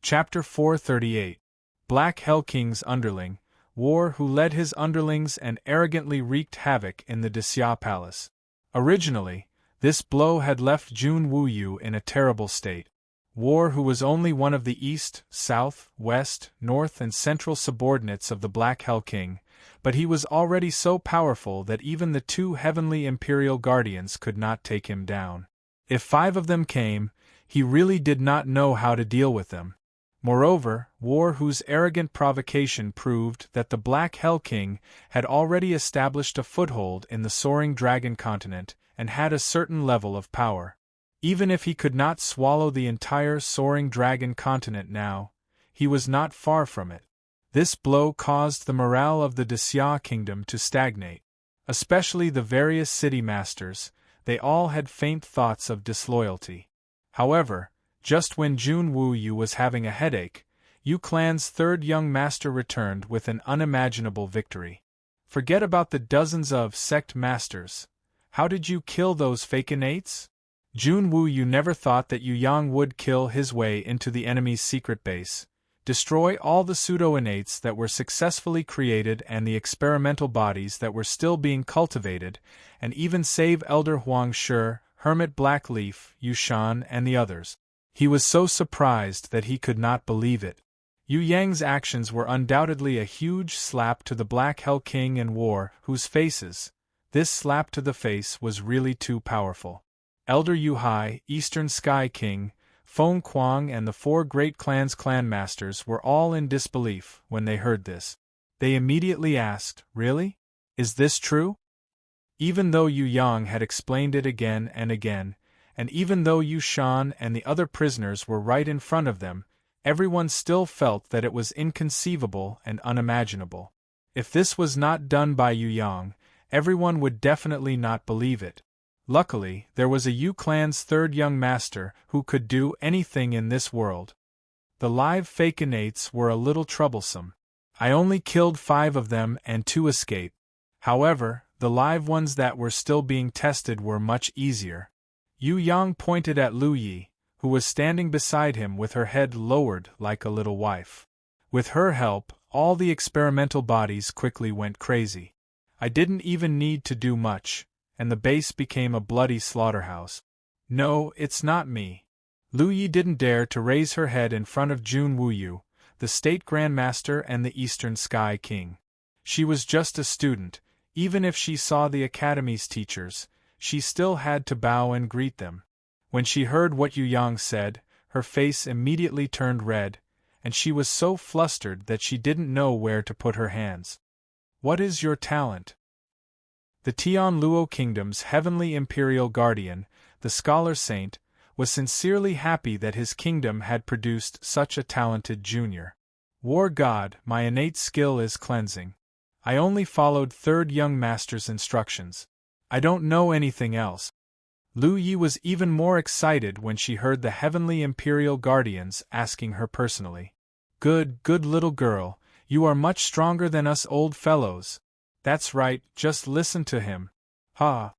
Chapter 438. Black Hell King's Underling, War, who led his underlings and arrogantly wreaked havoc in the Xia Palace. Originally, this blow had left Jun Wuyu in a terrible state. War, who was only one of the east, south, west, north and central subordinates of the Black Hell King, but he was already so powerful that even the two heavenly imperial guardians could not take him down. If 5 of them came, he really did not know how to deal with them. Moreover, War, whose arrogant provocation proved that the Black Hell King had already established a foothold in the soaring dragon continent and had a certain level of power. Even if he could not swallow the entire soaring dragon continent now, he was not far from it. This blow caused the morale of the Xia kingdom to stagnate. Especially the various city masters, they all had faint thoughts of disloyalty. However, just when Jun Wuyu was having a headache, Yu Clan's 3rd young master returned with an unimaginable victory. Forget about the dozens of sect masters. How did you kill those fakinates? Jun Wuyu never thought that Yu Yang would kill his way into the enemy's secret base, destroy all the pseudo-innates that were successfully created and the experimental bodies that were still being cultivated, and even save Elder Huang Shi, Hermit Blackleaf, Yu Shan and the others. He was so surprised that he could not believe it. Yu Yang's actions were undoubtedly a huge slap to the Black Hell King and War, whose faces. This slap to the face was really too powerful. Elder Yu Hai, Eastern Sky King, Feng Kuang and the 4 great clans' clan masters were all in disbelief when they heard this. They immediately asked, "Really? Is this true?" Even though Yu Yang had explained it again and again, and even though Yu Shan and the other prisoners were right in front of them, everyone still felt that it was inconceivable and unimaginable. If this was not done by Yu Yang, everyone would definitely not believe it. Luckily, there was a Yu Clan's 3rd young master who could do anything in this world. The live fakinates were a little troublesome. I only killed 5 of them and 2 escaped. However, the live ones that were still being tested were much easier. Yu Yang pointed at Lu Yi, who was standing beside him with her head lowered like a little wife. With her help, all the experimental bodies quickly went crazy. I didn't even need to do much, and the base became a bloody slaughterhouse. No, it's not me. Lu Yi didn't dare to raise her head in front of Jun Wuyu, the State Grandmaster and the Eastern Sky King. She was just a student. Even if she saw the Academy's teachers, she still had to bow and greet them. When she heard what Yu Yang said, her face immediately turned red, and she was so flustered that she didn't know where to put her hands. "What is your talent?" The Tian Luo Kingdom's heavenly imperial guardian, the scholar saint, was sincerely happy that his kingdom had produced such a talented junior. "War God, my innate skill is cleansing. I only followed 3rd young master's instructions. I don't know anything else." Lu Yi was even more excited when she heard the heavenly imperial guardians asking her personally. Good little girl, you are much stronger than us old fellows." "That's right, just listen to him." "Ha!"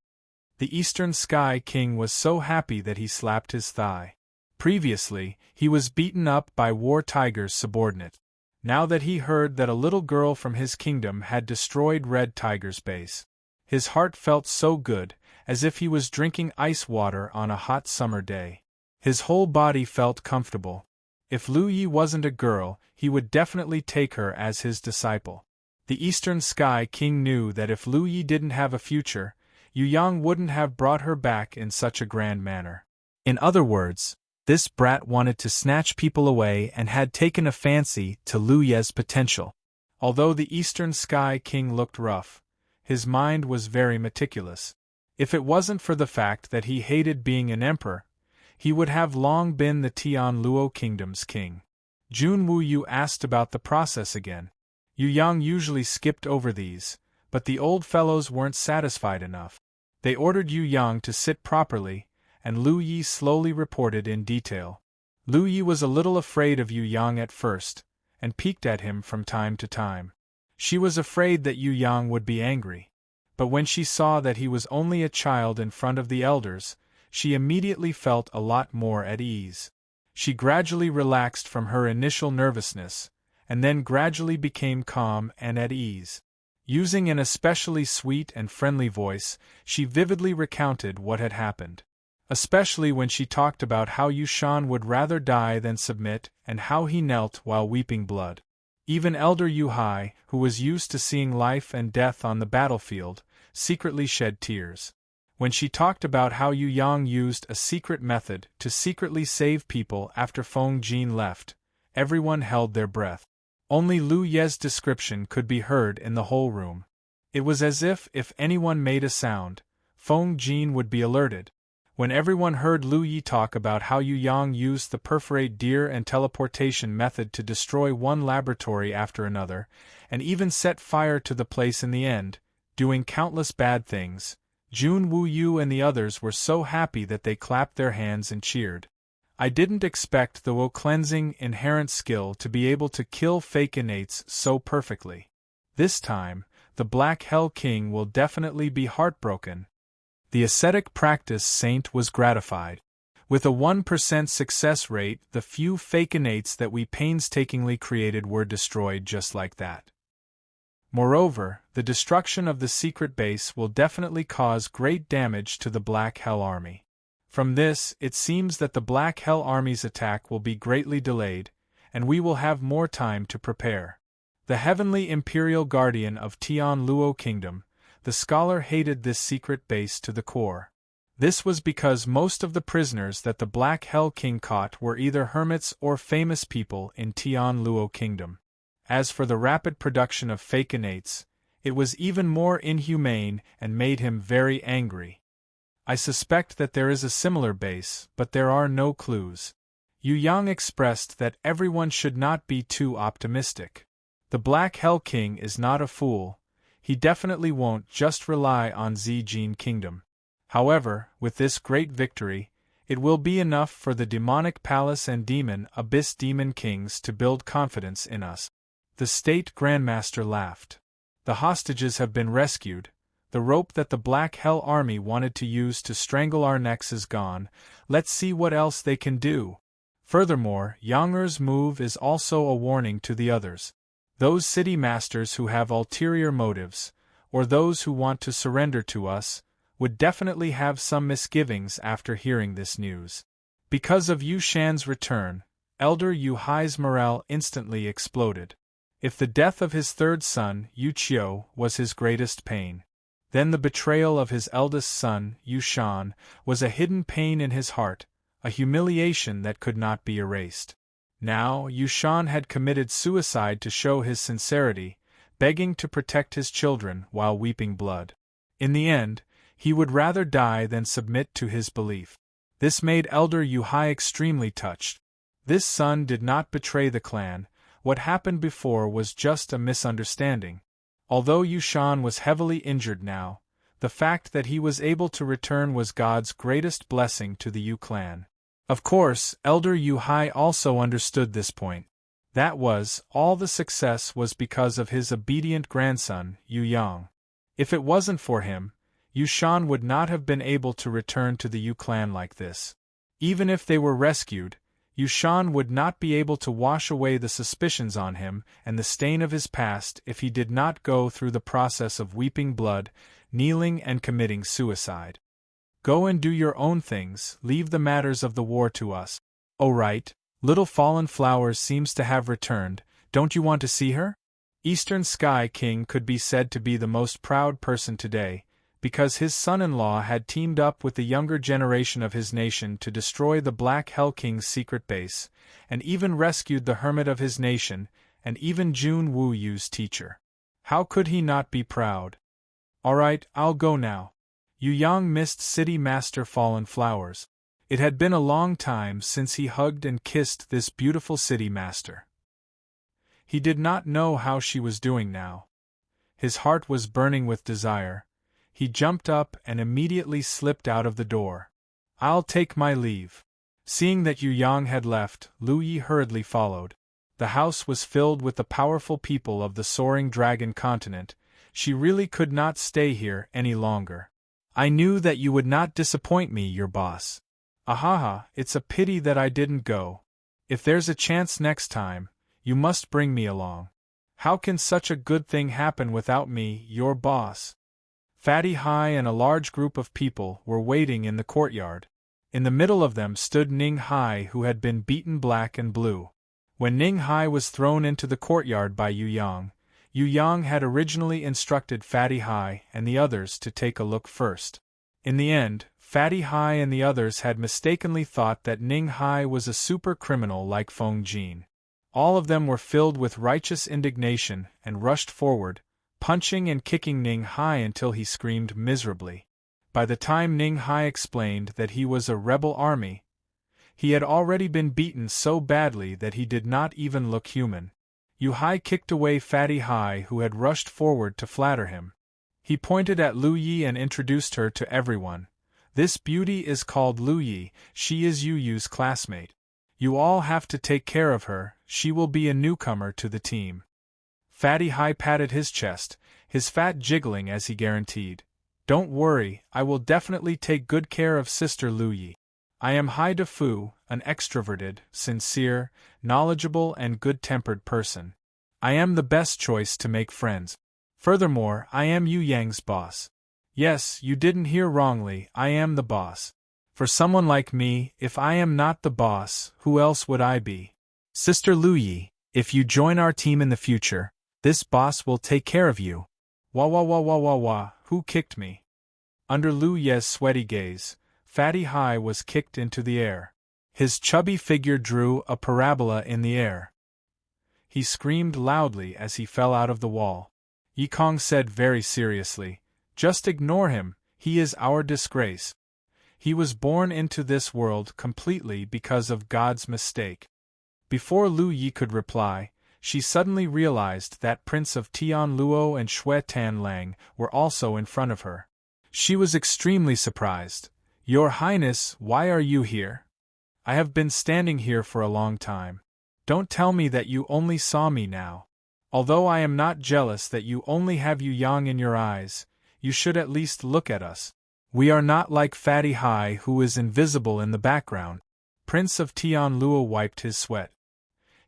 The Eastern Sky King was so happy that he slapped his thigh. Previously, he was beaten up by War Tiger's subordinate. Now that he heard that a little girl from his kingdom had destroyed Red Tiger's base, his heart felt so good, as if he was drinking ice water on a hot summer day. His whole body felt comfortable. If Lu Yi wasn't a girl, he would definitely take her as his disciple. The Eastern Sky King knew that if Lu Yi didn't have a future, Yu Yang wouldn't have brought her back in such a grand manner. In other words, this brat wanted to snatch people away and had taken a fancy to Lu Ye's potential. Although the Eastern Sky King looked rough, his mind was very meticulous. If it wasn't for the fact that he hated being an emperor, he would have long been the Tian Luo Kingdom's king. Jun Wuyu asked about the process again. Yu Yang usually skipped over these, but the old fellows weren't satisfied enough. They ordered Yu Yang to sit properly, and Lu Yi slowly reported in detail. Lu Yi was a little afraid of Yu Yang at first, and peeked at him from time to time. She was afraid that Yu Yang would be angry. But when she saw that he was only a child in front of the elders, she immediately felt a lot more at ease. She gradually relaxed from her initial nervousness, and then gradually became calm and at ease. Using an especially sweet and friendly voice, she vividly recounted what had happened. Especially when she talked about how Yushan would rather die than submit, and how he knelt while weeping blood. Even Elder Yuhai, who was used to seeing life and death on the battlefield, secretly shed tears. When she talked about how Yu Yang used a secret method to secretly save people after Feng Jin left, everyone held their breath. Only Lu Ye's description could be heard in the whole room. It was as if anyone made a sound, Feng Jin would be alerted. When everyone heard Lu Yi talk about how Yu Yang used the perforate deer and teleportation method to destroy one laboratory after another, and even set fire to the place in the end, doing countless bad things, Jun Wu Yu and the others were so happy that they clapped their hands and cheered. I didn't expect the cleansing inherent skill to be able to kill fake innates so perfectly. This time, the Black Hell King will definitely be heartbroken. The ascetic practice saint was gratified. With a 1% success rate, the few fake innates that we painstakingly created were destroyed just like that. Moreover, the destruction of the secret base will definitely cause great damage to the Black Hell Army. From this, it seems that the Black Hell Army's attack will be greatly delayed, and we will have more time to prepare. The Heavenly Imperial Guardian of Tian Luo Kingdom, the scholar hated this secret base to the core. This was because most of the prisoners that the Black Hell King caught were either hermits or famous people in Tian Luo Kingdom. As for the rapid production of fake innates, it was even more inhumane and made him very angry. I suspect that there is a similar base, but there are no clues. Yu Yang expressed that everyone should not be too optimistic. The Black Hell King is not a fool. He definitely won't just rely on Zijin Kingdom. However, with this great victory, it will be enough for the Demonic Palace and Demon Abyss Demon Kings to build confidence in us. The State Grandmaster laughed. The hostages have been rescued. The rope that the Black Hell Army wanted to use to strangle our necks is gone. Let's see what else they can do. Furthermore, Yang move is also a warning to the others. Those city masters who have ulterior motives, or those who want to surrender to us, would definitely have some misgivings after hearing this news. Because of Yu Shan's return, Elder Yu Hai's morale instantly exploded. If the death of his third son, Yu Qiu, was his greatest pain, then the betrayal of his eldest son, Yu Shan, was a hidden pain in his heart, a humiliation that could not be erased. Now, Yu Shan had committed suicide to show his sincerity, begging to protect his children while weeping blood. In the end, he would rather die than submit to his belief. This made Elder Yu Hai extremely touched. This son did not betray the clan. What happened before was just a misunderstanding. Although Yu Shan was heavily injured now, the fact that he was able to return was God's greatest blessing to the Yu clan. Of course, Elder Yu Hai also understood this point. That was, all the success was because of his obedient grandson, Yu Yang. If it wasn't for him, Yu Shan would not have been able to return to the Yu clan like this. Even if they were rescued, Yu Shan would not be able to wash away the suspicions on him and the stain of his past if he did not go through the process of weeping blood, kneeling and committing suicide. Go and do your own things, leave the matters of the war to us. Oh right, Little Fallen Flowers seems to have returned, don't you want to see her? Eastern Sky King could be said to be the most proud person today, because his son-in-law had teamed up with the younger generation of his nation to destroy the Black Hell King's secret base, and even rescued the hermit of his nation, and even Jun Wu Yu's teacher. How could he not be proud? Alright, I'll go now. Yu Yang missed City Master Fallen Flowers. It had been a long time since he hugged and kissed this beautiful City Master. He did not know how she was doing now. His heart was burning with desire. He jumped up and immediately slipped out of the door. I'll take my leave. Seeing that Yu Yang had left, Lu Yi hurriedly followed. The house was filled with the powerful people of the Soaring Dragon Continent. She really could not stay here any longer. I knew that you would not disappoint me, your boss. Ahaha, it's a pity that I didn't go. If there's a chance next time, you must bring me along. How can such a good thing happen without me, your boss? Fatty Hai and a large group of people were waiting in the courtyard. In the middle of them stood Ning Hai, who had been beaten black and blue. When Ning Hai was thrown into the courtyard by Yu Yang had originally instructed Fatty Hai and the others to take a look first. In the end, Fatty Hai and the others had mistakenly thought that Ning Hai was a super criminal like Feng Jin. All of them were filled with righteous indignation and rushed forward, punching and kicking Ning Hai until he screamed miserably. By the time Ning Hai explained that he was a rebel army, he had already been beaten so badly that he did not even look human. Yu Hai kicked away Fatty Hai, who had rushed forward to flatter him. He pointed at Lu Yi and introduced her to everyone. This beauty is called Lu Yi, she is Yu Yu's classmate. You all have to take care of her, she will be a newcomer to the team. Fatty Hai patted his chest, his fat jiggling as he guaranteed. Don't worry, I will definitely take good care of Sister Lu Yi. I am Hai De Fu, an extroverted, sincere, knowledgeable and good-tempered person. I am the best choice to make friends. Furthermore, I am Yu Yang's boss. Yes, you didn't hear wrongly, I am the boss. For someone like me, if I am not the boss, who else would I be? Sister Lu Yi, if you join our team in the future, this boss will take care of you. Wah wah wah wah wah wah, who kicked me? Under Lu Ye's sweaty gaze, Fatty Hai was kicked into the air. His chubby figure drew a parabola in the air. He screamed loudly as he fell out of the wall. Yi Kong said very seriously, just ignore him, he is our disgrace. He was born into this world completely because of God's mistake. Before Lu Yi could reply, she suddenly realized that Prince of Tian Luo and Xue Tan Lang were also in front of her. She was extremely surprised. Your Highness, why are you here? I have been standing here for a long time. Don't tell me that you only saw me now. Although I am not jealous that you only have Yu Yang in your eyes, you should at least look at us. We are not like Fatty Hai, who is invisible in the background. Prince of Tian Luo wiped his sweat.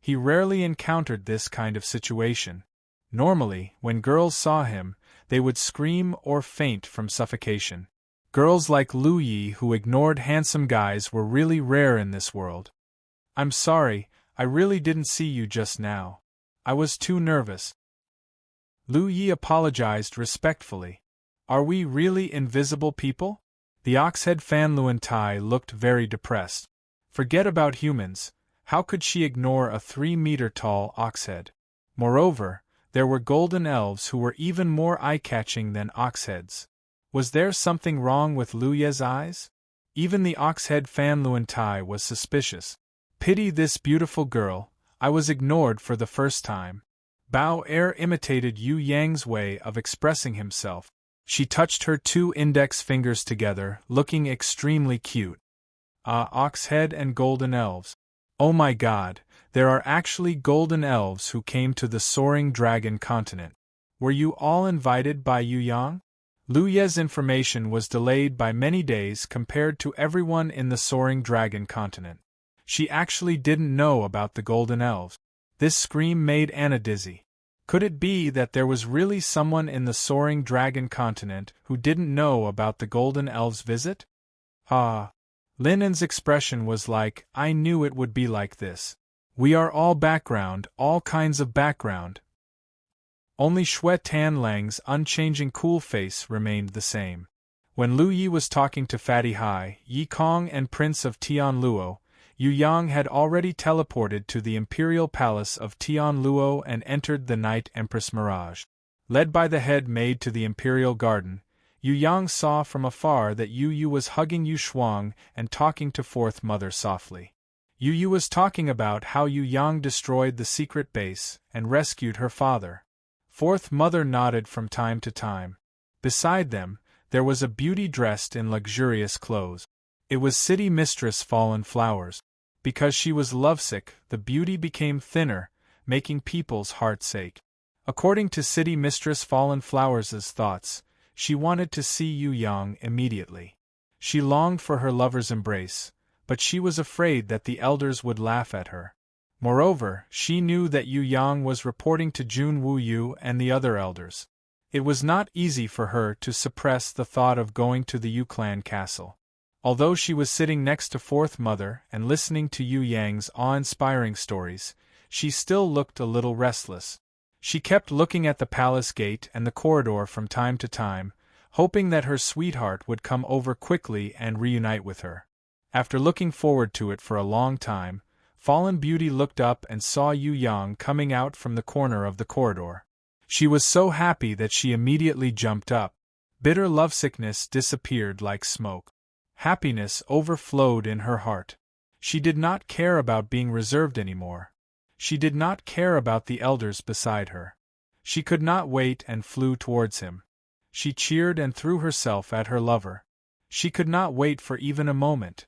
He rarely encountered this kind of situation. Normally, when girls saw him, they would scream or faint from suffocation. Girls like Lu Yi who ignored handsome guys were really rare in this world. I'm sorry, I really didn't see you just now. I was too nervous. Lu Yi apologized respectfully. Are we really invisible people? The oxhead Fan Luantai looked very depressed. Forget about humans, how could she ignore a 3-meter-tall oxhead? Moreover, there were golden elves who were even more eye-catching than oxheads. Was there something wrong with Lu Ye's eyes? Even the oxhead Fan Luantai was suspicious. Pity this beautiful girl, I was ignored for the first time. Bao Er imitated Yu Yang's way of expressing himself. She touched her 2 index fingers together, looking extremely cute. Ah, oxhead and golden elves. Oh my god, there are actually golden elves who came to the Soaring Dragon continent. Were you all invited by Yu Yang? Lu Ye's information was delayed by many days compared to everyone in the Soaring Dragon continent. She actually didn't know about the golden elves. This scream made Anna dizzy. Could it be that there was really someone in the Soaring Dragon continent who didn't know about the Golden Elves' visit? Ah! Linen's expression was like, I knew it would be like this. We are all background, all kinds of background. Only Xue Tan Lang's unchanging cool face remained the same. When Lu Yi was talking to Fatty Hai, Yi Kong and Prince of Tian Luo, Yu Yang had already teleported to the imperial palace of Tian Luo and entered the Night Empress Mirage. Led by the head maid to the imperial garden, Yu Yang saw from afar that Yu Yu was hugging Yu Shuang and talking to Fourth Mother softly. Yu Yu was talking about how Yu Yang destroyed the secret base and rescued her father. Fourth Mother nodded from time to time. Beside them, there was a beauty dressed in luxurious clothes. It was City Mistress Fallen Flowers. Because she was lovesick, the beauty became thinner, making people's hearts ache. According to City Mistress Fallen Flowers' thoughts, she wanted to see Yu Yang immediately. She longed for her lover's embrace, but she was afraid that the elders would laugh at her. Moreover, she knew that Yu Yang was reporting to Jun Wu Yu and the other elders. It was not easy for her to suppress the thought of going to the Yu clan castle. Although she was sitting next to Fourth Mother and listening to Yu Yang's awe-inspiring stories, she still looked a little restless. She kept looking at the palace gate and the corridor from time to time, hoping that her sweetheart would come over quickly and reunite with her. After looking forward to it for a long time, Fallen Beauty looked up and saw Yu Yang coming out from the corner of the corridor. She was so happy that she immediately jumped up. Bitter lovesickness disappeared like smoke. Happiness overflowed in her heart. She did not care about being reserved anymore. She did not care about the elders beside her. She could not wait and flew towards him. She cheered and threw herself at her lover. She could not wait for even a moment.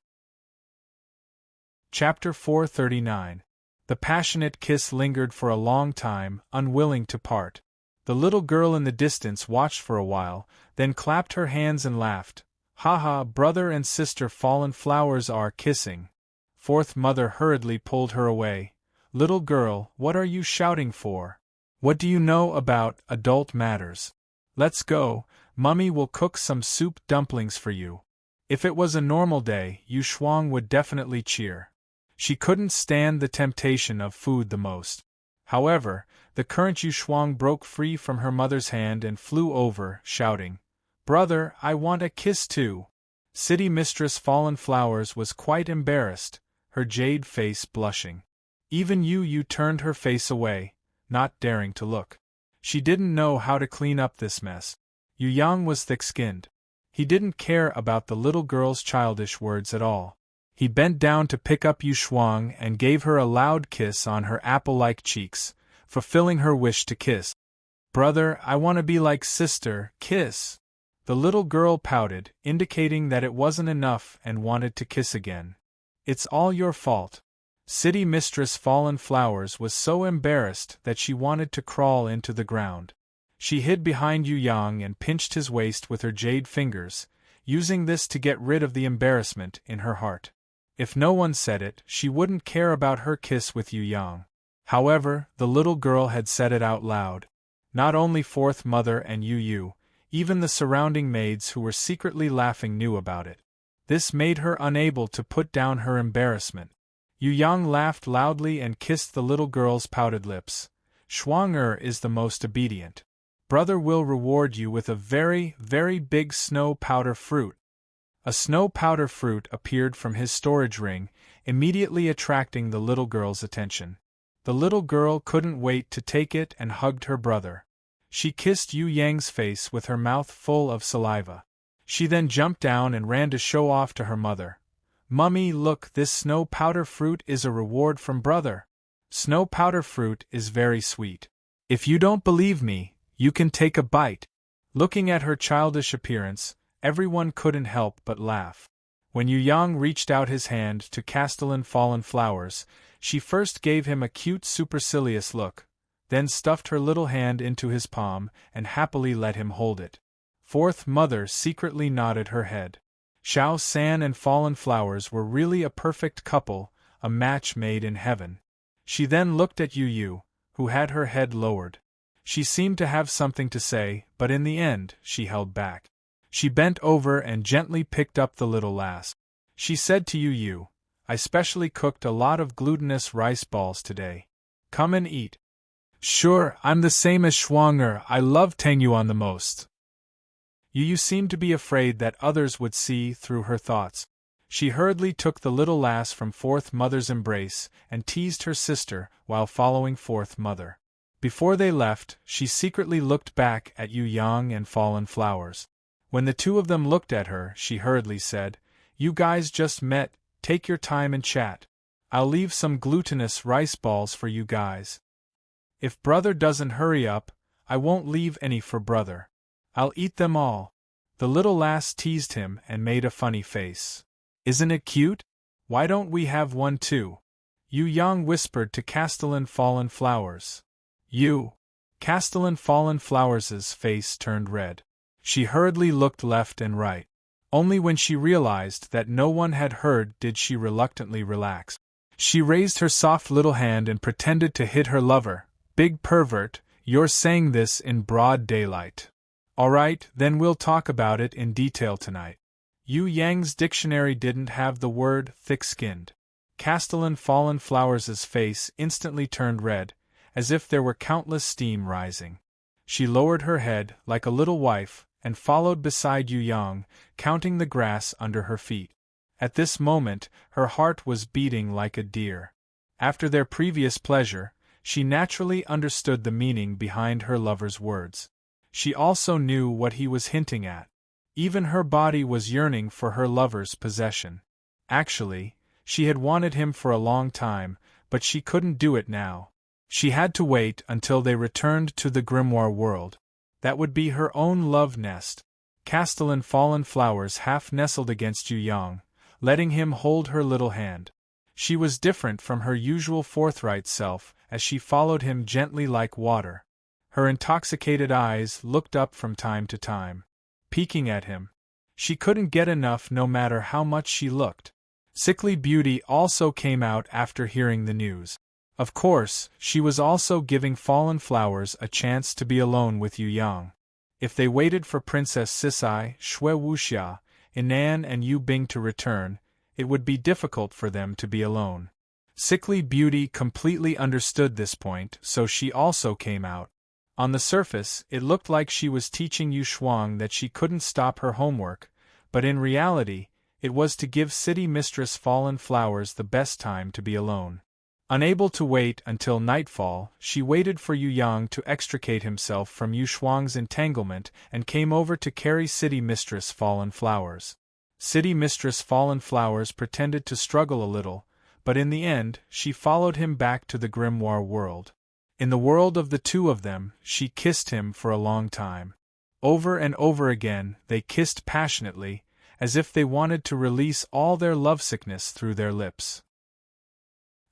Chapter 439. The passionate kiss lingered for a long time, unwilling to part. The little girl in the distance watched for a while, then clapped her hands and laughed. "Ha ha, brother and sister Fallen Flowers are kissing." Fourth Mother hurriedly pulled her away. "Little girl, what are you shouting for? What do you know about adult matters? Let's go, Mummy will cook some soup dumplings for you." If it was a normal day, Yu Shuang would definitely cheer. She couldn't stand the temptation of food the most. However, the current Yu Shuang broke free from her mother's hand and flew over, shouting, "Brother, I want a kiss too." City Mistress Fallen Flowers was quite embarrassed, her jade face blushing. Even Yu Yu turned her face away, not daring to look. She didn't know how to clean up this mess. Yu Yang was thick-skinned. He didn't care about the little girl's childish words at all. He bent down to pick up Yu Shuang and gave her a loud kiss on her apple-like cheeks, fulfilling her wish to kiss. "Brother, I want to be like sister, kiss." The little girl pouted, indicating that it wasn't enough and wanted to kiss again. "It's all your fault." City Mistress Fallen Flowers was so embarrassed that she wanted to crawl into the ground. She hid behind Yu Yang and pinched his waist with her jade fingers, using this to get rid of the embarrassment in her heart. If no one said it, she wouldn't care about her kiss with Yu Yang. However, the little girl had said it out loud. Not only Fourth Mother and Yu Yu, even the surrounding maids who were secretly laughing knew about it. This made her unable to put down her embarrassment. Yu Yang laughed loudly and kissed the little girl's pouted lips. "Shuang is the most obedient. Brother will reward you with a very, very big snow powder fruit." A snow powder fruit appeared from his storage ring, immediately attracting the little girl's attention. The little girl couldn't wait to take it and hugged her brother. She kissed Yu Yang's face with her mouth full of saliva. She then jumped down and ran to show off to her mother. "Mummy, look, this snow powder fruit is a reward from brother. Snow powder fruit is very sweet. If you don't believe me, you can take a bite." Looking at her childish appearance, everyone couldn't help but laugh. When Yu Yang reached out his hand to Castellan Fallen Flowers, she first gave him a cute supercilious look, then stuffed her little hand into his palm and happily let him hold it. Fourth Mother secretly nodded her head. Xiao San and Fallen Flowers were really a perfect couple, a match made in heaven. She then looked at Yu Yu, who had her head lowered. She seemed to have something to say, but in the end, she held back. She bent over and gently picked up the little lass. She said to Yu Yu, "I specially cooked a lot of glutinous rice balls today. Come and eat." "Sure, I'm the same as Shuang. I love Tangyuan the most." Yu Yu seemed to be afraid that others would see through her thoughts. She hurriedly took the little lass from Fourth Mother's embrace and teased her sister while following Fourth Mother. Before they left, she secretly looked back at Yu Yang and Fallen Flowers. When the two of them looked at her, she hurriedly said, "You guys just met, take your time and chat. I'll leave some glutinous rice balls for you guys. If brother doesn't hurry up, I won't leave any for brother. I'll eat them all." The little lass teased him and made a funny face. "Isn't it cute? Why don't we have one too?" Yu Yang whispered to Castellan Fallen Flowers. Castellan Fallen Flowers's face turned red. She hurriedly looked left and right. Only when she realized that no one had heard did she reluctantly relax. She raised her soft little hand and pretended to hit her lover. Big pervert, you're saying this in broad daylight. Alright, then we'll talk about it in detail tonight. Yu Yang's dictionary didn't have the word thick-skinned. Castellan Fallen Flowers' face instantly turned red, as if there were countless steam rising. She lowered her head, like a little wife, and followed beside Yu Yang, counting the grass under her feet. At this moment, her heart was beating like a deer. After their previous pleasure, she naturally understood the meaning behind her lover's words. She also knew what he was hinting at. Even her body was yearning for her lover's possession. Actually, she had wanted him for a long time, but she couldn't do it now. She had to wait until they returned to the grimoire world. That would be her own love nest. Castellan Fallen Flowers half nestled against Yu Yang, letting him hold her little hand. She was different from her usual forthright self as she followed him gently like water. Her intoxicated eyes looked up from time to time, peeking at him. She couldn't get enough no matter how much she looked. Sickly Beauty also came out after hearing the news. Of course, she was also giving Fallen Flowers a chance to be alone with Yu Yang. If they waited for Princess Sisai, Shui Wuxia, Inan and Yu Bing to return, it would be difficult for them to be alone. Sickly Beauty completely understood this point, so she also came out. On the surface, it looked like she was teaching Yu Shuang that she couldn't stop her homework, but in reality, it was to give City Mistress Fallen Flowers the best time to be alone. Unable to wait until nightfall, she waited for Yu Yang to extricate himself from Yu Shuang's entanglement and came over to carry City Mistress Fallen Flowers. City Mistress Fallen Flowers pretended to struggle a little, but in the end, she followed him back to the grimoire world. In the world of the two of them, she kissed him for a long time. Over and over again, they kissed passionately, as if they wanted to release all their lovesickness through their lips.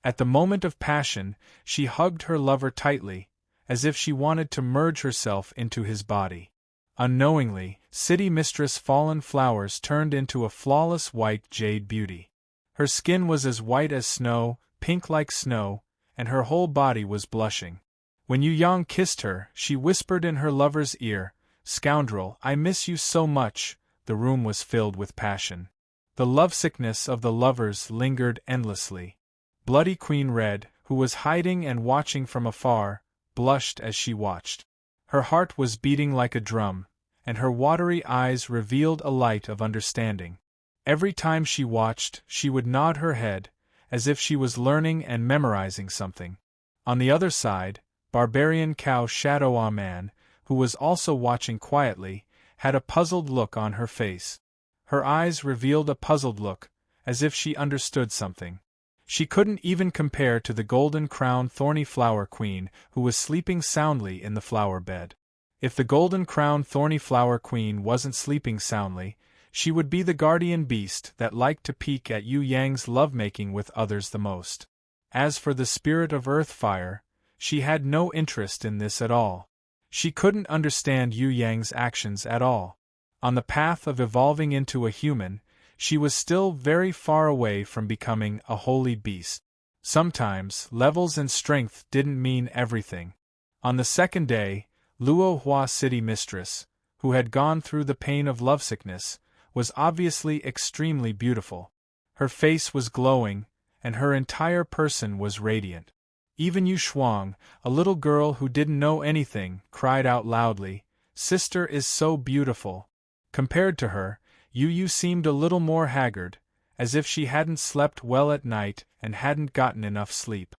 At the moment of passion, she hugged her lover tightly, as if she wanted to merge herself into his body. Unknowingly, City Mistress Fallen Flowers turned into a flawless white jade beauty. Her skin was as white as snow, pink like snow, and her whole body was blushing. When Yu Yang kissed her, she whispered in her lover's ear, "Scoundrel, I miss you so much." The room was filled with passion. The lovesickness of the lovers lingered endlessly. Bloody Queen Red, who was hiding and watching from afar, blushed as she watched. Her heart was beating like a drum, and her watery eyes revealed a light of understanding. Every time she watched, she would nod her head, as if she was learning and memorizing something. On the other side, Barbarian Cow Shadow Man, who was also watching quietly, had a puzzled look on her face. Her eyes revealed a puzzled look, as if she understood something. She couldn't even compare to the golden-crowned thorny flower queen who was sleeping soundly in the flower bed. If the golden-crowned thorny flower queen wasn't sleeping soundly, she would be the guardian beast that liked to peek at Yu Yang's lovemaking with others the most. As for the spirit of earth fire, she had no interest in this at all. She couldn't understand Yu Yang's actions at all. On the path of evolving into a human, she was still very far away from becoming a holy beast. Sometimes, levels and strength didn't mean everything. On the second day, Luo Hua City Mistress, who had gone through the pain of lovesickness, was obviously extremely beautiful. Her face was glowing, and her entire person was radiant. Even Yu Shuang, a little girl who didn't know anything, cried out loudly, "Sister is so beautiful." Compared to her, Yu seemed a little more haggard, as if she hadn't slept well at night and hadn't gotten enough sleep.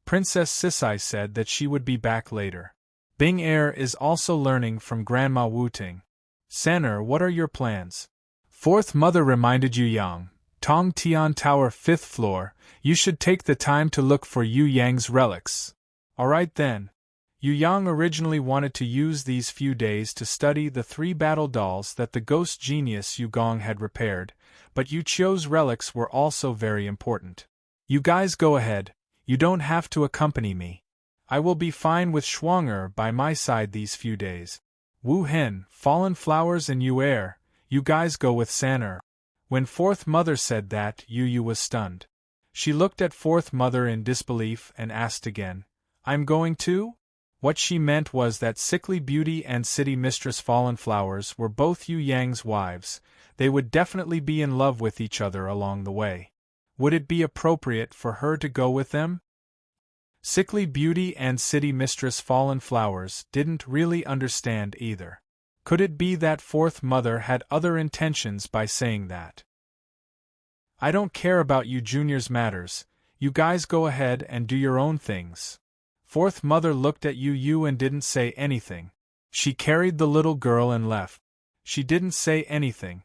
Princess Sisai said that she would be back later. Bing Er is also learning from Grandma Wuting. San'er, what are your plans? Fourth Mother reminded Yu Yang. Tong Tian Tower 5th floor, you should take the time to look for Yu Yang's relics. Alright then. Yu Yang originally wanted to use these few days to study the 3 battle dolls that the ghost genius Yu Gong had repaired, but Yu Qiu's relics were also very important. You guys go ahead, you don't have to accompany me. I will be fine with Shuanger by my side these few days. Wu Hen, Fallen Flowers and Yu Er, You guys go with Saner. When Fourth Mother said that, Yu was stunned. She looked at Fourth Mother in disbelief and asked again, I'm going too? What she meant was that Sickly Beauty and City Mistress Fallen Flowers were both Yu Yang's wives. They would definitely be in love with each other along the way. Would it be appropriate for her to go with them? Sickly Beauty and City Mistress Fallen Flowers didn't really understand either. Could it be that Fourth Mother had other intentions by saying that? I don't care about you juniors' matters, you guys go ahead and do your own things. Fourth Mother looked at Yu and didn't say anything. She carried the little girl and left. She didn't say anything,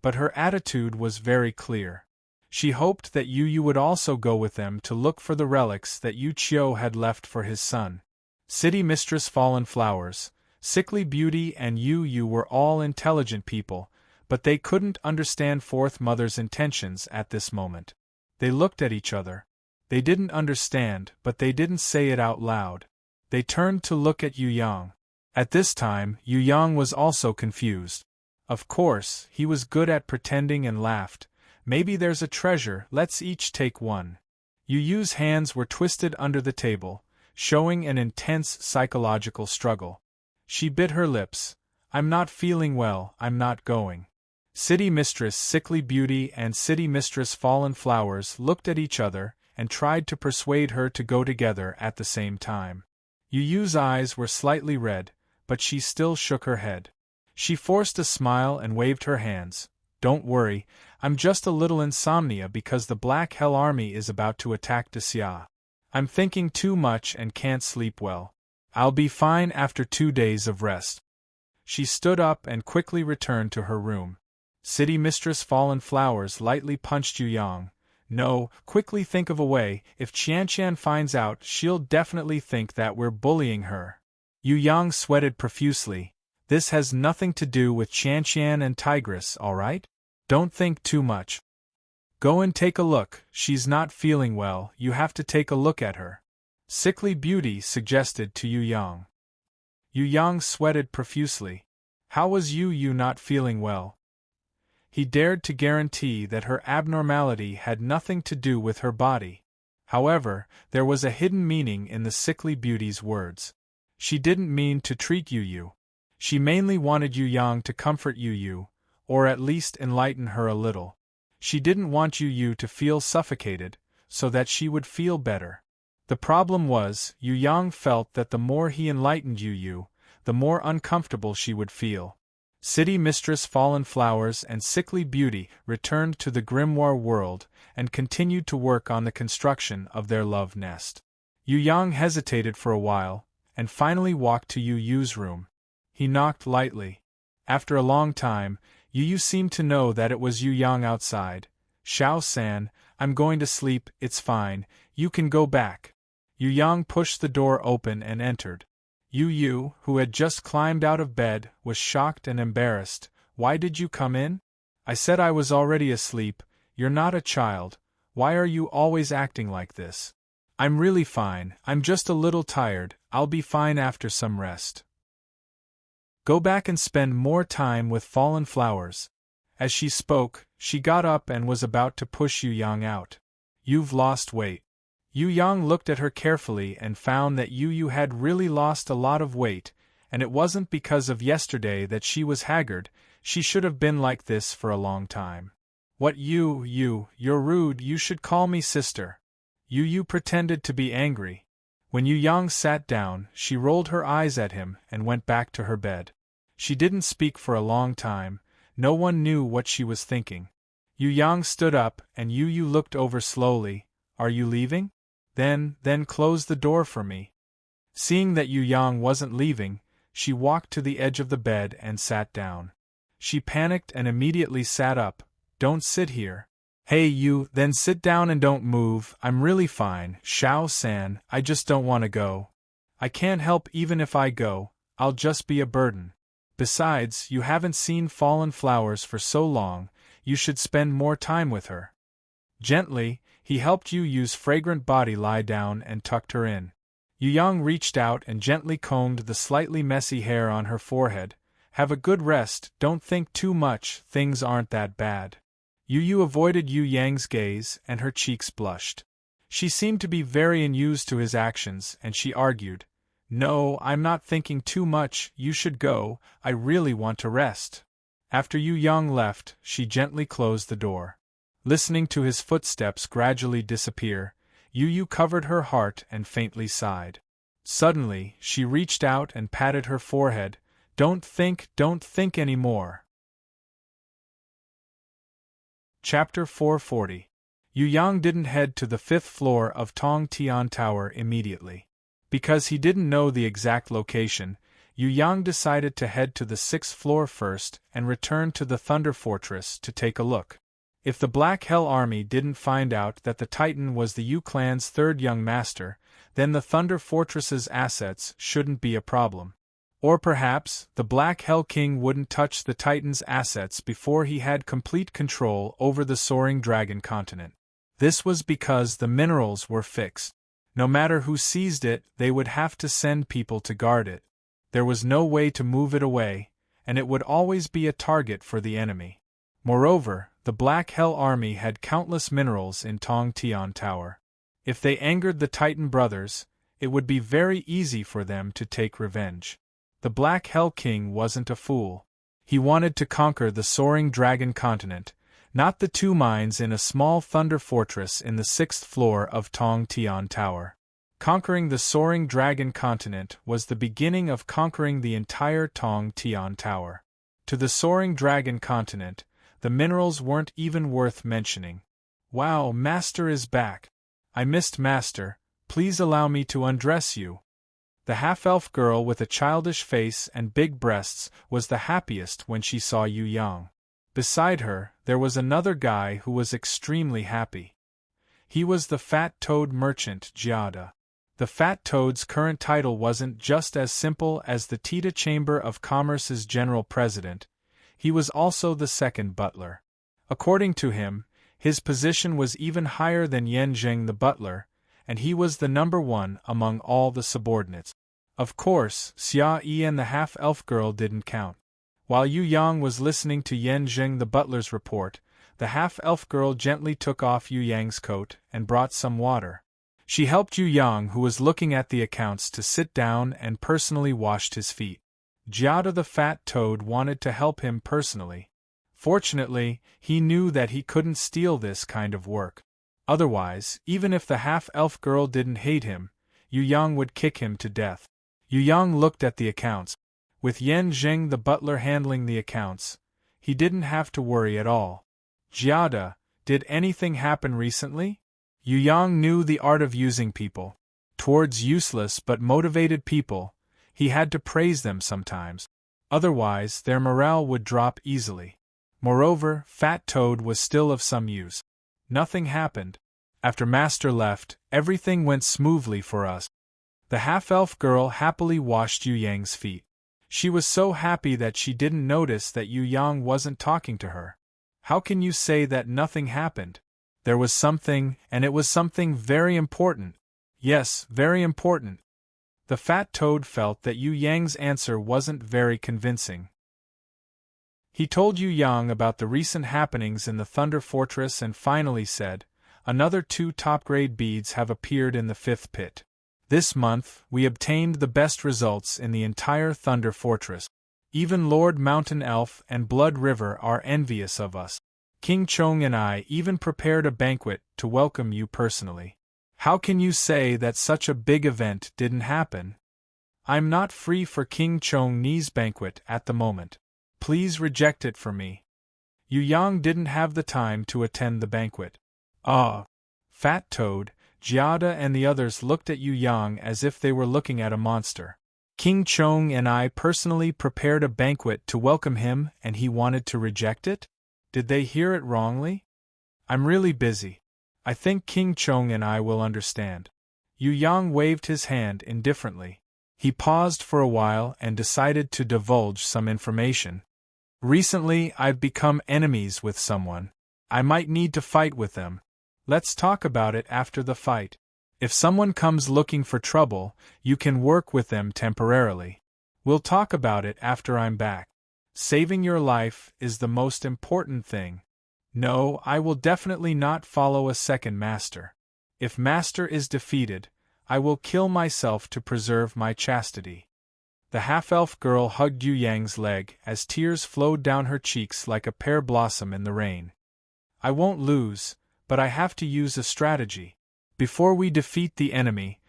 but her attitude was very clear. She hoped that Yu would also go with them to look for the relics that Yu Qiu had left for his son. City Mistress Fallen Flowers, Sickly Beauty and Yu were all intelligent people, but they couldn't understand Fourth Mother's intentions at this moment. They looked at each other. They didn't understand, but they didn't say it out loud. They turned to look at Yu Yang. At this time, Yu Yang was also confused. Of course, he was good at pretending and laughed. Maybe there's a treasure, let's each take one. Yu's hands were twisted under the table, showing an intense psychological struggle. She bit her lips. I'm not feeling well, I'm not going. City Mistress Sickly Beauty and City Mistress Fallen Flowers looked at each other and tried to persuade her to go together at the same time. Yu's eyes were slightly red, but she still shook her head. She forced a smile and waved her hands. Don't worry, I'm just a little insomnia because the Black Hell Army is about to attack Xia. I'm thinking too much and can't sleep well. I'll be fine after 2 days of rest. She stood up and quickly returned to her room. City Mistress Fallen Flowers lightly punched Yu Yang. No, quickly think of a way, if Qianqian finds out she'll definitely think that we're bullying her. Yu Yang sweated profusely. This has nothing to do with Qianqian and Tigress, alright? Don't think too much. Go and take a look, she's not feeling well, you have to take a look at her. Sickly Beauty suggested to Yu Yang. Yu Yang sweated profusely. How was Yu not feeling well? He dared to guarantee that her abnormality had nothing to do with her body. However, there was a hidden meaning in the Sickly Beauty's words. She didn't mean to treat Yu. She mainly wanted Yu Yang to comfort Yu, or at least enlighten her a little. She didn't want Yu to feel suffocated, so that she would feel better. The problem was, Yu Yang felt that the more he enlightened Yu, the more uncomfortable she would feel. City Mistress Fallen Flowers and Sickly Beauty returned to the Grimoire world and continued to work on the construction of their love nest. Yu Yang hesitated for a while, and finally walked to Yu's room. He knocked lightly. After a long time, Yu seemed to know that it was Yu Yang outside. Xiao-san, I'm going to sleep, it's fine, you can go back. Yu Yang pushed the door open and entered. Yu, who had just climbed out of bed, was shocked and embarrassed. Why did you come in? I said I was already asleep. You're not a child. Why are you always acting like this? I'm really fine, I'm just a little tired, I'll be fine after some rest. Go back and spend more time with Fallen Flowers. As she spoke, she got up and was about to push Yu Yang out. You've lost weight. Yu Yang looked at her carefully and found that Yu had really lost a lot of weight, and it wasn't because of yesterday that she was haggard, she should have been like this for a long time. What you're rude, you should call me sister. Yu pretended to be angry. When Yu Yang sat down, she rolled her eyes at him and went back to her bed. She didn't speak for a long time, no one knew what she was thinking. Yu Yang stood up and Yu looked over slowly. Are you leaving? Then close the door for me. Seeing that Yu Yang wasn't leaving, she walked to the edge of the bed and sat down. She panicked and immediately sat up. Don't sit here. Hey Yu, then sit down and don't move, I'm really fine, Xiao-san, I just don't want to go. I can't help even if I go, I'll just be a burden. Besides, you haven't seen Fallen Flowers for so long, you should spend more time with her. Gently, he helped Yu's fragrant body lie down and tucked her in. Yu Yang reached out and gently combed the slightly messy hair on her forehead. Have a good rest, don't think too much, things aren't that bad. Yu avoided Yu Yang's gaze and her cheeks blushed. She seemed to be very unused to his actions and she argued, "No, I'm not thinking too much, you should go, I really want to rest." After Yu Yang left, she gently closed the door. Listening to his footsteps gradually disappear, Yu covered her heart and faintly sighed. Suddenly, she reached out and patted her forehead. Don't think any more. Chapter 440. Yu Yang didn't head to the 5th floor of Tong Tian Tower immediately. Because he didn't know the exact location, Yu Yang decided to head to the 6th floor first and return to the Thunder Fortress to take a look. If the Black Hell Army didn't find out that the Titan was the Yu clan's third young master, then the Thunder Fortress's assets shouldn't be a problem. Or perhaps, the Black Hell King wouldn't touch the Titan's assets before he had complete control over the Soaring Dragon continent. This was because the minerals were fixed. No matter who seized it, they would have to send people to guard it. There was no way to move it away, and it would always be a target for the enemy. Moreover, the Black Hell Army had countless minerals in Tong Tian Tower. If they angered the Titan brothers, it would be very easy for them to take revenge. The Black Hell King wasn't a fool. He wanted to conquer the Soaring Dragon continent, not the 2 mines in a small thunder fortress in the 6th floor of Tong Tian Tower. Conquering the Soaring Dragon continent was the beginning of conquering the entire Tong Tian Tower. To the Soaring Dragon continent, the minerals weren't even worth mentioning. Wow, Master is back. I missed Master, please allow me to undress you. The half-elf girl with a childish face and big breasts was the happiest when she saw Yu Yang. Beside her, there was another guy who was extremely happy. He was the Fat Toad merchant Giada. The Fat Toad's current title wasn't just as simple as the Tita Chamber of Commerce's general president, he was also the second butler. According to him, his position was even higher than Yan Zheng the butler, and he was the number 1 among all the subordinates. Of course, Xia Yi and the half-elf girl didn't count. While Yu Yang was listening to Yan Zheng the butler's report, the half-elf girl gently took off Yu Yang's coat and brought some water. She helped Yu Yang, who was looking at the accounts, to sit down and personally washed his feet. Giada the Fat Toad wanted to help him personally. Fortunately, he knew that he couldn't steal this kind of work. Otherwise, even if the half-elf girl didn't hate him, Yu Yang would kick him to death. Yu Yang looked at the accounts. With Yan Zheng the butler handling the accounts, he didn't have to worry at all. Giada, did anything happen recently? Yu Yang knew the art of using people. Towards useless but motivated people, he had to praise them sometimes. Otherwise, their morale would drop easily. Moreover, Fat Toad was still of some use. Nothing happened. After Master left, everything went smoothly for us. The half-elf girl happily washed Yu Yang's feet. She was so happy that she didn't notice that Yu Yang wasn't talking to her. How can you say that nothing happened? There was something, and it was something very important. Yes, very important. The Fat Toad felt that Yu Yang's answer wasn't very convincing. He told Yu Yang about the recent happenings in the Thunder Fortress and finally said, "Another 2 top-grade beads have appeared in the 5th pit. This month, we obtained the best results in the entire Thunder Fortress. Even Lord Mountain Elf and Blood River are envious of us. King Chong and I even prepared a banquet to welcome you personally. How can you say that such a big event didn't happen? I'm not free for King Chong Ni's banquet at the moment. Please reject it for me." Yu Yang didn't have the time to attend the banquet. Fat Toad, Giada and the others looked at Yu Yang as if they were looking at a monster. King Chong and I personally prepared a banquet to welcome him and he wanted to reject it? Did they hear it wrongly? I'm really busy. I think King Chong and I will understand. Yu Yang waved his hand indifferently. He paused for a while and decided to divulge some information. Recently, I've become enemies with someone. I might need to fight with them. Let's talk about it after the fight. If someone comes looking for trouble, you can work with them temporarily. We'll talk about it after I'm back. Saving your life is the most important thing. No, I will definitely not follow a second master. If master is defeated, I will kill myself to preserve my chastity. The half-elf girl hugged Yu Yang's leg as tears flowed down her cheeks like a pear blossom in the rain. I won't lose, but I have to use a strategy. Before we defeat the enemy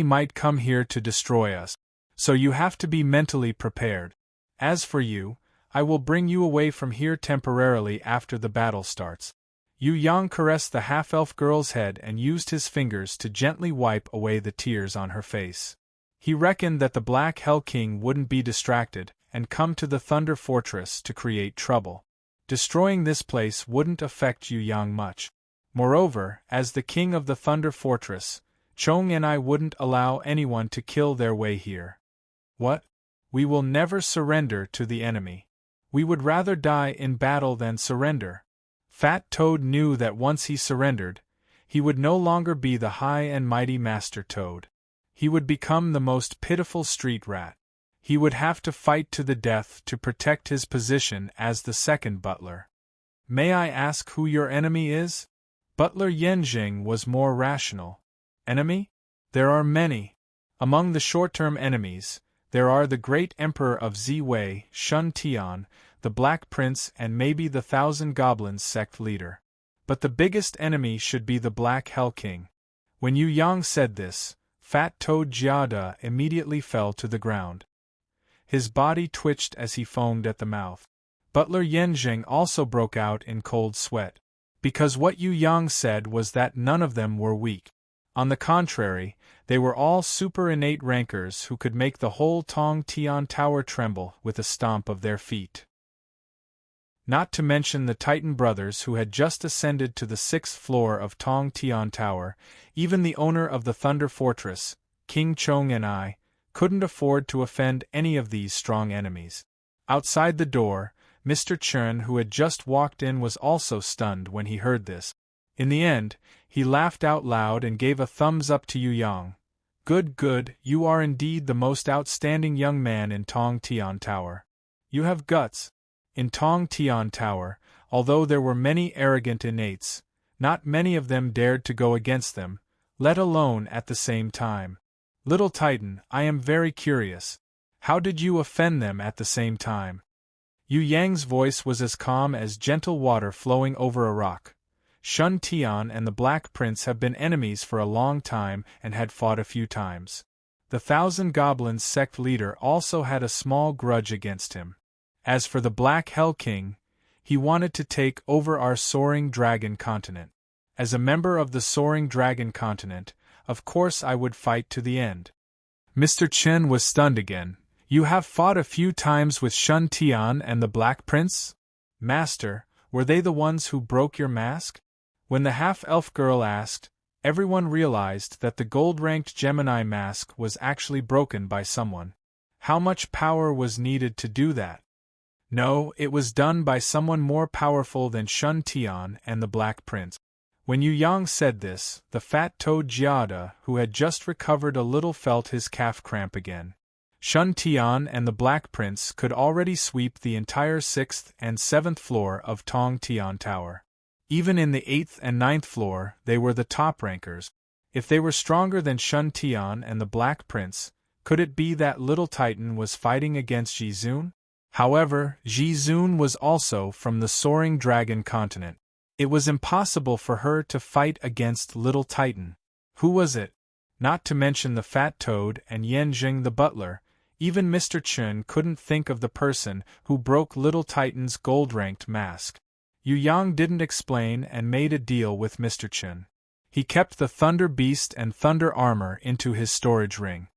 might come here to destroy us. So you have to be mentally prepared. As for you, I will bring you away from here temporarily after the battle starts. Yu Yang caressed the half-elf girl's head and used his fingers to gently wipe away the tears on her face. He reckoned that the Black Hell King wouldn't be distracted and come to the Thunder Fortress to create trouble. Destroying this place wouldn't affect Yu Yang much. Moreover, as the king of the Thunder Fortress, Chong and I wouldn't allow anyone to kill their way here. What? We will never surrender to the enemy. We would rather die in battle than surrender. Fat Toad knew that once he surrendered, he would no longer be the high and mighty Master Toad. He would become the most pitiful street rat. He would have to fight to the death to protect his position as the second butler. May I ask who your enemy is? Butler Yanjing was more rational. Enemy? There are many. Among the short-term enemies, there are the great emperor of Ziwei, Shun Tian, the Black Prince and maybe the Thousand Goblins sect leader. But the biggest enemy should be the Black Hell King. When Yu Yang said this, Fat Toad Jiada immediately fell to the ground. His body twitched as he foamed at the mouth. Butler Yanjing also broke out in cold sweat. Because what Yu Yang said was that none of them were weak. On the contrary, they were all super innate rankers who could make the whole Tong Tian Tower tremble with a stomp of their feet. Not to mention the Titan brothers who had just ascended to the 6th floor of Tong Tian Tower, even the owner of the Thunder Fortress, King Chong and I, couldn't afford to offend any of these strong enemies. Outside the door, Mr. Chen, who had just walked in, was also stunned when he heard this. In the end, he laughed out loud and gave a thumbs up to Yu Yang. Good, good, you are indeed the most outstanding young man in Tong Tian Tower. You have guts. In Tong Tian Tower, although there were many arrogant innates, not many of them dared to go against them, let alone at the same time. Little Titan, I am very curious. How did you offend them at the same time? Yu Yang's voice was as calm as gentle water flowing over a rock. Shun Tian and the Black Prince have been enemies for a long time and had fought a few times. The Thousand Goblins sect leader also had a small grudge against him. As for the Black Hell King, he wanted to take over our Soaring Dragon Continent. As a member of the Soaring Dragon Continent, of course I would fight to the end. Mr. Chen was stunned again. You have fought a few times with Shun Tian and the Black Prince? Master, were they the ones who broke your mask? When the half-elf girl asked, everyone realized that the gold-ranked Gemini mask was actually broken by someone. How much power was needed to do that? No, it was done by someone more powerful than Shun Tian and the Black Prince. When Yu Yang said this, the Fat Toad Jiada, who had just recovered a little, felt his calf cramp again. Shun Tian and the Black Prince could already sweep the entire 6th and 7th floor of Tong Tian Tower. Even in the 8th and 9th floor, they were the top rankers. If they were stronger than Shun Tian and the Black Prince, could it be that little Titan was fighting against Jizun? However, Jizun was also from the Soaring Dragon Continent. It was impossible for her to fight against Little Titan. Who was it? Not to mention the Fat Toad and Yanjing the butler, even Mr. Chen couldn't think of the person who broke Little Titan's gold-ranked mask. Yu Yang didn't explain and made a deal with Mr. Chen. He kept the Thunder Beast and Thunder Armor into his storage ring.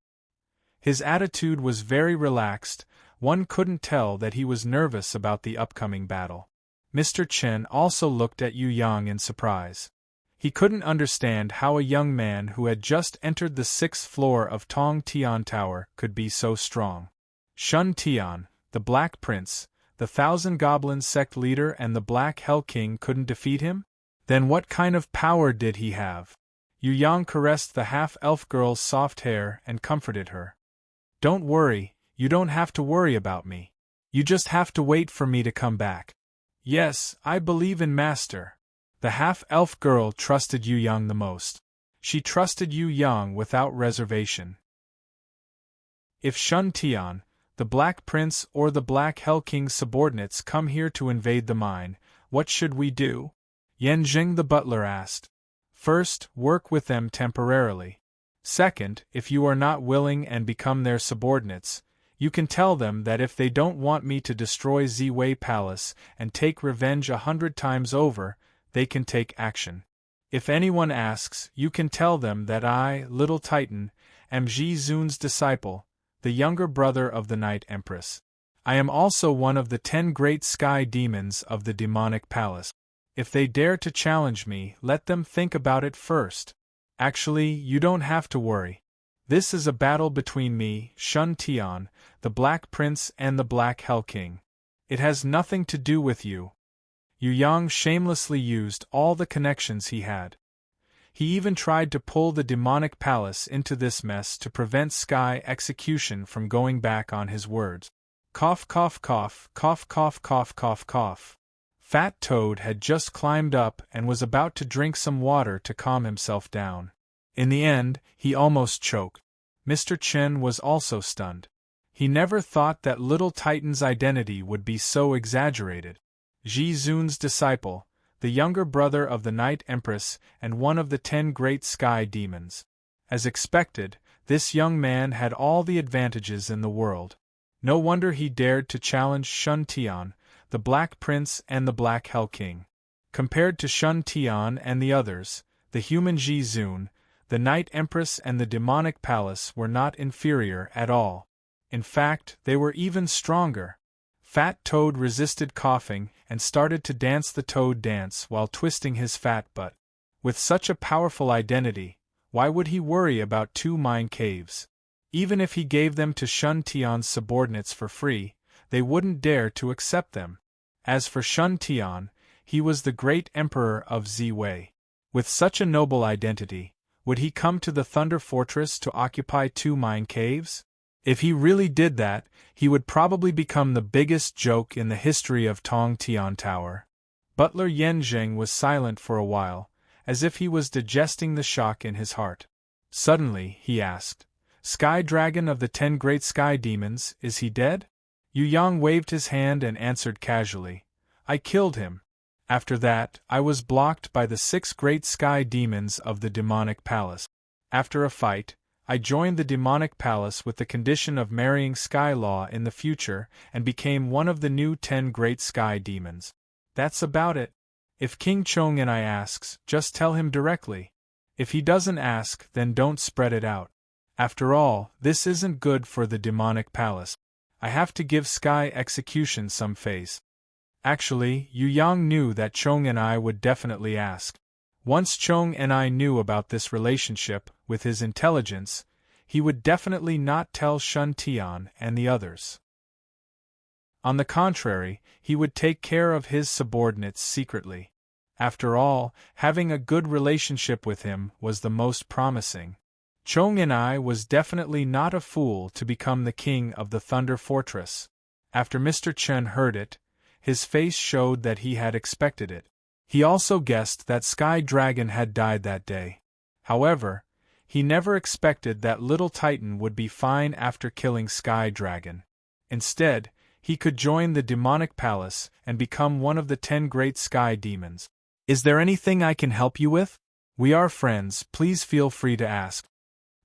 His attitude was very relaxed. One couldn't tell that he was nervous about the upcoming battle. Mr. Chen also looked at Yu Yang in surprise. He couldn't understand how a young man who had just entered the 6th floor of Tong Tian Tower could be so strong. Shun Tian, the Black Prince, the Thousand Goblins sect leader and the Black Hell King couldn't defeat him? Then what kind of power did he have? Yu Yang caressed the half-elf girl's soft hair and comforted her. Don't worry, you don't have to worry about me. You just have to wait for me to come back. Yes, I believe in Master. The half-elf girl trusted Yu Yang the most. She trusted Yu Yang without reservation. If Shun Tian, the Black Prince or the Black Hell King's subordinates come here to invade the mine, what should we do? Yan Jing the butler asked. First, work with them temporarily. Second, if you are not willing and become their subordinates, you can tell them that if they don't want me to destroy Ziwei Palace and take revenge 100 times over, they can take action. If anyone asks, you can tell them that I, Little Titan, am Ji Zun's disciple, the younger brother of the Night Empress. I am also one of the 10 great sky demons of the demonic palace. If they dare to challenge me, let them think about it first. Actually, you don't have to worry. This is a battle between me, Shun Tian, the Black Prince and the Black Hell King. It has nothing to do with you. Yu Yang shamelessly used all the connections he had. He even tried to pull the demonic palace into this mess to prevent Sky Execution from going back on his words. Cough cough cough, cough cough cough cough cough. Fat Toad had just climbed up and was about to drink some water to calm himself down. In the end, he almost choked. Mr. Chen was also stunned. He never thought that Little Titan's identity would be so exaggerated. Ji Zun's disciple, the younger brother of the Night Empress and one of the 10 great sky demons. As expected, this young man had all the advantages in the world. No wonder he dared to challenge Shun Tian, the Black Prince and the Black Hell King. Compared to Shun Tian and the others, the human Ji Zun, the Night Empress and the demonic palace were not inferior at all. In fact, they were even stronger. Fat Toad resisted coughing and started to dance the Toad dance while twisting his fat butt. With such a powerful identity, why would he worry about 2 mine caves? Even if he gave them to Shun Tian's subordinates for free, they wouldn't dare to accept them. As for Shun Tian, he was the great emperor of Ziwei. With such a noble identity, would he come to the Thunder Fortress to occupy 2 mine caves? If he really did that, he would probably become the biggest joke in the history of Tong Tian Tower. Butler Yan Zheng was silent for a while, as if he was digesting the shock in his heart. Suddenly, he asked, Sky Dragon of the 10 great sky demons, is he dead? Yu Yang waved his hand and answered casually, I killed him. After that, I was blocked by the 6 great sky demons of the demonic palace. After a fight, I joined the demonic palace with the condition of marrying Sky Law in the future and became one of the new 10 great sky demons. That's about it. If King Chong and I asks, just tell him directly. If he doesn't ask, then don't spread it out. After all, this isn't good for the demonic palace. I have to give Sky Execution some face. Actually, Yu Yang knew that Chong and I would definitely ask. Once Chong and I knew about this relationship, with his intelligence, he would definitely not tell Shun Tian and the others. On the contrary, he would take care of his subordinates secretly. After all, having a good relationship with him was the most promising. Chong and I was definitely not a fool to become the king of the Thunder Fortress. After Mr. Chen heard it, his face showed that he had expected it. He also guessed that Sky Dragon had died that day. However, he never expected that Little Titan would be fine after killing Sky Dragon. Instead, he could join the demonic palace and become one of the 10 great sky demons. Is there anything I can help you with? We are friends, please feel free to ask.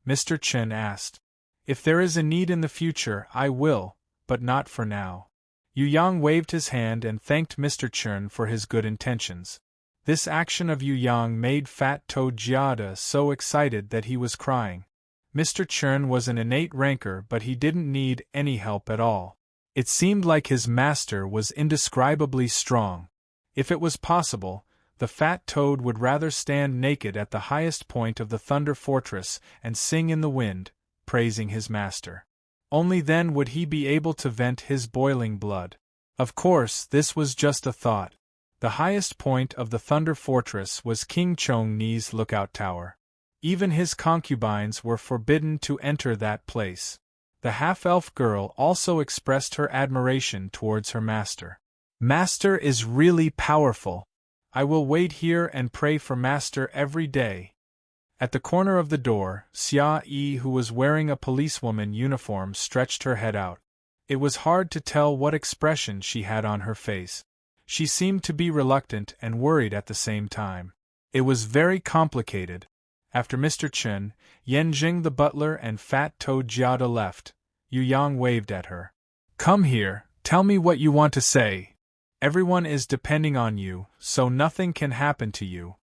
Mr. Chen asked. If there is a need in the future, I will, but not for now. Yu Yang waved his hand and thanked Mr. Chen for his good intentions. This action of Yu Yang made Fat Toad Jiada so excited that he was crying. Mr. Chen was an innate ranker, but he didn't need any help at all. It seemed like his master was indescribably strong. If it was possible, the Fat Toad would rather stand naked at the highest point of the Thunder Fortress and sing in the wind, praising his master. Only then would he be able to vent his boiling blood. Of course, this was just a thought. The highest point of the Thunder Fortress was King Chong Ni's lookout tower. Even his concubines were forbidden to enter that place. The half-elf girl also expressed her admiration towards her master. Master is really powerful. I will wait here and pray for Master every day. At the corner of the door, Xia, who was wearing a policewoman uniform, stretched her head out. It was hard to tell what expression she had on her face. She seemed to be reluctant and worried at the same time. It was very complicated. After Mr. Chen, Yanjing the butler and Fat Toad Jiada left, Yu Yang waved at her. Come here, tell me what you want to say. Everyone is depending on you, so nothing can happen to you.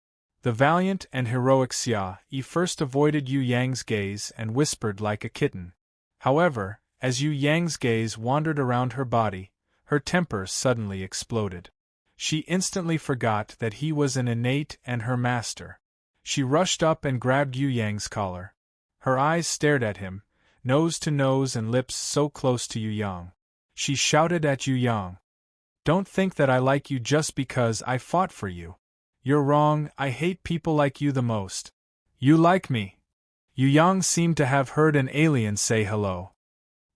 The valiant and heroic Xia first avoided Yu Yang's gaze and whispered like a kitten. However, as Yu Yang's gaze wandered around her body, her temper suddenly exploded. She instantly forgot that he was an innate and her master. She rushed up and grabbed Yu Yang's collar. Her eyes stared at him, nose to nose and lips so close to Yu Yang. She shouted at Yu Yang. Don't think that I like you just because I fought for you. You're wrong, I hate people like you the most. You like me. Yu Yang seemed to have heard an alien say hello.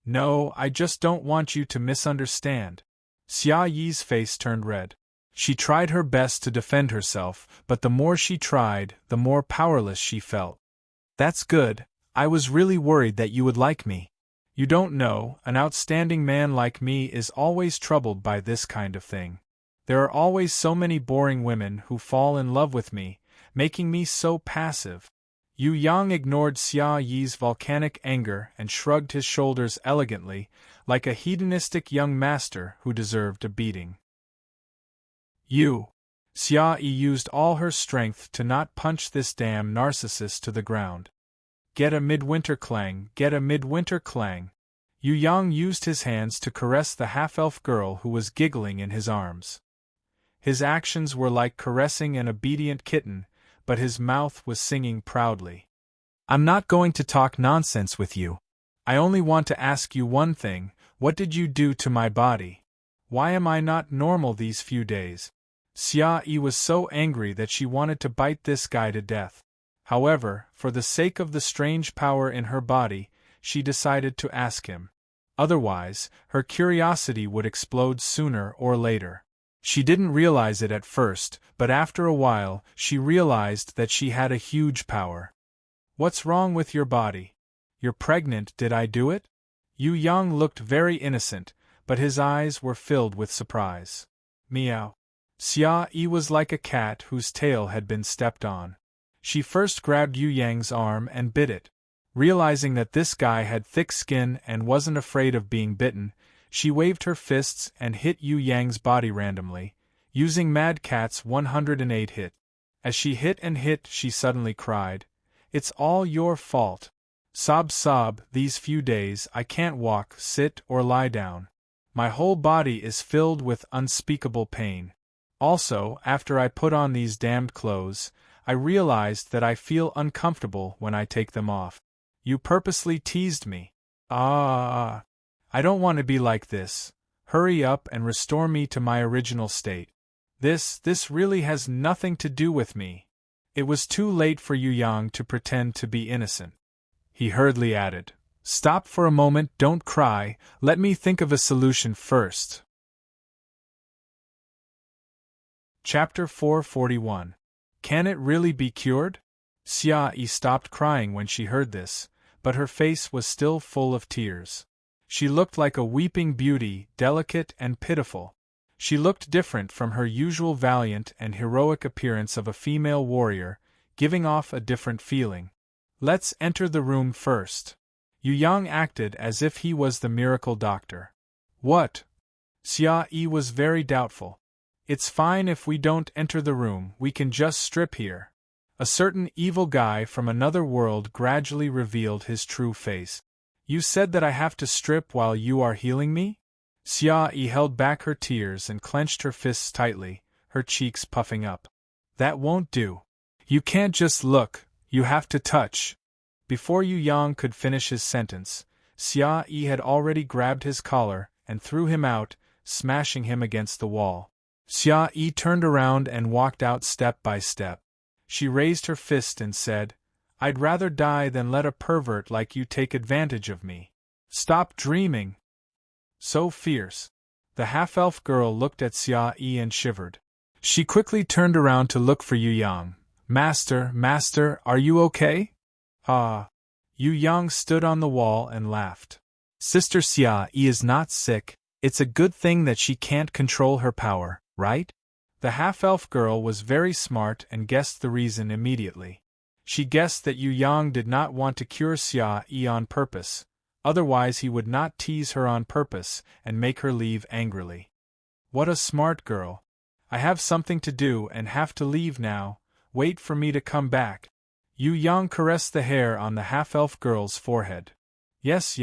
No, I just don't want you to misunderstand. Xia Yi's face turned red. She tried her best to defend herself, but the more she tried, the more powerless she felt. That's good, I was really worried that you would like me. You don't know, an outstanding man like me is always troubled by this kind of thing. There are always so many boring women who fall in love with me, making me so passive. Yu Yang ignored Xia Yi's volcanic anger and shrugged his shoulders elegantly, like a hedonistic young master who deserved a beating. Xia Yi used all her strength to not punch this damn narcissist to the ground. Get a midwinter clang, get a midwinter clang. Yu Yang used his hands to caress the half-elf girl who was giggling in his arms. His actions were like caressing an obedient kitten, but his mouth was singing proudly. I'm not going to talk nonsense with you. I only want to ask you one thing, what did you do to my body? Why am I not normal these few days? Xia Yi was so angry that she wanted to bite this guy to death. However, for the sake of the strange power in her body, she decided to ask him. Otherwise, her curiosity would explode sooner or later. She didn't realize it at first, but after a while, she realized that she had a huge power. What's wrong with your body? You're pregnant, did I do it? Yu Yang looked very innocent, but his eyes were filled with surprise. Meow. Xia Yi was like a cat whose tail had been stepped on. She first grabbed Yu Yang's arm and bit it. Realizing that this guy had thick skin and wasn't afraid of being bitten, she waved her fists and hit Yu Yang's body randomly, using Mad Cat's 108 hit. As she hit and hit, she suddenly cried, "It's all your fault. Sob sob, these few days I can't walk, sit, or lie down. My whole body is filled with unspeakable pain. Also, after I put on these damned clothes, I realized that I feel uncomfortable when I take them off. You purposely teased me. I don't want to be like this. Hurry up and restore me to my original state. This really has nothing to do with me." It was too late for Yu Yang to pretend to be innocent. He hurriedly added, "Stop for a moment, don't cry, let me think of a solution first." Chapter 441. Can it really be cured? Xia Yi stopped crying when she heard this, but her face was still full of tears. She looked like a weeping beauty, delicate and pitiful. She looked different from her usual valiant and heroic appearance of a female warrior, giving off a different feeling. Let's enter the room first. Yu Yang acted as if he was the miracle doctor. What? Xia Yi was very doubtful. It's fine if we don't enter the room, we can just strip here. A certain evil guy from another world gradually revealed his true face. You said that I have to strip while you are healing me? Xia Yi held back her tears and clenched her fists tightly, her cheeks puffing up. That won't do. You can't just look, you have to touch. Before Yu Yang could finish his sentence, Xia Yi had already grabbed his collar and threw him out, smashing him against the wall. Xia Yi turned around and walked out step by step. She raised her fist and said, I'd rather die than let a pervert like you take advantage of me. Stop dreaming! So fierce. The half-elf girl looked at Xia Yi and shivered. She quickly turned around to look for Yu Yang. Master, are you okay? Ah. Yu Yang stood on the wall and laughed. Sister Xia Yi is not sick, it's a good thing that she can't control her power, right? The half-elf girl was very smart and guessed the reason immediately. She guessed that Yu Yang did not want to cure Xia Yi on purpose, otherwise he would not tease her on purpose and make her leave angrily. What a smart girl. I have something to do and have to leave now, wait for me to come back. Yu Yang caressed the hair on the half-elf girl's forehead. Yes.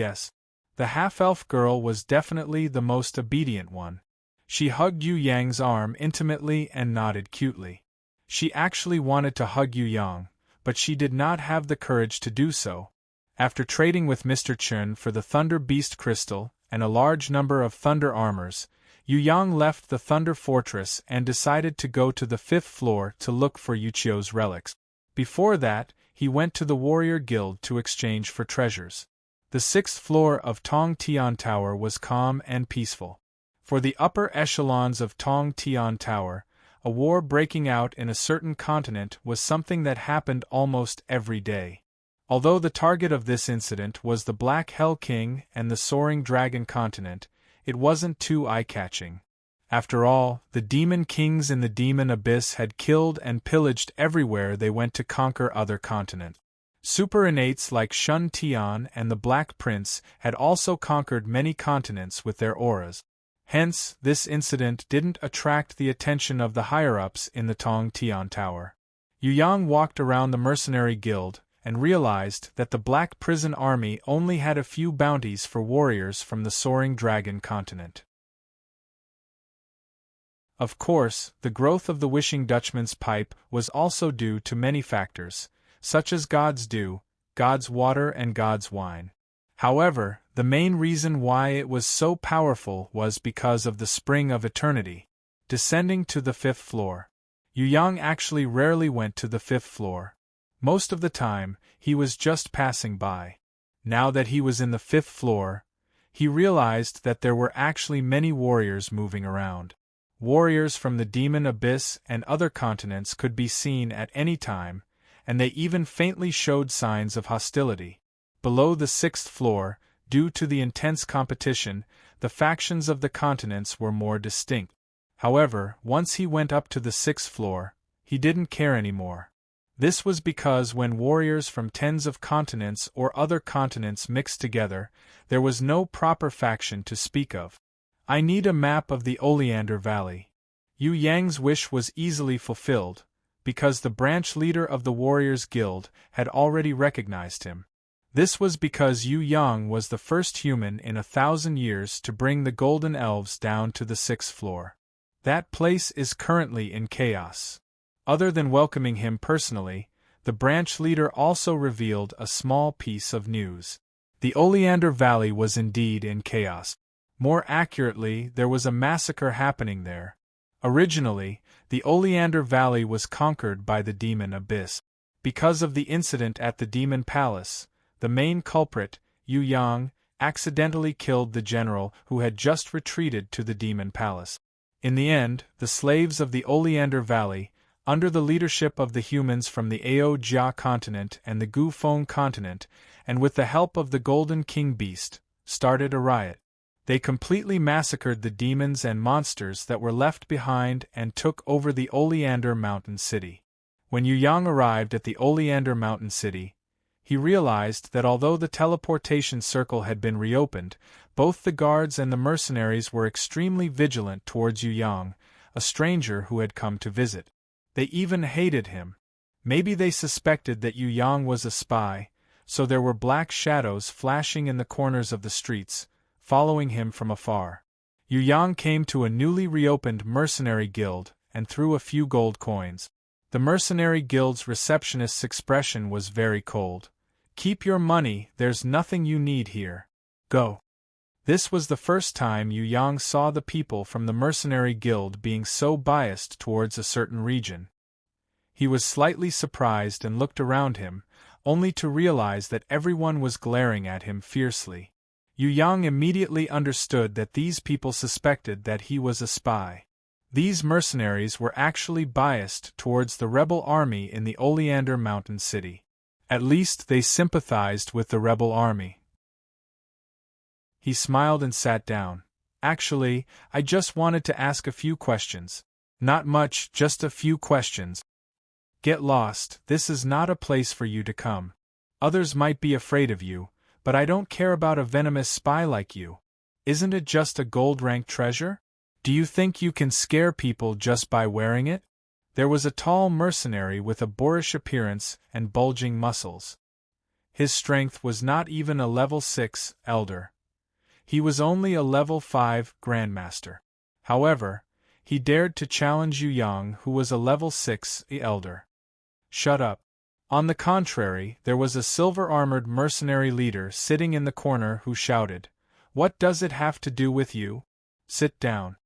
The half-elf girl was definitely the most obedient one. She hugged Yu Yang's arm intimately and nodded cutely. She actually wanted to hug Yu Yang, but she did not have the courage to do so. After trading with Mr. Chen for the Thunder Beast Crystal and a large number of Thunder Armors, Yu Yang left the Thunder Fortress and decided to go to the 5th floor to look for Yuchio's relics. Before that, he went to the Warrior Guild to exchange for treasures. The 6th floor of Tong Tian Tower was calm and peaceful. For the upper echelons of Tong Tian Tower, a war breaking out in a certain continent was something that happened almost every day. Although the target of this incident was the Black Hell King and the Soaring Dragon continent, it wasn't too eye-catching. After all, the Demon Kings in the Demon Abyss had killed and pillaged everywhere they went to conquer other continents. Super innates like Shun Tian and the Black Prince had also conquered many continents with their auras. Hence, this incident didn't attract the attention of the higher-ups in the Tong Tian Tower. Yu Yang walked around the mercenary guild and realized that the Black Prison Army only had a few bounties for warriors from the Soaring Dragon continent. Of course, the growth of the Wishing Dutchman's pipe was also due to many factors, such as God's dew, God's water and God's wine. However, the main reason why it was so powerful was because of the Spring of Eternity. Descending to the 5th floor. Yu Yang actually rarely went to the 5th floor. Most of the time, he was just passing by. Now that he was in the 5th floor, he realized that there were actually many warriors moving around. Warriors from the Demon Abyss and other continents could be seen at any time, and they even faintly showed signs of hostility. Below the 6th floor, due to the intense competition, the factions of the continents were more distinct. However, once he went up to the 6th floor, he didn't care anymore. This was because when warriors from tens of continents or other continents mixed together, there was no proper faction to speak of. I need a map of the Oleander Valley. Yu Yang's wish was easily fulfilled, because the branch leader of the Warriors Guild had already recognized him. This was because Yu Yang was the first human in 1,000 years to bring the Golden Elves down to the 6th floor. That place is currently in chaos. Other than welcoming him personally, the branch leader also revealed a small piece of news. The Oleander Valley was indeed in chaos. More accurately, there was a massacre happening there. Originally, the Oleander Valley was conquered by the Demon Abyss. Because of the incident at the Demon Palace, the main culprit, Yu Yang, accidentally killed the general who had just retreated to the Demon Palace. In the end, the slaves of the Oleander Valley, under the leadership of the humans from the Ao Jia continent and the Gu Feng continent, and with the help of the Golden King Beast, started a riot. They completely massacred the demons and monsters that were left behind and took over the Oleander Mountain City. When Yu Yang arrived at the Oleander Mountain City, he realized that although the teleportation circle had been reopened, both the guards and the mercenaries were extremely vigilant towards Yu Yang, a stranger who had come to visit. They even hated him. Maybe they suspected that Yu Yang was a spy, so there were black shadows flashing in the corners of the streets, following him from afar. Yu Yang came to a newly reopened mercenary guild and threw a few gold coins. The mercenary guild's receptionist's expression was very cold. "Keep your money, there's nothing you need here. Go." This was the first time Yu Yang saw the people from the mercenary guild being so biased towards a certain region. He was slightly surprised and looked around him, only to realize that everyone was glaring at him fiercely. Yu Yang immediately understood that these people suspected that he was a spy. These mercenaries were actually biased towards the rebel army in the Oleander Mountain City. At least they sympathized with the rebel army. He smiled and sat down. Actually, I just wanted to ask a few questions. Not much, just a few questions. Get lost, this is not a place for you to come. Others might be afraid of you, but I don't care about a venomous spy like you. Isn't it just a gold-ranked treasure? Do you think you can scare people just by wearing it? There was a tall mercenary with a boorish appearance and bulging muscles. His strength was not even a level 6 elder. He was only a level 5 grandmaster. However, he dared to challenge Yu Yang, who was a level 6 elder. Shut up. On the contrary, there was a silver-armored mercenary leader sitting in the corner who shouted, "What does it have to do with you? Sit down."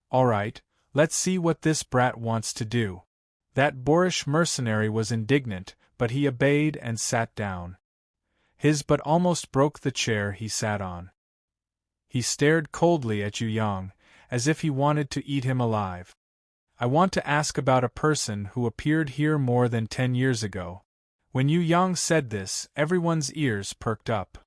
All right, let's see what this brat wants to do. That boorish mercenary was indignant, but he obeyed and sat down. His butt almost broke the chair he sat on. He stared coldly at Yu Yang, as if he wanted to eat him alive. I want to ask about a person who appeared here more than 10 years ago. When Yu Yang said this, everyone's ears perked up.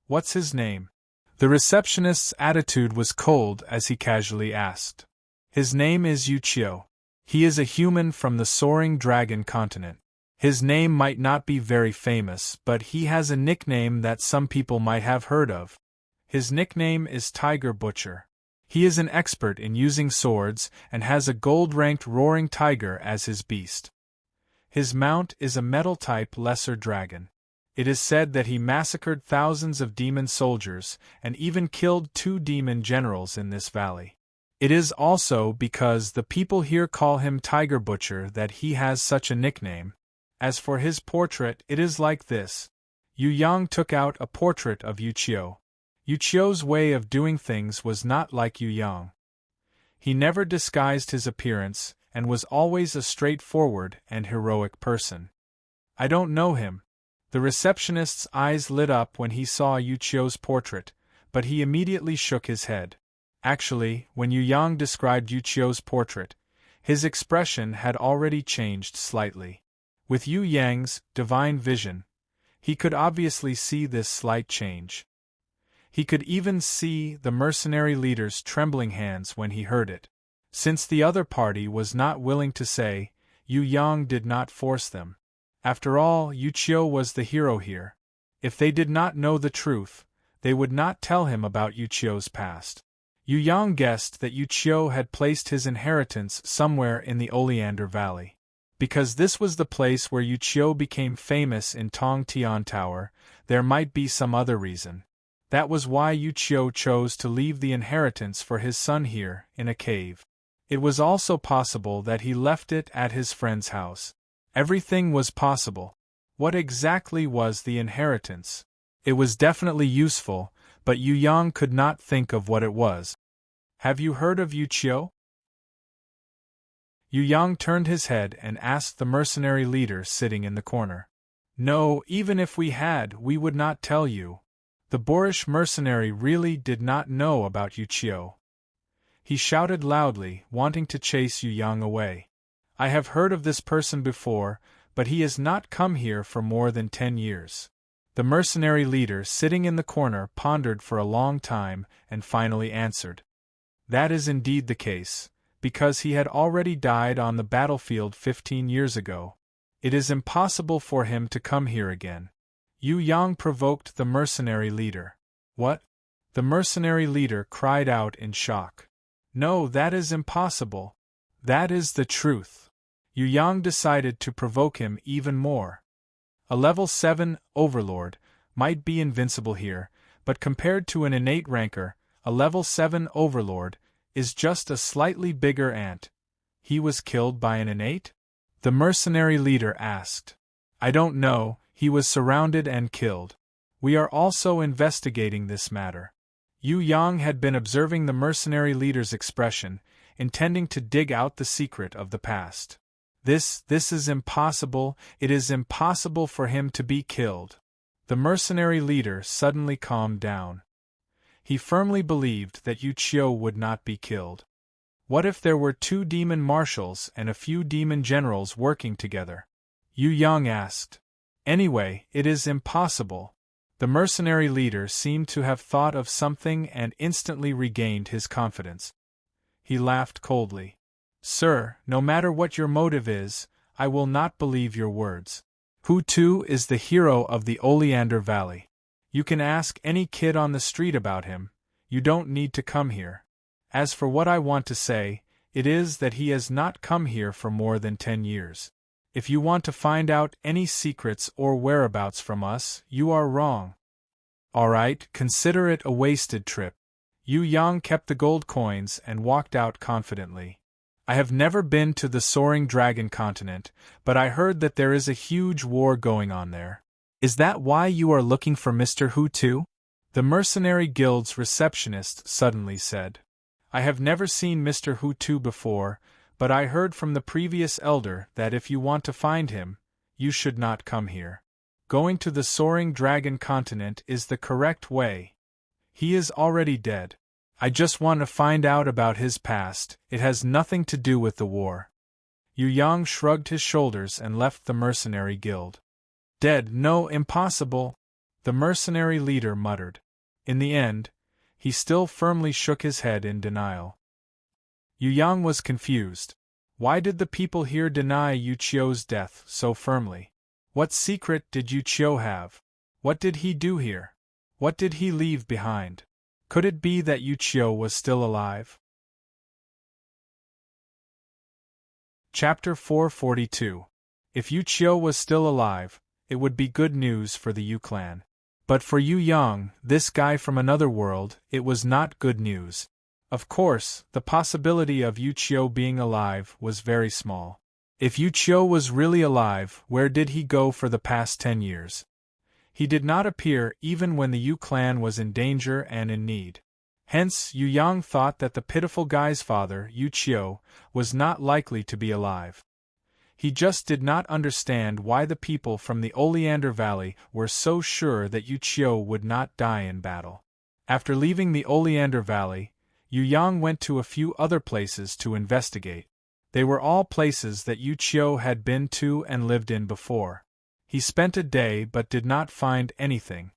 What's his name? The receptionist's attitude was cold as he casually asked. His name is Yu Qiu. He is a human from the Soaring Dragon continent. His name might not be very famous, but he has a nickname that some people might have heard of. His nickname is Tiger Butcher. He is an expert in using swords and has a gold-ranked roaring tiger as his beast. His mount is a metal-type lesser dragon. It is said that he massacred thousands of demon soldiers and even killed 2 demon generals in this valley. It is also because the people here call him Tiger Butcher that he has such a nickname. As for his portrait, it is like this. Yu Yang took out a portrait of Yu Qiu. Yu Qiu's way of doing things was not like Yu Yang. He never disguised his appearance and was always a straightforward and heroic person. I don't know him. The receptionist's eyes lit up when he saw Yu Qiu's portrait, but he immediately shook his head. Actually, when Yu Yang described Yu Qiu's portrait, his expression had already changed slightly. With Yu Yang's divine vision, he could obviously see this slight change. He could even see the mercenary leader's trembling hands when he heard it. Since the other party was not willing to say, Yu Yang did not force them. After all, Yu Qiu was the hero here. If they did not know the truth, they would not tell him about Yu Qiu's past. Yu Yang guessed that Yu Qiu had placed his inheritance somewhere in the Oleander Valley. Because this was the place where Yu Qiu became famous in Tong Tian Tower, there might be some other reason. That was why Yu Qiu chose to leave the inheritance for his son here, in a cave. It was also possible that he left it at his friend's house. Everything was possible. What exactly was the inheritance? It was definitely useful, but Yu Yang could not think of what it was. Have you heard of Yu Qiu? Yu Yang turned his head and asked the mercenary leader sitting in the corner. No, even if we had, we would not tell you. The boorish mercenary really did not know about Yu Qiu. He shouted loudly, wanting to chase Yu Yang away. I have heard of this person before, but he has not come here for more than 10 years. The mercenary leader sitting in the corner pondered for a long time and finally answered. That is indeed the case, because he had already died on the battlefield 15 years ago. It is impossible for him to come here again. Yu Yang provoked the mercenary leader. What? The mercenary leader cried out in shock. No, that is impossible. That is the truth. Yu Yang decided to provoke him even more. A level 7 overlord might be invincible here, but compared to an innate ranker, a level 7 overlord is just a slightly bigger ant. He was killed by an innate? The mercenary leader asked. I don't know, he was surrounded and killed. We are also investigating this matter. Yu Yang had been observing the mercenary leader's expression, intending to dig out the secret of the past. This is impossible, it is impossible for him to be killed. The mercenary leader suddenly calmed down. He firmly believed that Yu Qiu would not be killed. What if there were 2 demon marshals and a few demon generals working together? Yu Yang asked. Anyway, it is impossible. The mercenary leader seemed to have thought of something and instantly regained his confidence. He laughed coldly. Sir, no matter what your motive is, I will not believe your words. Hu Tu is the hero of the Oleander Valley. You can ask any kid on the street about him. You don't need to come here. As for what I want to say, it is that he has not come here for more than 10 years. If you want to find out any secrets or whereabouts from us, you are wrong. Alright, consider it a wasted trip. Yu Yang kept the gold coins and walked out confidently. I have never been to the Soaring Dragon continent, but I heard that there is a huge war going on there. Is that why you are looking for Mr. Hu Tu? The Mercenary Guild's receptionist suddenly said. I have never seen Mr. Hu Tu before, but I heard from the previous elder that if you want to find him, you should not come here. Going to the Soaring Dragon continent is the correct way. He is already dead. I just want to find out about his past, it has nothing to do with the war. Yu Yang shrugged his shoulders and left the Mercenary Guild. Dead, no, impossible, the mercenary leader muttered. In the end, he still firmly shook his head in denial. Yu Yang was confused. Why did the people here deny Yu Qiu's death so firmly? What secret did Yu Qiu have? What did he do here? What did he leave behind? Could it be that Yu Qiu was still alive? Chapter 442. If Yu Qiu was still alive, it would be good news for the Yu clan. But for Yu Yang, this guy from another world, it was not good news. Of course, the possibility of Yu Qiu being alive was very small. If Yu Qiu was really alive, where did he go for the past 10 years? He did not appear even when the Yu clan was in danger and in need. Hence, Yu Yang thought that the pitiful guy's father, Yu Qiu, was not likely to be alive. He just did not understand why the people from the Oleander Valley were so sure that Yu Qiu would not die in battle. After leaving the Oleander Valley, Yu Yang went to a few other places to investigate. They were all places that Yu Qiu had been to and lived in before. He spent a day but did not find anything.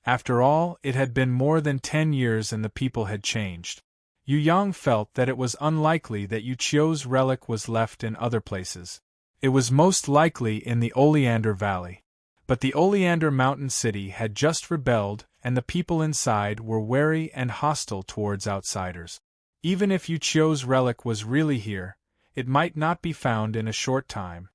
After all, it had been more than 10 years and the people had changed. Yu Yang felt that it was unlikely that Yu Qiu's relic was left in other places. It was most likely in the Oleander Valley. But the Oleander Mountain City had just rebelled, and the people inside were wary and hostile towards outsiders. Even if Yu Qiu's relic was really here, it might not be found in a short time.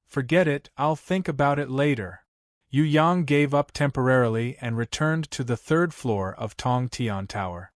Forget it, I'll think about it later. Yu Yang gave up temporarily and returned to the 3rd floor of Tong Tian Tower.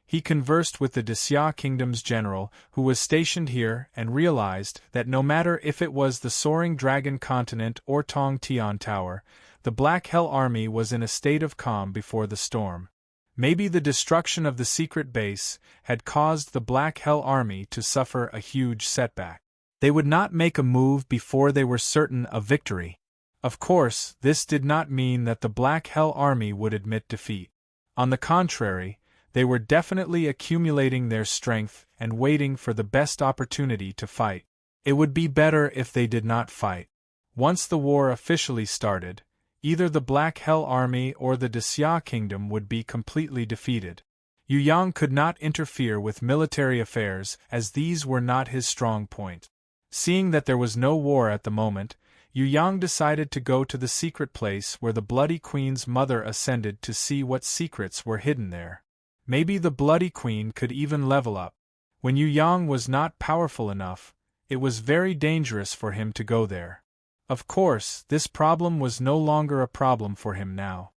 He conversed with the Xia Kingdom's general, who was stationed here, and realized that no matter if it was the Soaring Dragon continent or Tong Tian Tower, the Black Hell Army was in a state of calm before the storm. Maybe the destruction of the secret base had caused the Black Hell Army to suffer a huge setback. They would not make a move before they were certain of victory. Of course, this did not mean that the Black Hell Army would admit defeat. On the contrary, they were definitely accumulating their strength and waiting for the best opportunity to fight. It would be better if they did not fight. Once the war officially started, either the Black Hell Army or the Xia Kingdom would be completely defeated. Yu Yang could not interfere with military affairs as these were not his strong point. Seeing that there was no war at the moment, Yu Yang decided to go to the secret place where the Bloody Queen's mother ascended to see what secrets were hidden there. Maybe the Bloody Queen could even level up. When Yu Yang was not powerful enough, it was very dangerous for him to go there. Of course, this problem was no longer a problem for him now.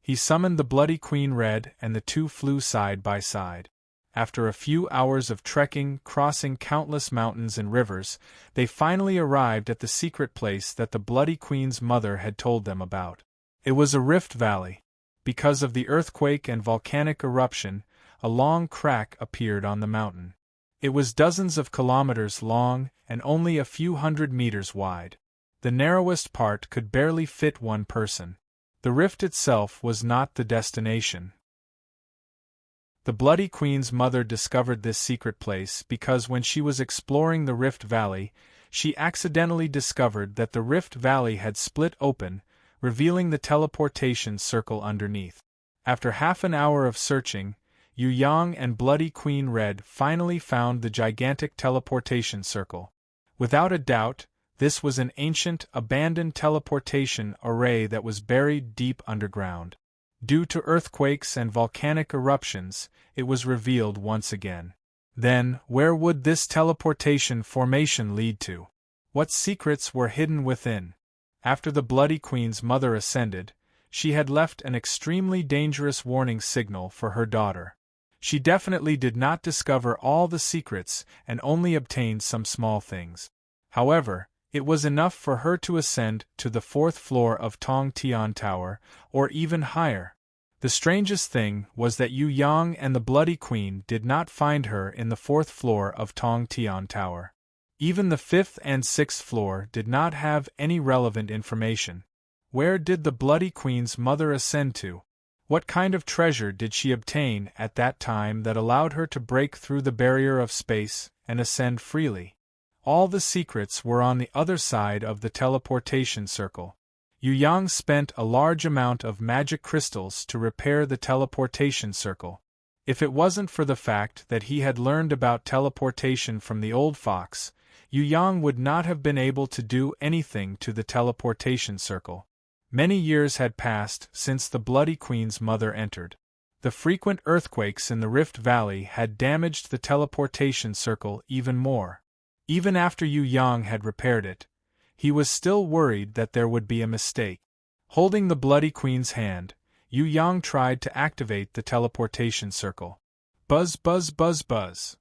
He summoned the Bloody Queen Red and the two flew side by side. After a few hours of trekking, crossing countless mountains and rivers, they finally arrived at the secret place that the Bloody Queen's mother had told them about. It was a rift valley. Because of the earthquake and volcanic eruption, a long crack appeared on the mountain. It was dozens of kilometers long and only a few hundred meters wide. The narrowest part could barely fit one person. The rift itself was not the destination. The Bloody Queen's mother discovered this secret place because when she was exploring the Rift Valley, she accidentally discovered that the Rift Valley had split open, revealing the teleportation circle underneath. After half an hour of searching, Yu Yang and Bloody Queen Red finally found the gigantic teleportation circle. Without a doubt, this was an ancient, abandoned teleportation array that was buried deep underground. Due to earthquakes and volcanic eruptions, it was revealed once again. Then, where would this teleportation formation lead to? What secrets were hidden within? After the Bloody Queen's mother ascended, she had left an extremely dangerous warning signal for her daughter. She definitely did not discover all the secrets and only obtained some small things. However, it was enough for her to ascend to the 4th floor of Tong Tian Tower, or even higher. The strangest thing was that Yu Yang and the Bloody Queen did not find her in the 4th floor of Tong Tian Tower. Even the 5th and 6th floor did not have any relevant information. Where did the Bloody Queen's mother ascend to? What kind of treasure did she obtain at that time that allowed her to break through the barrier of space and ascend freely? All the secrets were on the other side of the teleportation circle. Yu Yang spent a large amount of magic crystals to repair the teleportation circle. If it wasn't for the fact that he had learned about teleportation from the old fox, Yu Yang would not have been able to do anything to the teleportation circle. Many years had passed since the Bloody Queen's mother entered. The frequent earthquakes in the Rift Valley had damaged the teleportation circle even more. Even after Yu Yang had repaired it, he was still worried that there would be a mistake. Holding the Bloody Queen's hand, Yu Yang tried to activate the teleportation circle. Buzz, buzz, buzz, buzz.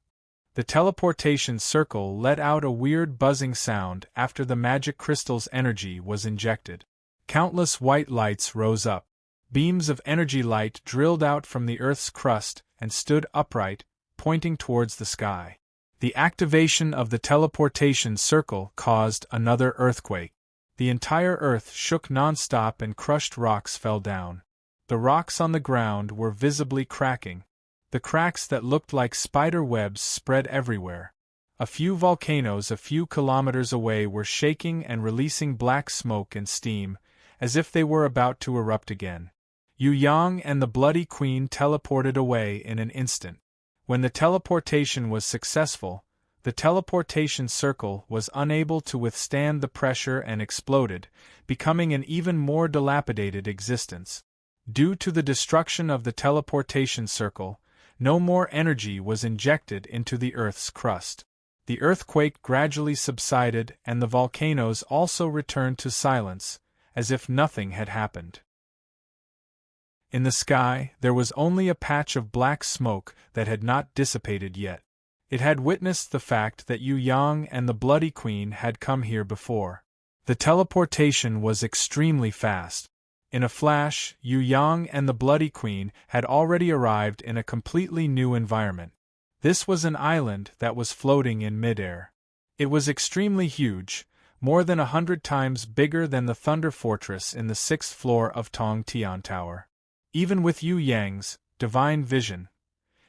The teleportation circle let out a weird buzzing sound after the magic crystal's energy was injected. Countless white lights rose up. Beams of energy light drilled out from the Earth's crust and stood upright, pointing towards the sky. The activation of the teleportation circle caused another earthquake. The entire Earth shook non-stop and crushed rocks fell down. The rocks on the ground were visibly cracking. The cracks that looked like spider webs spread everywhere. A few volcanoes a few kilometers away were shaking and releasing black smoke and steam, as if they were about to erupt again. Yu Yang and the Bloody Queen teleported away in an instant. When the teleportation was successful, the teleportation circle was unable to withstand the pressure and exploded, becoming an even more dilapidated existence. Due to the destruction of the teleportation circle, no more energy was injected into the Earth's crust. The earthquake gradually subsided and the volcanoes also returned to silence, as if nothing had happened. In the sky, there was only a patch of black smoke that had not dissipated yet. It had witnessed the fact that Yu Yang and the Bloody Queen had come here before. The teleportation was extremely fast. In a flash, Yu Yang and the Bloody Queen had already arrived in a completely new environment. This was an island that was floating in midair. It was extremely huge, more than 100 times bigger than the Thunder Fortress in the 6th floor of Tong Tian Tower. Even with Yu Yang's divine vision,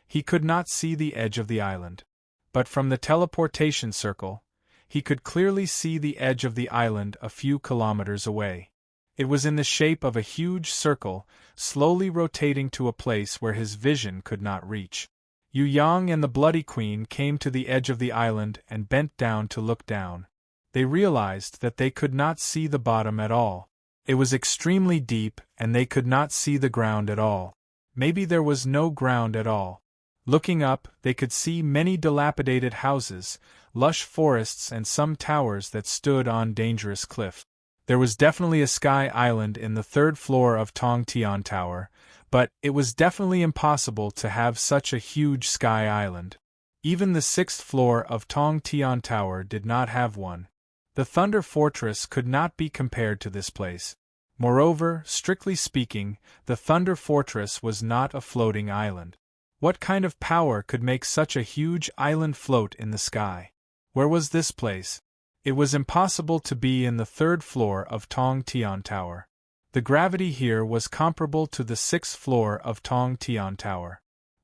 he could not see the edge of the island. But from the teleportation circle, he could clearly see the edge of the island a few kilometers away. It was in the shape of a huge circle, slowly rotating to a place where his vision could not reach. Yu Yang and the Bloody Queen came to the edge of the island and bent down to look down. They realized that they could not see the bottom at all. It was extremely deep and they could not see the ground at all. Maybe there was no ground at all. Looking up, they could see many dilapidated houses, lush forests and some towers that stood on dangerous cliffs. There was definitely a sky island in the 3rd floor of Tong Tian Tower, but it was definitely impossible to have such a huge sky island. Even the 6th floor of Tong Tian Tower did not have one. The Thunder Fortress could not be compared to this place. Moreover, strictly speaking, the Thunder Fortress was not a floating island. What kind of power could make such a huge island float in the sky? Where was this place? It was impossible to be in the 3rd floor of Tong Tian Tower. The gravity here was comparable to the 6th floor of Tong Tian Tower.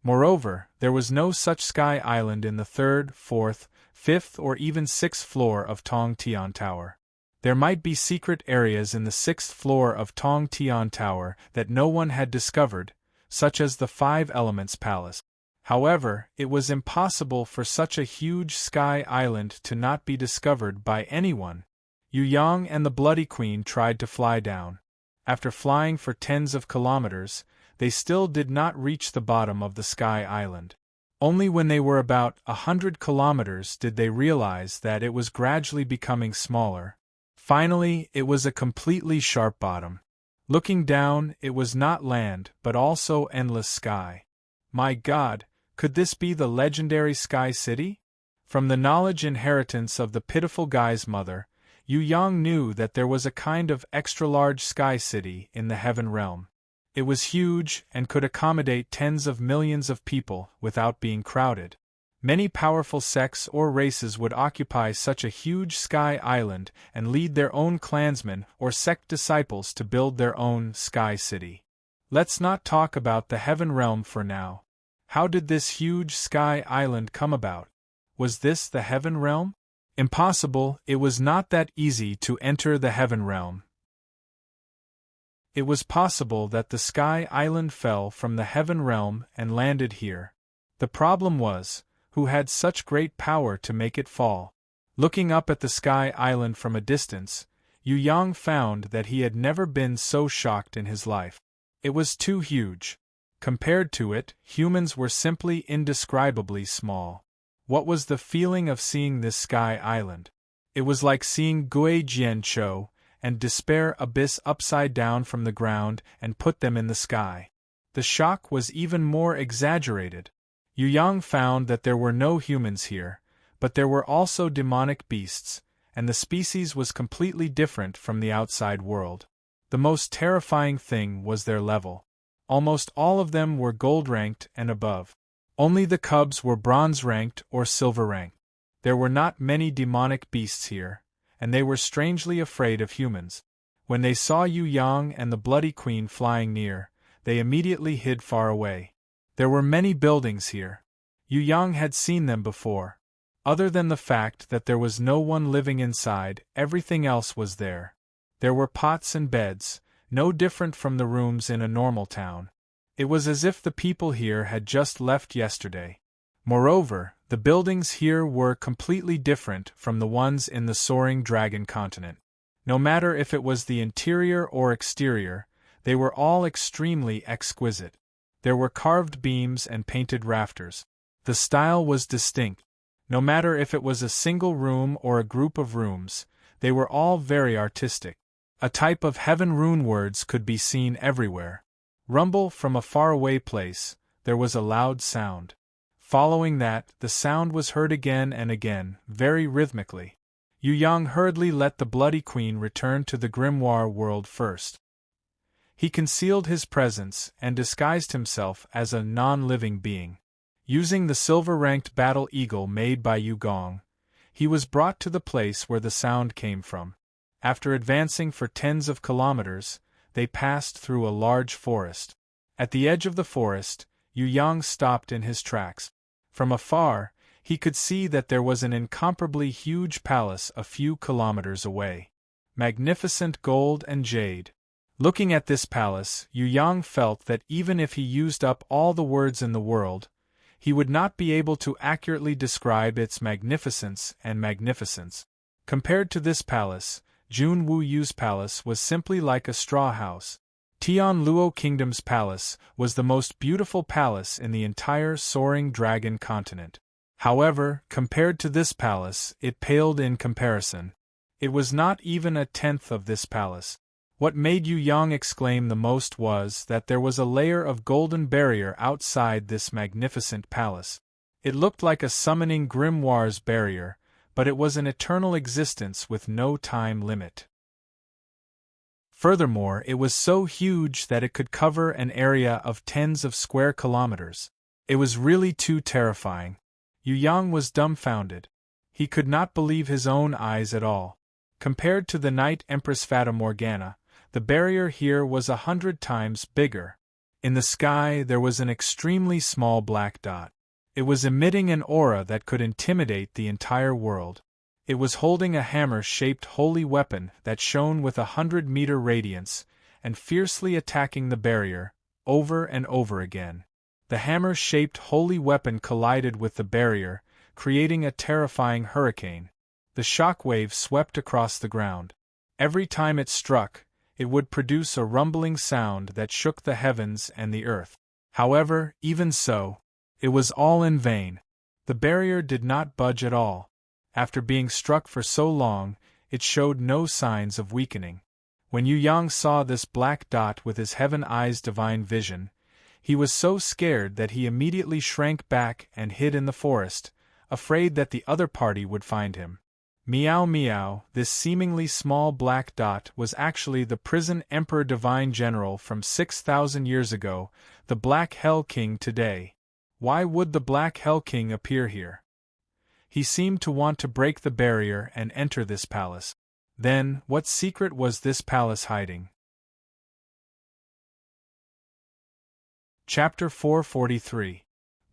Moreover, there was no such sky island in the third, fourth, fifth or even sixth floor of Tong Tian Tower. There might be secret areas in the sixth floor of Tong Tian Tower that no one had discovered, such as the Five Elements Palace. However, it was impossible for such a huge sky island to not be discovered by anyone. Yu Yang and the Bloody Queen tried to fly down. After flying for tens of kilometers, they still did not reach the bottom of the sky island. Only when they were about 100 kilometers did they realize that it was gradually becoming smaller. Finally, it was a completely sharp bottom. Looking down, it was not land but also endless sky. My God, could this be the legendary Sky City? From the knowledge inheritance of the pitiful guy's mother, Yu Yang knew that there was a kind of extra-large sky city in the heaven realm. It was huge and could accommodate tens of millions of people without being crowded. Many powerful sects or races would occupy such a huge sky island and lead their own clansmen or sect disciples to build their own sky city. Let's not talk about the heaven realm for now. How did this huge sky island come about? Was this the heaven realm? Impossible, it was not that easy to enter the heaven realm. It was possible that the sky island fell from the heaven realm and landed here. The problem was, who had such great power to make it fall? Looking up at the sky island from a distance, Yu Yang found that he had never been so shocked in his life. It was too huge. Compared to it, humans were simply indescribably small. What was the feeling of seeing this sky island? It was like seeing Gui Jianchou and despair abyss upside down from the ground and put them in the sky. The shock was even more exaggerated. Yu Yang found that there were no humans here, but there were also demonic beasts, and the species was completely different from the outside world. The most terrifying thing was their level. Almost all of them were gold-ranked and above. Only the cubs were bronze-ranked or silver-ranked. There were not many demonic beasts here, and they were strangely afraid of humans. When they saw Yu Yang and the Bloody Queen flying near, they immediately hid far away. There were many buildings here. Yu Yang had seen them before. Other than the fact that there was no one living inside, everything else was there. There were pots and beds, no different from the rooms in a normal town. It was as if the people here had just left yesterday. Moreover, the buildings here were completely different from the ones in the soaring dragon continent. No matter if it was the interior or exterior, they were all extremely exquisite. There were carved beams and painted rafters. The style was distinct. No matter if it was a single room or a group of rooms, they were all very artistic. A type of heaven rune words could be seen everywhere. Rumble from a faraway place, there was a loud sound. Following that, the sound was heard again and again, very rhythmically. Yu Yang hurriedly let the Bloody Queen return to the grimoire world first. He concealed his presence and disguised himself as a non-living being. Using the silver-ranked battle eagle made by Yu Gong, he was brought to the place where the sound came from. After advancing for tens of kilometers, they passed through a large forest. At the edge of the forest, Yu Yang stopped in his tracks. From afar, he could see that there was an incomparably huge palace a few kilometers away. Magnificent gold and jade. Looking at this palace, Yu Yang felt that even if he used up all the words in the world, he would not be able to accurately describe its magnificence and magnificence. Compared to this palace, Jun Wu Yu's palace was simply like a straw house. Tian Luo Kingdom's palace was the most beautiful palace in the entire soaring dragon continent. However, compared to this palace, it paled in comparison. It was not even a tenth of this palace. What made Yu Yang exclaim the most was that there was a layer of golden barrier outside this magnificent palace. It looked like a summoning grimoire's barrier, but it was an eternal existence with no time limit. Furthermore, it was so huge that it could cover an area of tens of square kilometers. It was really too terrifying. Yu Yang was dumbfounded. He could not believe his own eyes at all. Compared to the Night Empress Fata Morgana, the barrier here was 100 times bigger. In the sky there was an extremely small black dot. It was emitting an aura that could intimidate the entire world. It was holding a hammer-shaped holy weapon that shone with 100-meter radiance, and fiercely attacking the barrier, over and over again. The hammer-shaped holy weapon collided with the barrier, creating a terrifying hurricane. The shock wave swept across the ground. Every time it struck, it would produce a rumbling sound that shook the heavens and the earth. However, even so, it was all in vain. The barrier did not budge at all. After being struck for so long, it showed no signs of weakening. When Yu Yang saw this black dot with his heaven-eyes divine vision, he was so scared that he immediately shrank back and hid in the forest, afraid that the other party would find him. Meow meow, this seemingly small black dot was actually the prison Emperor Divine General from 6,000 years ago, the Black Hell King today. Why would the Black Hell King appear here? He seemed to want to break the barrier and enter this palace. Then, what secret was this palace hiding? Chapter 443.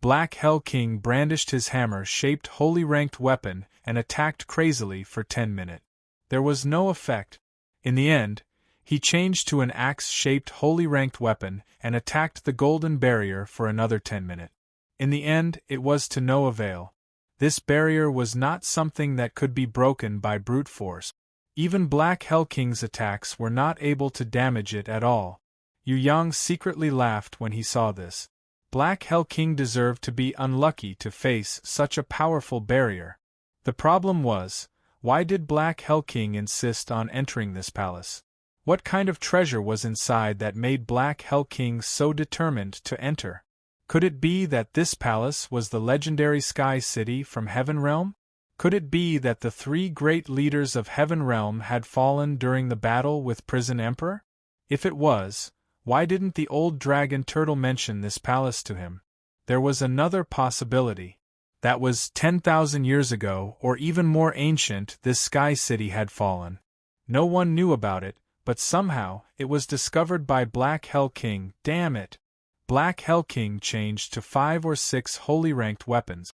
Black Hell King brandished his hammer-shaped holy-ranked weapon and attacked crazily for 10 minutes. There was no effect. In the end, he changed to an axe-shaped holy-ranked weapon and attacked the golden barrier for another 10 minutes. In the end, it was to no avail. This barrier was not something that could be broken by brute force. Even Black Hell King's attacks were not able to damage it at all. Yu Yang secretly laughed when he saw this. Black Hell King deserved to be unlucky to face such a powerful barrier. The problem was, why did Black Hell King insist on entering this palace? What kind of treasure was inside that made Black Hell King so determined to enter? Could it be that this palace was the legendary Sky City from Heaven Realm? Could it be that the three great leaders of Heaven Realm had fallen during the battle with Prison Emperor? If it was, why didn't the old dragon turtle mention this palace to him? There was another possibility. That was 10,000 years ago, or even more ancient, this Sky City had fallen. No one knew about it, but somehow, it was discovered by Black Hell King. Damn it! Black Hell King changed to 5 or 6 holy-ranked weapons.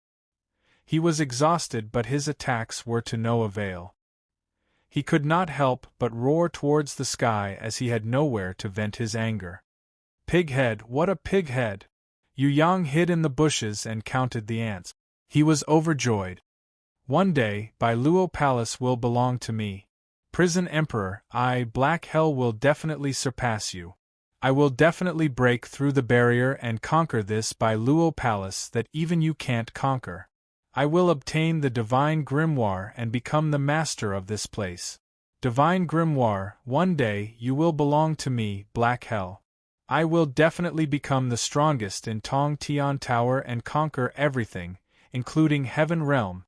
He was exhausted, but his attacks were to no avail. He could not help but roar towards the sky as he had nowhere to vent his anger. Pighead, what a pighead! Yu Yang hid in the bushes and counted the ants. He was overjoyed. One day, Bai Luo Palace will belong to me. Prison Emperor, I, Black Hell, will definitely surpass you. I will definitely break through the barrier and conquer this Bai Luo Palace that even you can't conquer. I will obtain the Divine Grimoire and become the master of this place. Divine Grimoire, one day you will belong to me, Black Hell. I will definitely become the strongest in Tong Tian Tower and conquer everything, including Heaven Realm.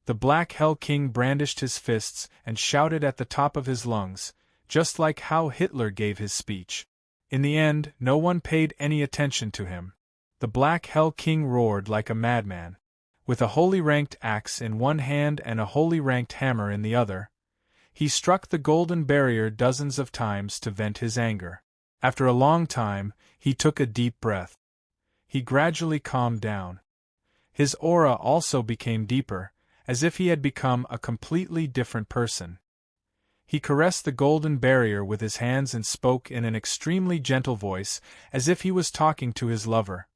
The Black Hell King brandished his fists and shouted at the top of his lungs, just like how Hitler gave his speech. In the end, no one paid any attention to him. The Black Hell King roared like a madman. With a holy-ranked axe in one hand and a holy-ranked hammer in the other, he struck the golden barrier dozens of times to vent his anger. After a long time, he took a deep breath. He gradually calmed down. His aura also became deeper, as if he had become a completely different person. He caressed the golden barrier with his hands and spoke in an extremely gentle voice, as if he was talking to his lover.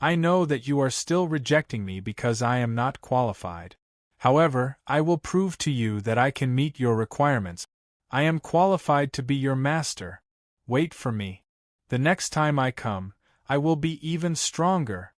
I know that you are still rejecting me because I am not qualified. However, I will prove to you that I can meet your requirements. I am qualified to be your master. Wait for me. The next time I come, I will be even stronger.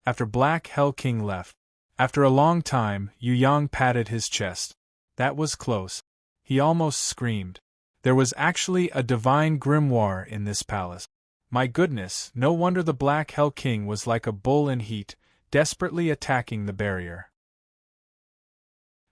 After Black Hell King left, after a long time, Yu Yang patted his chest. That was close. He almost screamed. There was actually a divine grimoire in this palace. My goodness, no wonder the Black Hell King was like a bull in heat, desperately attacking the barrier.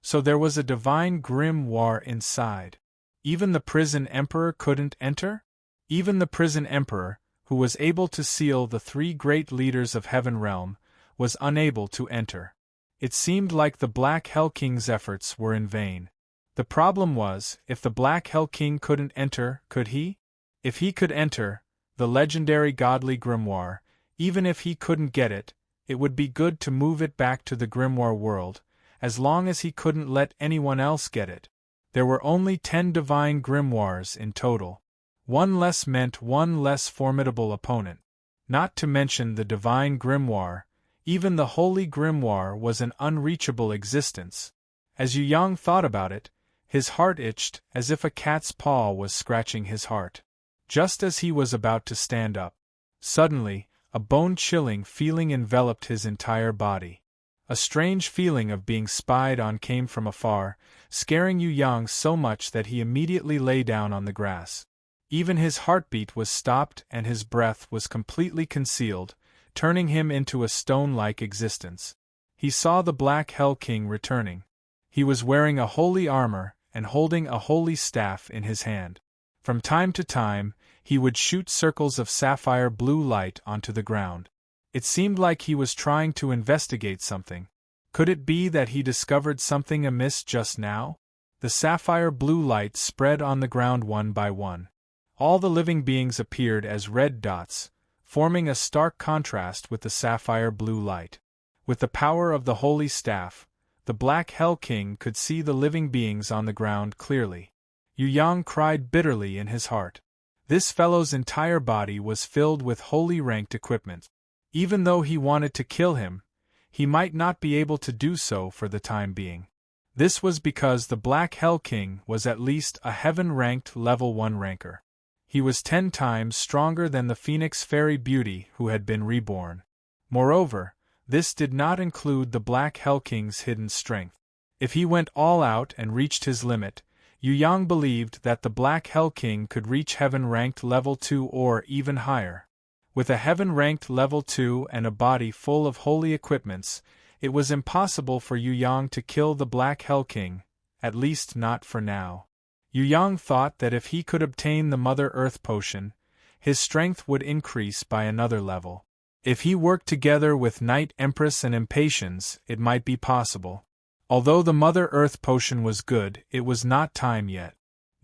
So there was a divine grimoire inside. Even the prison emperor couldn't enter? Even the prison emperor, who was able to seal the three great leaders of Heaven Realm, was unable to enter. It seemed like the Black Hell King's efforts were in vain. The problem was, if the Black Hell King couldn't enter, could he? If he could enter, the legendary godly grimoire. Even if he couldn't get it, it would be good to move it back to the grimoire world, as long as he couldn't let anyone else get it. There were only 10 divine grimoires in total. One less meant one less formidable opponent. Not to mention the divine grimoire, even the holy grimoire was an unreachable existence. As Yu Yang thought about it, his heart itched as if a cat's paw was scratching his heart. Just as he was about to stand up, suddenly, a bone-chilling feeling enveloped his entire body. A strange feeling of being spied on came from afar, scaring Yu Yang so much that he immediately lay down on the grass. Even his heartbeat was stopped and his breath was completely concealed, turning him into a stone-like existence. He saw the Black Hell King returning. He was wearing a holy armor and holding a holy staff in his hand. From time to time, he would shoot circles of sapphire blue light onto the ground. It seemed like he was trying to investigate something. Could it be that he discovered something amiss just now? The sapphire blue light spread on the ground one by one. All the living beings appeared as red dots, forming a stark contrast with the sapphire blue light. With the power of the holy staff, the Black Hell King could see the living beings on the ground clearly. Yu Yang cried bitterly in his heart. This fellow's entire body was filled with holy ranked equipment. Even though he wanted to kill him, he might not be able to do so for the time being. This was because the Black Hell King was at least a heaven-ranked level 1 ranker. He was 10 times stronger than the Phoenix Fairy Beauty who had been reborn. Moreover, this did not include the Black Hell King's hidden strength. If he went all out and reached his limit, Yu Yang believed that the Black Hell King could reach heaven-ranked level 2 or even higher. With a heaven-ranked level 2 and a body full of holy equipments, it was impossible for Yu Yang to kill the Black Hell King, at least not for now. Yu Yang thought that if he could obtain the Mother Earth potion, his strength would increase by another level. If he worked together with Night Empress and Impatience, it might be possible. Although the Mother Earth potion was good, it was not time yet.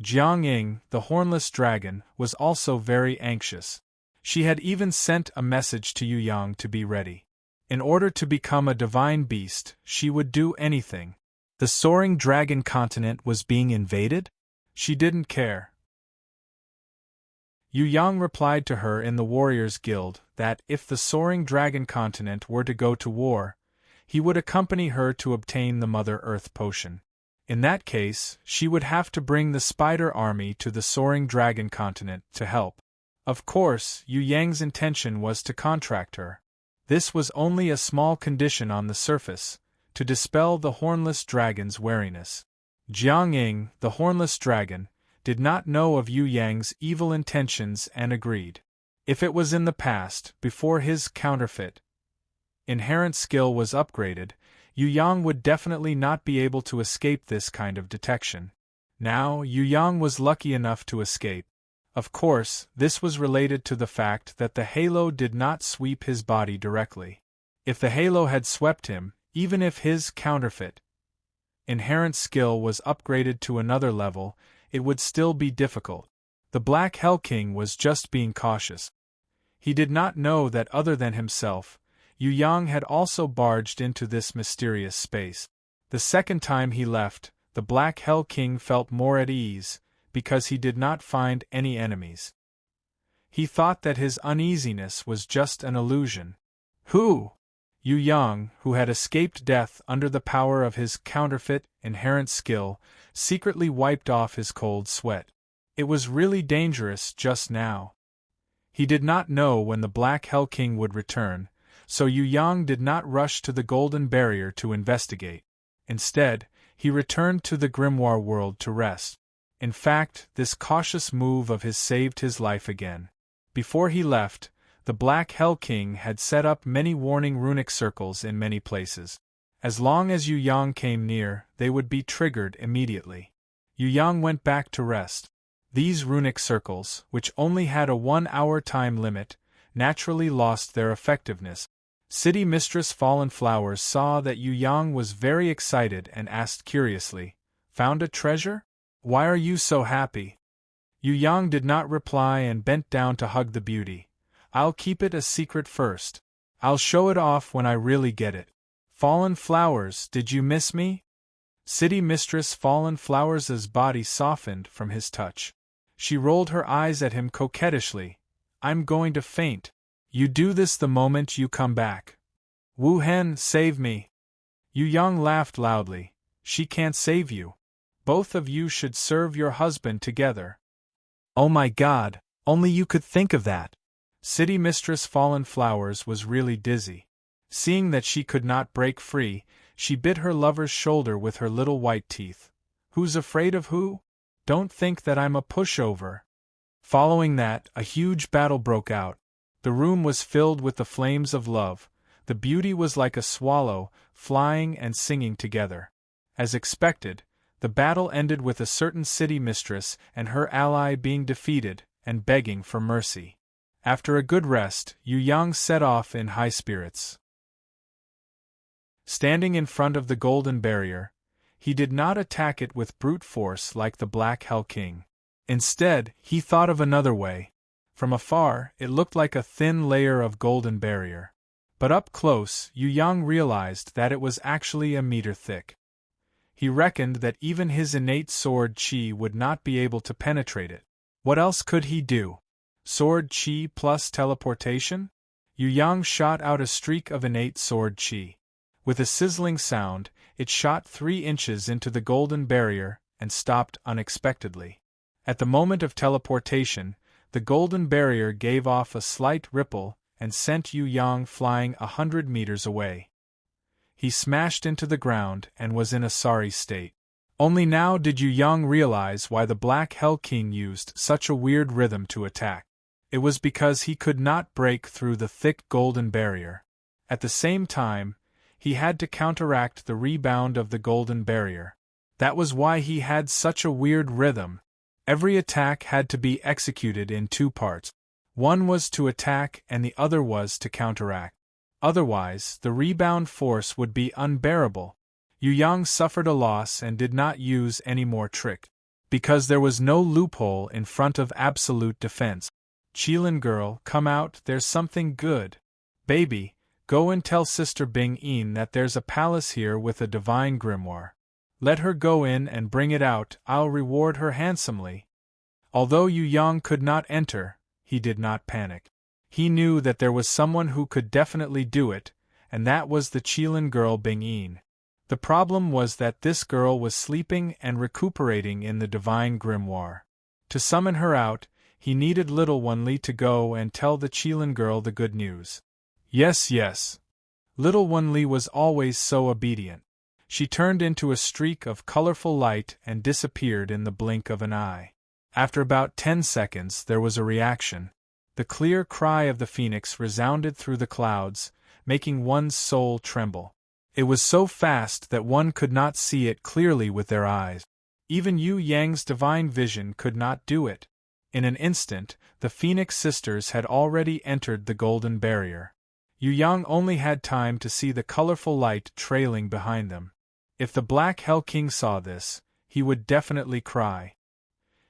Jiang Ying, the hornless dragon, was also very anxious. She had even sent a message to Yu Yang to be ready. In order to become a divine beast, she would do anything. The soaring dragon continent was being invaded? She didn't care. Yu Yang replied to her in the Warriors Guild that if the soaring dragon continent were to go to war, he would accompany her to obtain the Mother Earth potion. In that case, she would have to bring the spider army to the soaring dragon continent to help. Of course, Yu Yang's intention was to contract her. This was only a small condition on the surface, to dispel the hornless dragon's wariness. Jiang Ying, the hornless dragon, did not know of Yu Yang's evil intentions and agreed. If it was in the past, before his counterfeit inherent skill was upgraded, Yu Yang would definitely not be able to escape this kind of detection. Now, Yu Yang was lucky enough to escape. Of course, this was related to the fact that the halo did not sweep his body directly. If the halo had swept him, even if his counterfeit inherent skill was upgraded to another level, it would still be difficult. The Black Hell King was just being cautious. He did not know that other than himself, Yu Yang had also barged into this mysterious space. The second time he left, the Black Hell King felt more at ease, because he did not find any enemies. He thought that his uneasiness was just an illusion. Who? Yu Yang, who had escaped death under the power of his counterfeit, inherent skill, secretly wiped off his cold sweat. It was really dangerous just now. He did not know when the Black Hell King would return, so Yu Yang did not rush to the Golden Barrier to investigate. Instead, he returned to the Grimoire world to rest. In fact, this cautious move of his saved his life again. Before he left, the Black Hell King had set up many warning runic circles in many places. As long as Yu Yang came near, they would be triggered immediately. Yu Yang went back to rest. These runic circles, which only had a 1-hour time limit, naturally lost their effectiveness. City Mistress Fallen Flowers saw that Yu Yang was very excited and asked curiously, "Found a treasure? Why are you so happy?" Yu Yang did not reply and bent down to hug the beauty. I'll keep it a secret first. I'll show it off when I really get it. Fallen Flowers, did you miss me? City Mistress Fallen Flowers' body softened from his touch. She rolled her eyes at him coquettishly. I'm going to faint. You do this the moment you come back. Wu Hen, save me. Yu Yang laughed loudly. She can't save you. Both of you should serve your husband together. Oh my God, only you could think of that. City Mistress Fallen Flowers was really dizzy. Seeing that she could not break free, she bit her lover's shoulder with her little white teeth. Who's afraid of who? Don't think that I'm a pushover. Following that, a huge battle broke out. The room was filled with the flames of love. The beauty was like a swallow, flying and singing together. As expected, the battle ended with a certain city mistress and her ally being defeated and begging for mercy. After a good rest, Yu Yang set off in high spirits. Standing in front of the golden barrier, he did not attack it with brute force like the Black Hell King. Instead, he thought of another way. From afar, it looked like a thin layer of golden barrier. But up close, Yu Yang realized that it was actually a meter thick. He reckoned that even his innate sword chi would not be able to penetrate it. What else could he do? Sword chi plus teleportation? Yu Yang shot out a streak of innate sword chi. With a sizzling sound, it shot 3 inches into the golden barrier and stopped unexpectedly. At the moment of teleportation, the golden barrier gave off a slight ripple and sent Yu Yang flying 100 meters away. He smashed into the ground and was in a sorry state. Only now did Yu Yang realize why the Black Hell King used such a weird rhythm to attack. It was because he could not break through the thick golden barrier. At the same time, he had to counteract the rebound of the golden barrier. That was why he had such a weird rhythm. Every attack had to be executed in 2 parts. One was to attack and the other was to counteract. Otherwise, the rebound force would be unbearable. Yu Yang suffered a loss and did not use any more trick. Because there was no loophole in front of absolute defense. Qilin girl, come out, there's something good. Baby, go and tell Sister Bing-in that there's a palace here with a divine grimoire. Let her go in and bring it out, I'll reward her handsomely. Although Yu Yang could not enter, he did not panic. He knew that there was someone who could definitely do it, and that was the Qilin girl Bing-in. The problem was that this girl was sleeping and recuperating in the divine grimoire. To summon her out, he needed little One Li to go and tell the Qilin girl the good news. Yes, yes. Little One Li was always so obedient. She turned into a streak of colorful light and disappeared in the blink of an eye. After about 10 seconds, there was a reaction. The clear cry of the phoenix resounded through the clouds, making one's soul tremble. It was so fast that one could not see it clearly with their eyes. Even Yu Yang's divine vision could not do it. In an instant, the Phoenix sisters had already entered the golden barrier. Yu Yang only had time to see the colorful light trailing behind them. If the Black Hell King saw this, he would definitely cry.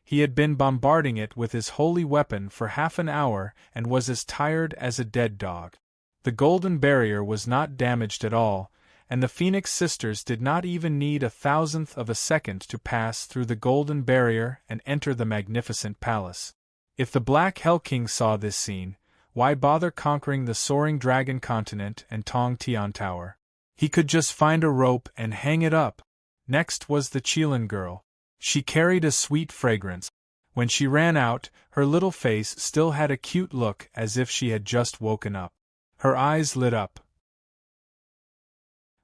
He had been bombarding it with his holy weapon for half an hour and was as tired as a dead dog. The golden barrier was not damaged at all, and the Phoenix sisters did not even need 1,000th of a second to pass through the golden barrier and enter the magnificent palace. If the Black Hell King saw this scene, why bother conquering the soaring dragon continent and Tong Tian Tower? He could just find a rope and hang it up. Next was the Qilin girl. She carried a sweet fragrance. When she ran out, her little face still had a cute look as if she had just woken up. Her eyes lit up.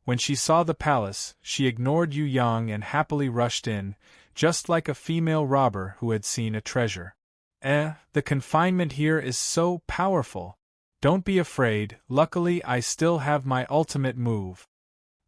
When she saw the palace, she ignored Yu Yang and happily rushed in, just like a female robber who had seen a treasure. The confinement here is so powerful. Don't be afraid, luckily I still have my ultimate move.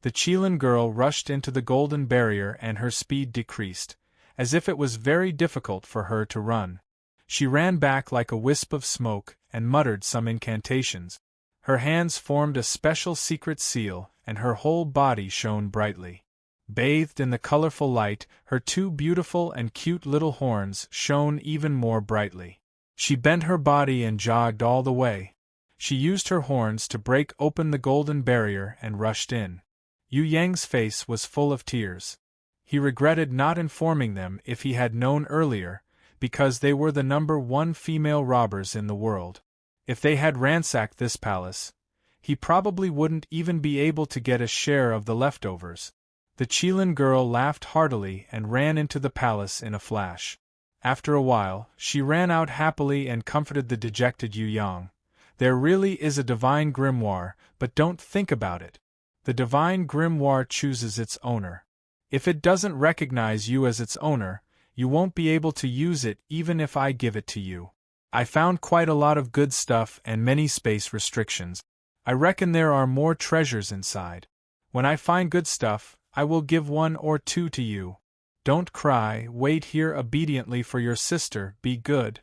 The Qilin girl rushed into the golden barrier and her speed decreased, as if it was very difficult for her to run. She ran back like a wisp of smoke and muttered some incantations. Her hands formed a special secret seal, and her whole body shone brightly. Bathed in the colorful light, her two beautiful and cute little horns shone even more brightly. She bent her body and jogged all the way. She used her horns to break open the golden barrier and rushed in. Yu Yang's face was full of tears. He regretted not informing them if he had known earlier, because they were the #1 female robbers in the world. If they had ransacked this palace, he probably wouldn't even be able to get a share of the leftovers. The Qilin girl laughed heartily and ran into the palace in a flash. After a while, she ran out happily and comforted the dejected Yu Yang. There really is a divine grimoire, but don't think about it. The divine grimoire chooses its owner. If it doesn't recognize you as its owner, you won't be able to use it even if I give it to you. I found quite a lot of good stuff and many space restrictions. I reckon there are more treasures inside. When I find good stuff, I will give 1 or 2 to you. Don't cry, wait here obediently for your sister, be good.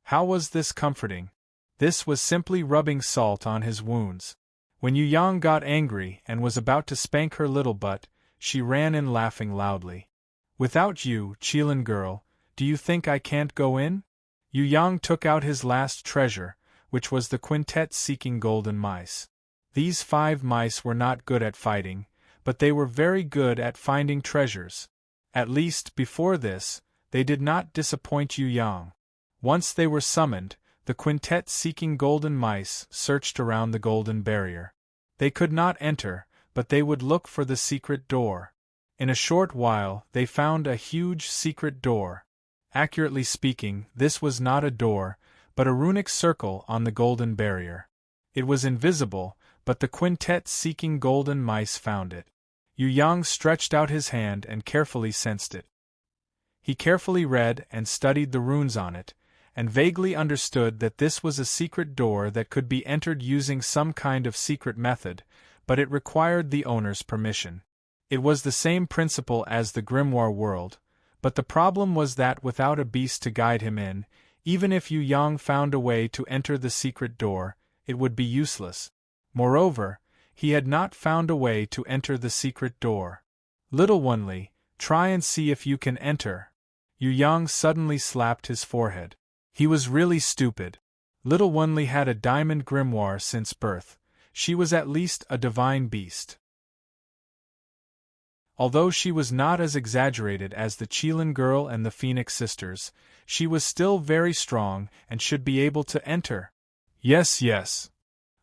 How was this comforting? This was simply rubbing salt on his wounds. When Yu Yang got angry and was about to spank her little butt, she ran in laughing loudly. Without you, Qilin girl, do you think I can't go in? Yu Yang took out his last treasure, which was the quintet-seeking golden mice. These 5 mice were not good at fighting, but they were very good at finding treasures. At least, before this, they did not disappoint Yu Yang. Once they were summoned, the quintet-seeking golden mice searched around the golden barrier. They could not enter, but they would look for the secret door. In a short while, they found a huge secret door. Accurately speaking, this was not a door, but a runic circle on the golden barrier. It was invisible, but the quintet-seeking golden mice found it. Yu Yang stretched out his hand and carefully sensed it. He carefully read and studied the runes on it, and vaguely understood that this was a secret door that could be entered using some kind of secret method, but it required the owner's permission. It was the same principle as the grimoire world, but the problem was that without a beast to guide him in, even if Yu Yang found a way to enter the secret door, it would be useless. Moreover, he had not found a way to enter the secret door. Little Onely, try and see if you can enter. Yu Yang suddenly slapped his forehead. He was really stupid. Little Onely had a diamond grimoire since birth. She was at least a divine beast. Although she was not as exaggerated as the Qilin girl and the Phoenix sisters, she was still very strong and should be able to enter. Yes.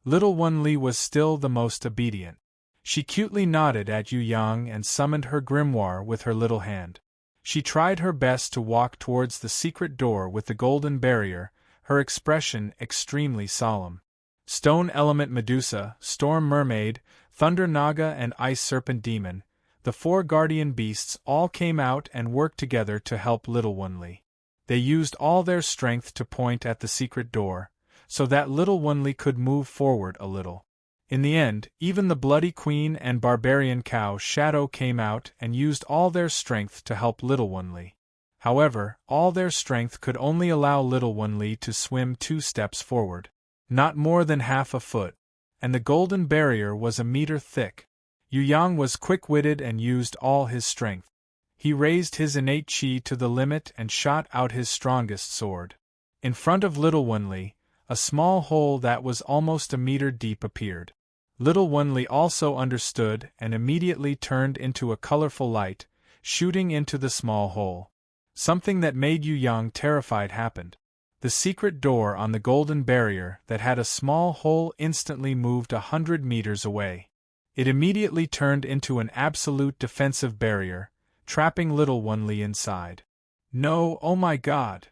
Little Onely was still the most obedient. She cutely nodded at Yu Yang and summoned her grimoire with her little hand. She tried her best to walk towards the secret door with the golden barrier, her expression extremely solemn. Stone Element Medusa, Storm Mermaid, Thunder Naga and Ice Serpent Demon, the 4 guardian beasts all came out and worked together to help Little Onely. They used all their strength to point at the secret door, so that Little Onely could move forward a little. In the end, even the Bloody Queen and Barbarian Cow Shadow came out and used all their strength to help Little Onely. However, all their strength could only allow Little Onely to swim 2 steps forward. Not more than half a foot, and the golden barrier was a meter thick. Yu Yang was quick-witted and used all his strength. He raised his innate qi to the limit and shot out his strongest sword. In front of Little Onely, a small hole that was almost a meter deep appeared. Little Onely also understood and immediately turned into a colorful light, shooting into the small hole. Something that made Yu Yang terrified happened. The secret door on the golden barrier that had a small hole instantly moved 100 meters away. It immediately turned into an absolute defensive barrier, trapping Little Onely inside. No, oh my God!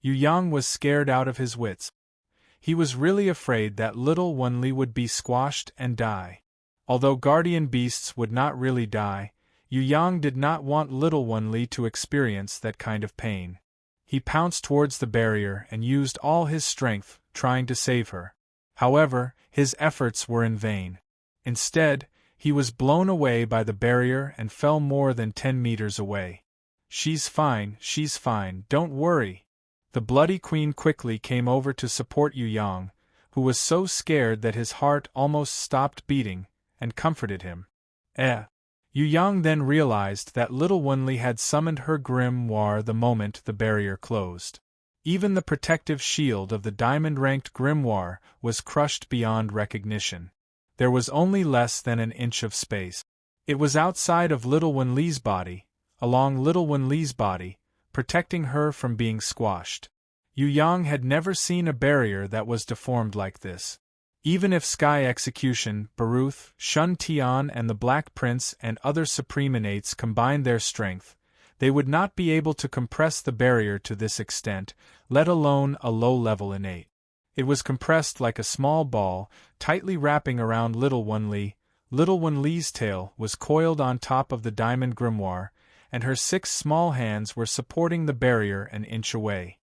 Yu Yang was scared out of his wits. He was really afraid that Little Onely would be squashed and die. Although guardian beasts would not really die, Yu Yang did not want Little Onely to experience that kind of pain. He pounced towards the barrier and used all his strength, trying to save her. However, his efforts were in vain. Instead, he was blown away by the barrier and fell more than 10 meters away. She's fine, don't worry. The Bloody Queen quickly came over to support Yu Yang, who was so scared that his heart almost stopped beating, and comforted him. Yu Yang then realized that little Wenli had summoned her grimoire the moment the barrier closed. Even the protective shield of the diamond-ranked grimoire was crushed beyond recognition. There was only less than an inch of space. It was outside of little Wenli's body, along little Wenli's body, protecting her from being squashed. Yu Yang had never seen a barrier that was deformed like this. Even if Sky Execution, Baruth, Shun Tian and the Black Prince and other Supreme Innates combined their strength, they would not be able to compress the barrier to this extent, let alone a low-level innate. It was compressed like a small ball, tightly wrapping around little Wenli. Little Wenli's tail was coiled on top of the diamond grimoire, and her 6 small hands were supporting the barrier an inch away.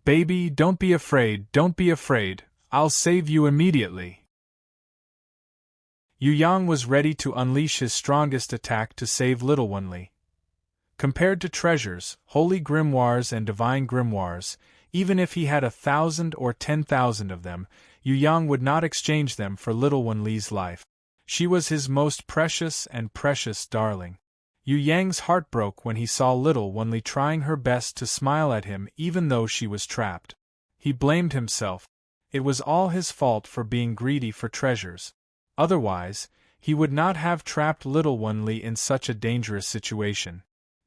"Baby, don't be afraid, don't be afraid. I'll save you immediately." Yu Yang was ready to unleash his strongest attack to save little Wenli. Compared to treasures, holy grimoires and divine grimoires, even if he had 1,000 or 10,000 of them, Yu Yang would not exchange them for little Wenli's life. She was his most precious and precious darling. Yu Yang's heart broke when he saw little Wenli trying her best to smile at him even though she was trapped. He blamed himself. It was all his fault for being greedy for treasures. Otherwise, he would not have trapped little Wenli in such a dangerous situation.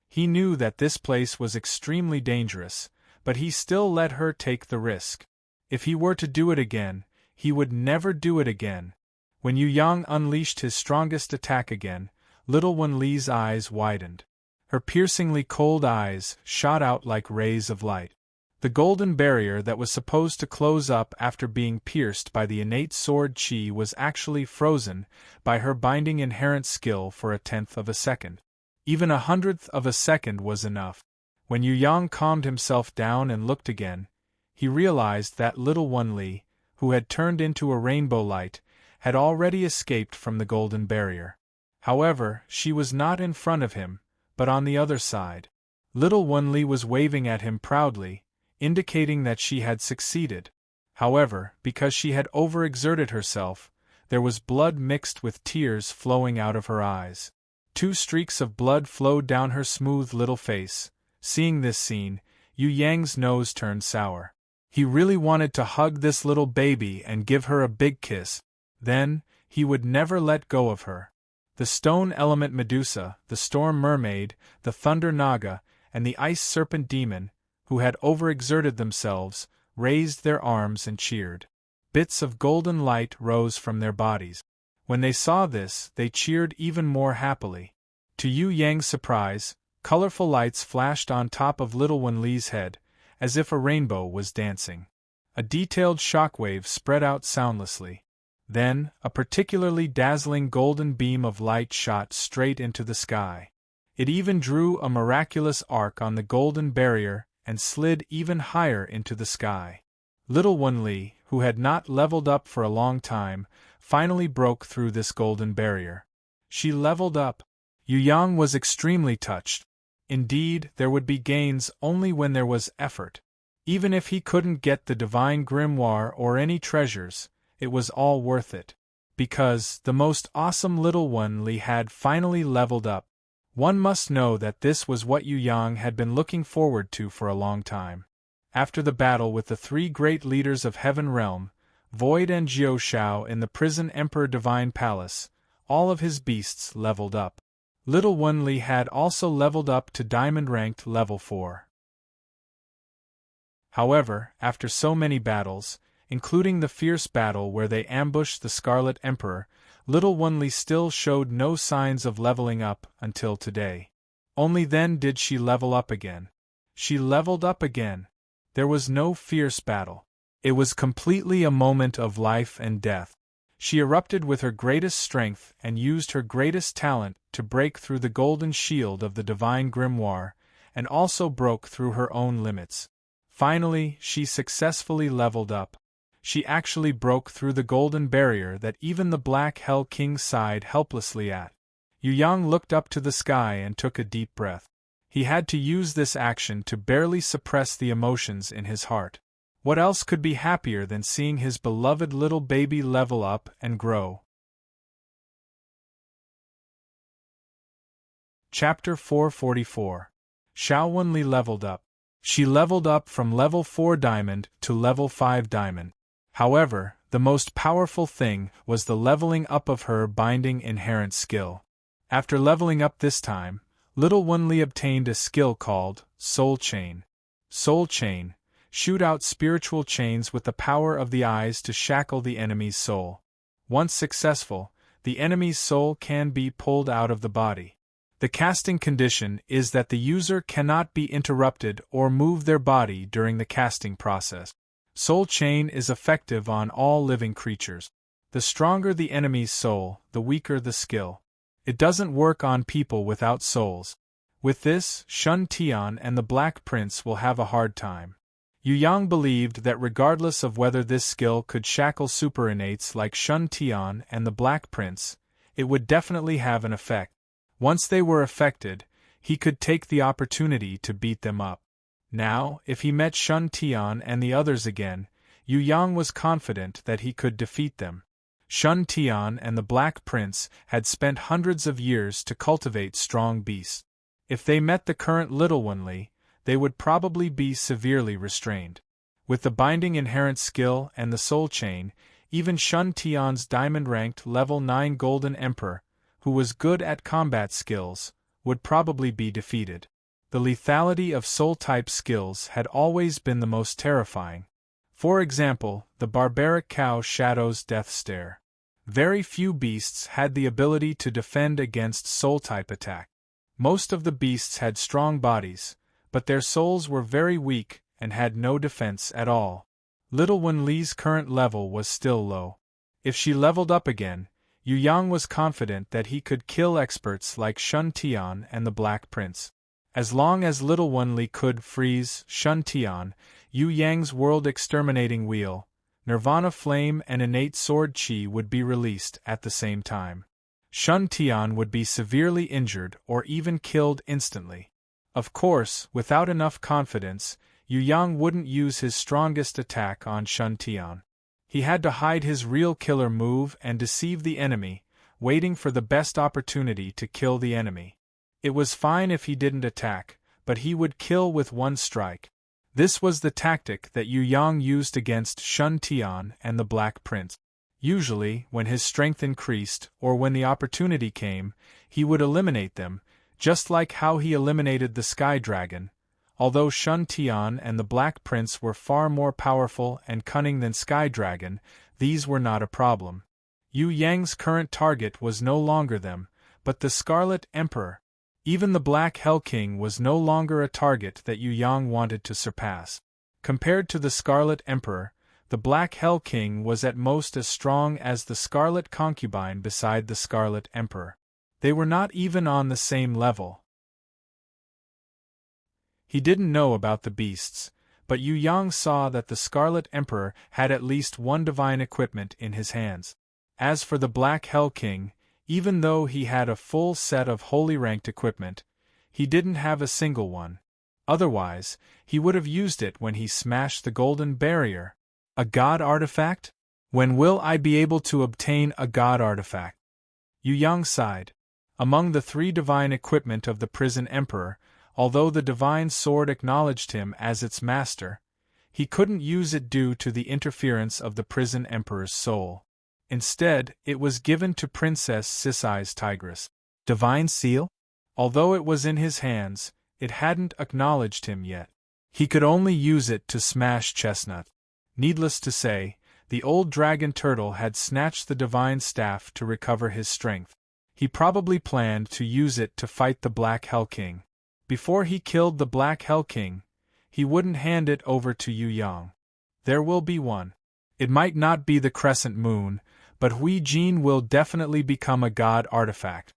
He knew that this place was extremely dangerous, but he still let her take the risk. If he were to do it again, he would never do it again. When Yu Yang unleashed his strongest attack again, little Wenli's eyes widened. Her piercingly cold eyes shot out like rays of light. The golden barrier that was supposed to close up after being pierced by the innate sword chi was actually frozen by her binding inherent skill for 1/10 of a second. Even 1/100th of a second was enough. When Yu Yang calmed himself down and looked again, he realized that little Wenli, who had turned into a rainbow light, had already escaped from the golden barrier. However, she was not in front of him, but on the other side. Little Wenli was waving at him proudly, indicating that she had succeeded. However, because she had overexerted herself, there was blood mixed with tears flowing out of her eyes. 2 streaks of blood flowed down her smooth little face. Seeing this scene, Yu Yang's nose turned sour. He really wanted to hug this little baby and give her a big kiss. Then, he would never let go of her. The stone element Medusa, the storm mermaid, the thunder naga, and the ice serpent demon, who had overexerted themselves, raised their arms and cheered. Bits of golden light rose from their bodies. When they saw this, they cheered even more happily. To Yu Yang's surprise, colorful lights flashed on top of little Wenli's head, as if a rainbow was dancing. A detailed shockwave spread out soundlessly. Then, a particularly dazzling golden beam of light shot straight into the sky. It even drew a miraculous arc on the golden barrier and slid even higher into the sky. Little Wenli, who had not leveled up for a long time, finally broke through this golden barrier. She leveled up. Yu Yang was extremely touched. Indeed, there would be gains only when there was effort. Even if he couldn't get the divine grimoire or any treasures, it was all worth it. Because the most awesome little Wenli had finally leveled up. One must know that this was what Yu Yang had been looking forward to for a long time. After the battle with the 3 great leaders of Heaven Realm, Void and Jiao Shao in the prison Emperor Divine Palace, all of his beasts leveled up. Little Wenli had also leveled up to Diamond Ranked Level 4. However, after so many battles, including the fierce battle where they ambushed the Scarlet Emperor, little Wenli still showed no signs of leveling up until today. Only then did she level up again. She leveled up again. There was no fierce battle. It was completely a moment of life and death. She erupted with her greatest strength and used her greatest talent to break through the golden shield of the divine grimoire, and also broke through her own limits. Finally, she successfully leveled up. She actually broke through the golden barrier that even the Black Hell King sighed helplessly at. Yu Yang looked up to the sky and took a deep breath. He had to use this action to barely suppress the emotions in his heart. What else could be happier than seeing his beloved little baby level up and grow? Chapter 444. Xiao Wenli leveled up. She leveled up from level 4 diamond to level 5 diamond. However, the most powerful thing was the leveling up of her binding inherent skill. After leveling up this time, little Wenli obtained a skill called Soul Chain. Soul Chain: shoot out spiritual chains with the power of the eyes to shackle the enemy's soul. Once successful, the enemy's soul can be pulled out of the body. The casting condition is that the user cannot be interrupted or move their body during the casting process. Soul Chain is effective on all living creatures. The stronger the enemy's soul, the weaker the skill. It doesn't work on people without souls. With this, Shun Tian and the Black Prince will have a hard time. Yu Yang believed that regardless of whether this skill could shackle superinnates like Shun Tian and the Black Prince, it would definitely have an effect. Once they were affected, he could take the opportunity to beat them up. Now, if he met Shun Tian and the others again, Yu Yang was confident that he could defeat them. Shun Tian and the Black Prince had spent hundreds of years to cultivate strong beasts. If they met the current little Wenli, they would probably be severely restrained. With the binding inherent skill and the soul chain, even Shun Tian's diamond-ranked level 9 Golden Emperor, who was good at combat skills, would probably be defeated. The lethality of soul-type skills had always been the most terrifying. For example, the barbaric cow Shadow's death stare. Very few beasts had the ability to defend against soul-type attack. Most of the beasts had strong bodies, but their souls were very weak and had no defense at all. Little Wenli's current level was still low. If she leveled up again, Yu Yang was confident that he could kill experts like Shun Tian and the Black Prince. As long as little Wenli could freeze Shun Tian, Yu Yang's world exterminating wheel, Nirvana Flame and innate sword chi would be released at the same time. Shun Tian would be severely injured or even killed instantly. Of course, without enough confidence, Yu Yang wouldn't use his strongest attack on Shun Tian. He had to hide his real killer move and deceive the enemy, waiting for the best opportunity to kill the enemy. It was fine if he didn't attack, but he would kill with one strike. This was the tactic that Yu Yang used against Shun Tian and the Black Prince. Usually, when his strength increased or when the opportunity came, he would eliminate them, just like how he eliminated the Sky Dragon. Although Shun Tian and the Black Prince were far more powerful and cunning than Sky Dragon, these were not a problem. Yu Yang's current target was no longer them, but the Scarlet Emperor. Even the Black Hell King was no longer a target that Yu Yang wanted to surpass. Compared to the Scarlet Emperor, the Black Hell King was at most as strong as the Scarlet Concubine beside the Scarlet Emperor. They were not even on the same level. He didn't know about the beasts, but Yu Yang saw that the Scarlet Emperor had at least one divine equipment in his hands. As for the Black Hell King, even though he had a full set of holy-ranked equipment, he didn't have a single one. Otherwise, he would have used it when he smashed the golden barrier. A god artifact? When will I be able to obtain a god artifact? Yu Yang sighed. Among the 3 divine equipment of the Prison Emperor, although the divine sword acknowledged him as its master, he couldn't use it due to the interference of the Prison Emperor's soul. Instead, it was given to Princess Sisai's Tigress. Divine seal? Although it was in his hands, it hadn't acknowledged him yet. He could only use it to smash Chestnut. Needless to say, the old dragon turtle had snatched the divine staff to recover his strength. He probably planned to use it to fight the Black Hell King. Before he killed the Black Hell King, he wouldn't hand it over to Yu Yang. There will be one. It might not be the Crescent Moon, but Hui Jin will definitely become a god artifact.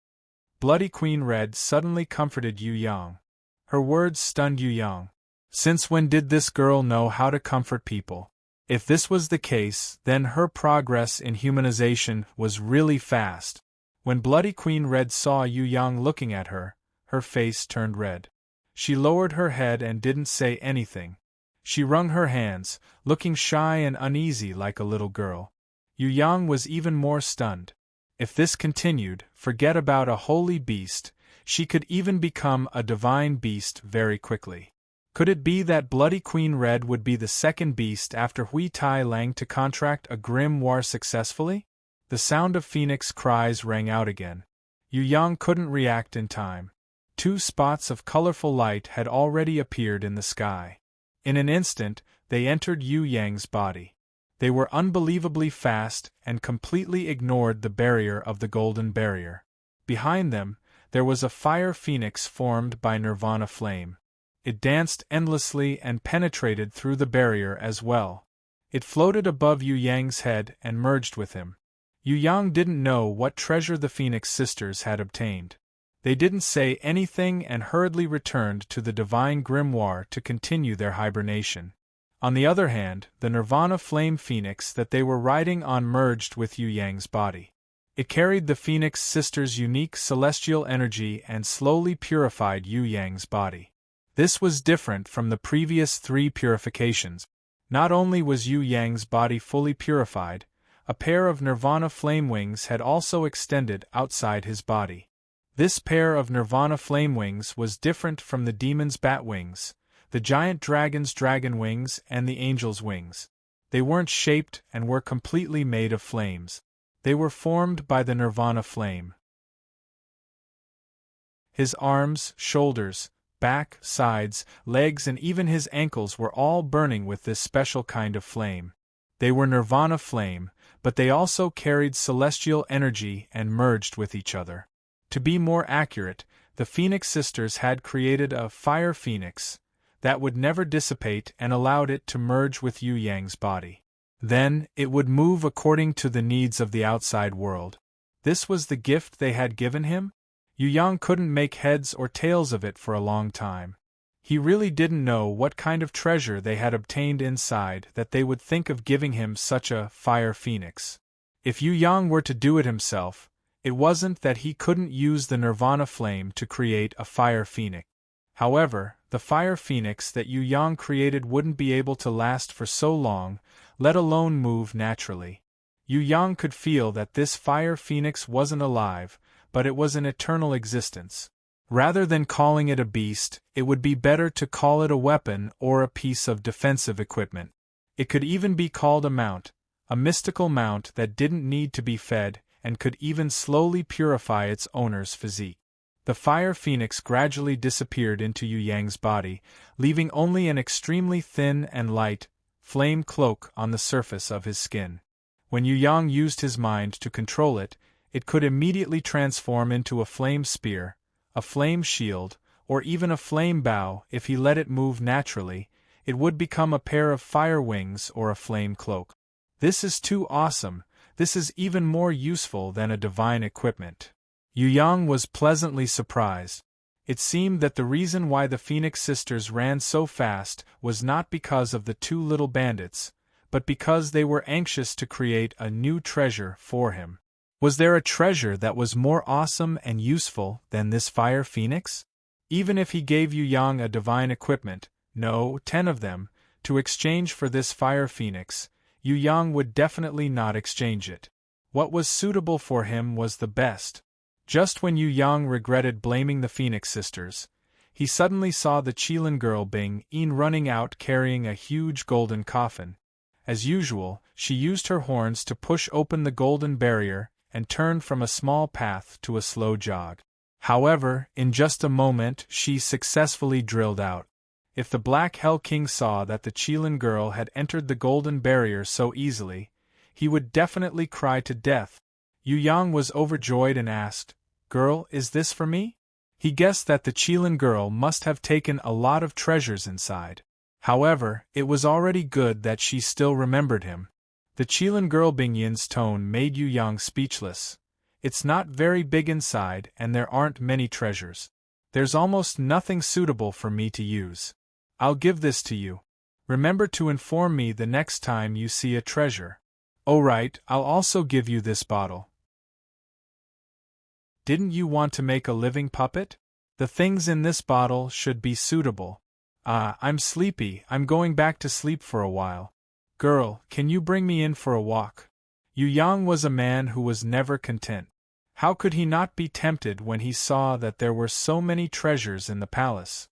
Bloody Queen Red suddenly comforted Yu Yang. Her words stunned Yu Yang. Since when did this girl know how to comfort people? If this was the case, then her progress in humanization was really fast. When Bloody Queen Red saw Yu Yang looking at her, her face turned red. She lowered her head and didn't say anything. She wrung her hands, looking shy and uneasy like a little girl. Yu Yang was even more stunned. If this continued, forget about a holy beast, She could even become a divine beast very quickly. Could it be that Bloody Queen Red would be the second beast after Hui Tai Lang to contract a grim war successfully? The sound of phoenix cries rang out again. Yu Yang couldn't react in time. 2 spots of colorful light had already appeared in the sky. In an instant, they entered Yu Yang's body. They were unbelievably fast and completely ignored the barrier of the golden barrier. Behind them, there was a fire phoenix formed by nirvana flame. It danced endlessly and penetrated through the barrier as well. It floated above Yu Yang's head and merged with him. Yu Yang didn't know what treasure the Phoenix sisters had obtained. They didn't say anything and hurriedly returned to the divine grimoire to continue their hibernation. On the other hand, the nirvana flame phoenix that they were riding on merged with Yu Yang's body. It carried the Phoenix sisters' unique celestial energy and slowly purified Yu Yang's body. This was different from the previous 3 purifications. Not only was Yu Yang's body fully purified, a pair of nirvana flame wings had also extended outside his body. This pair of nirvana flame wings was different from the demon's bat wings, the giant dragon's dragon wings, and the angel's wings. They weren't shaped and were completely made of flames. They were formed by the nirvana flame. His arms, shoulders, back, sides, legs, and even his ankles were all burning with this special kind of flame. They were nirvana flame, but they also carried celestial energy and merged with each other. To be more accurate, the Phoenix sisters had created a fire phoenix that would never dissipate and allowed it to merge with Yu Yang's body. Then, it would move according to the needs of the outside world. This was the gift they had given him? Yu Yang couldn't make heads or tails of it for a long time. He really didn't know what kind of treasure they had obtained inside that they would think of giving him such a fire phoenix. If Yu Yang were to do it himself, it wasn't that he couldn't use the nirvana flame to create a fire phoenix. However, the fire phoenix that Yu Yang created wouldn't be able to last for so long, let alone move naturally. Yu Yang could feel that this fire phoenix wasn't alive, but it was an eternal existence. Rather than calling it a beast, it would be better to call it a weapon or a piece of defensive equipment. It could even be called a mount, a mystical mount that didn't need to be fed and could even slowly purify its owner's physique. The fire phoenix gradually disappeared into Yu Yang's body, leaving only an extremely thin and light, flame cloak on the surface of his skin. When Yu Yang used his mind to control it, it could immediately transform into a flame spear, a flame shield, or even a flame bow. If he let it move naturally, it would become a pair of fire wings or a flame cloak. This is too awesome. This is even more useful than a divine equipment. Yu Yang was pleasantly surprised. It seemed that the reason why the Phoenix sisters ran so fast was not because of the 2 little bandits, but because they were anxious to create a new treasure for him. Was there a treasure that was more awesome and useful than this fire phoenix? Even if he gave Yu Yang a divine equipment, 10 of them, to exchange for this fire phoenix, Yu Yang would definitely not exchange it. What was suitable for him was the best. Just when Yu Yang regretted blaming the Phoenix sisters, he suddenly saw the Qilin girl Bing Yin running out carrying a huge golden coffin. As usual, she used her horns to push open the golden barrier and turned from a small path to a slow jog. However, in just a moment she successfully drilled out. If the Black Hell King saw that the Qilin girl had entered the golden barrier so easily, he would definitely cry to death. Yu Yang was overjoyed and asked, "Girl, is this for me?" He guessed that the Qilin girl must have taken a lot of treasures inside. However, it was already good that she still remembered him. The Qilin girl Bingyin's tone made Yu Yang speechless. "It's not very big inside and there aren't many treasures. There's almost nothing suitable for me to use. I'll give this to you. Remember to inform me the next time you see a treasure." "Oh right, I'll also give you this bottle. Didn't you want to make a living puppet? The things in this bottle should be suitable." "Ah, I'm sleepy, I'm going back to sleep for a while. Girl, can you bring me in for a walk?" Yu Yang was a man who was never content. How could he not be tempted when he saw that there were so many treasures in the palace?